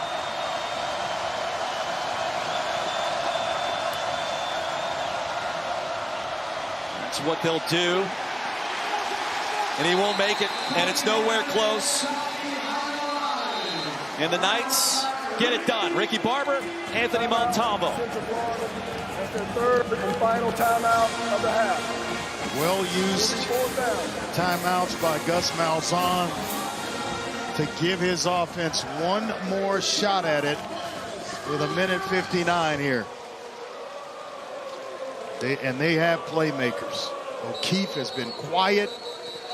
That's what they'll do. And he won't make it, and it's nowhere close. And the Knights get it done. Ricky Barber, Anthony Montalvo. That's their 3rd and final timeout of the half. Well-used timeouts by Gus Malzahn to give his offense one more shot at it with 1:59 here. They have playmakers. O'Keefe has been quiet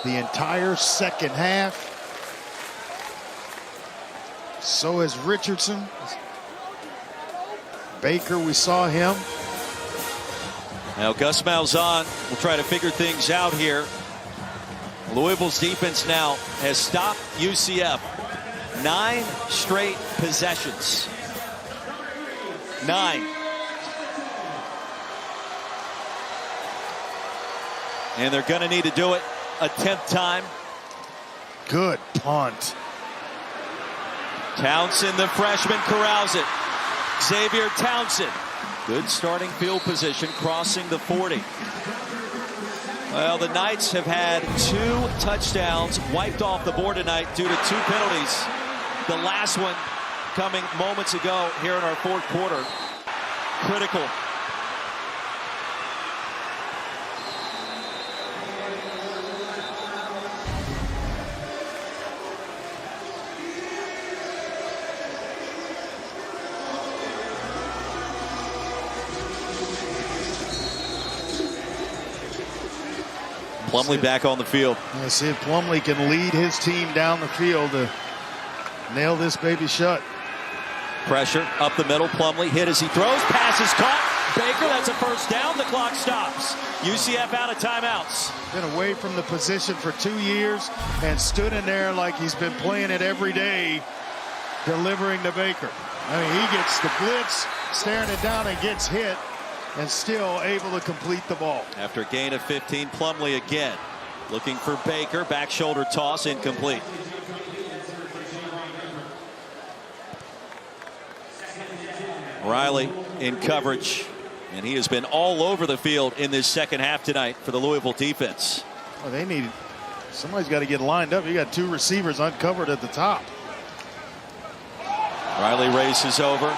the entire second half. So has Richardson. Baker, we saw him. Now Gus Malzahn will try to figure things out here. Louisville's defense now has stopped UCF 9 straight possessions. 9. And they're going to need to do it a 10th time. Good punt. Townsend, the freshman, corrals it. Xavier Townsend, good starting field position, crossing the 40. Well, the Knights have had 2 touchdowns wiped off the board tonight due to 2 penalties The last one coming moments ago here in our fourth quarter. Critical. Plumlee back on the field. Let's see if Plumlee can lead his team down the field to nail this baby shut. Pressure up the middle. Plumlee hit as he throws. Pass is caught. Baker, that's a first down. The clock stops. UCF out of timeouts. Been away from the position for 2 years and stood in there like he's been playing it every day, delivering to Baker. I mean, he gets the blitz, staring it down, and gets hit, and still able to complete the ball. After a gain of 15, Plumlee again looking for Baker. Back shoulder toss, incomplete. Riley in coverage, and he has been all over the field in this second half tonight for the Louisville defense. Well, they need, somebody's got to get lined up. You got two receivers uncovered at the top. Riley races over.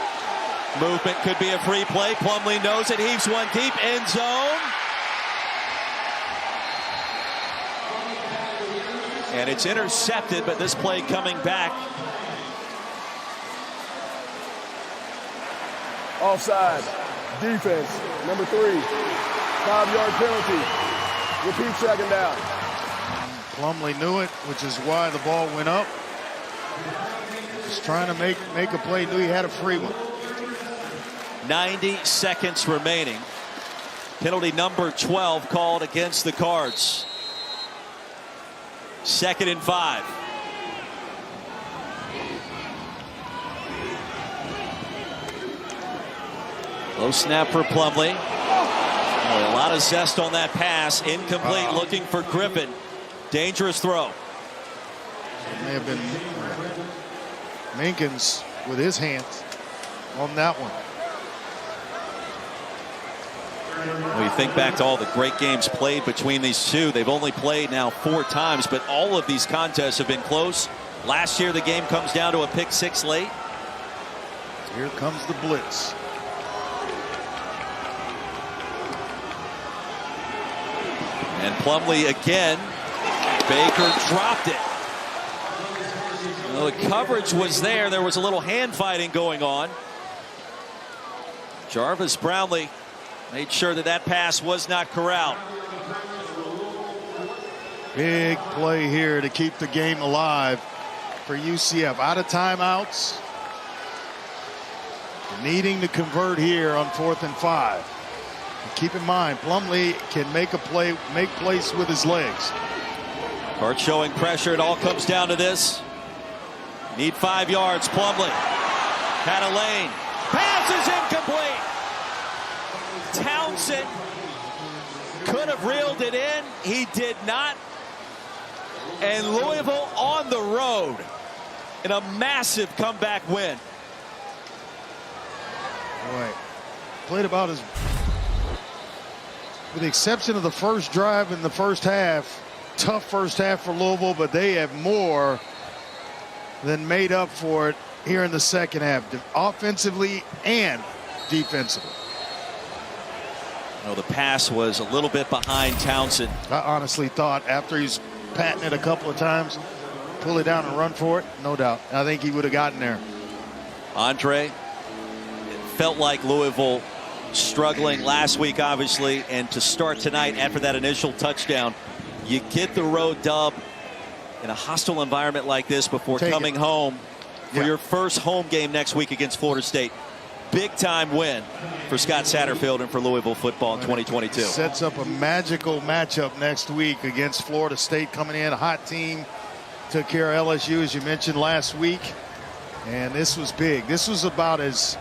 Movement could be a free play. Plumlee knows it. Heaves one deep. End zone. And it's intercepted, but this play coming back. Offside. Defense. Number 3. 5-yard penalty. Repeat second down. Plumlee knew it, which is why the ball went up. Just trying to make a play. Knew he had a free one. 90 seconds remaining. Penalty number 12 called against the Cards. 2nd and 5. Low snap for Plumlee. Oh, a lot of zest on that pass. Incomplete. Looking for Griffin. Dangerous throw. It may have been Minkins with his hands on that one. When you think back to all the great games played between these two, they've only played now 4 times, but all of these contests have been close. Last year, the game comes down to a pick 6 late. Here comes the blitz. And Plumlee again. Baker dropped it. Well, the coverage was there. There was a little hand fighting going on. Jarvis Brownlee made sure that that pass was not corralled. Big play here to keep the game alive for UCF. Out of timeouts. Needing to convert here on 4th and 5. And keep in mind, Plumlee can make a play, make plays with his legs. Hart showing pressure. It all comes down to this. Need 5 yards. Plumlee had a lane. Pass is incomplete. Townsend could have reeled it in. He did not. And Louisville on the road in a massive comeback win. Boy, played about as, with the exception of the first drive in the first half, tough first half for Louisville, but they have more than made up for it here in the second half, offensively and defensively. You know, the pass was a little bit behind Townsend. I honestly thought after he's patting it a couple of times, pull it down and run for it, no doubt. I think he would have gotten there. Andre, it felt like Louisville struggling last week, obviously, and to start tonight after that initial touchdown, you get the road dub in a hostile environment like this before coming home for your first home game next week against Florida State. Big time win for Scott Satterfield and for Louisville football in 2022. Sets up a magical matchup next week against Florida State, coming in a hot team. Took care of LSU, as you mentioned, last week. And this was big. This was about as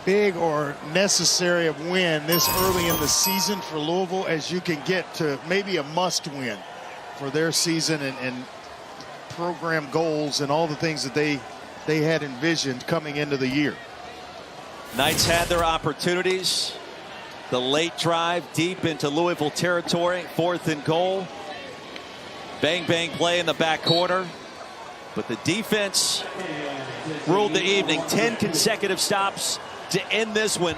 big or necessary a win this early in the season for Louisville as you can get to maybe a must win for their season and program goals and all the things that they had envisioned coming into the year. Knights had their opportunities. The late drive deep into Louisville territory, 4th and goal. Bang bang play in the back corner. But the defense ruled the evening. 10 consecutive stops to end this one.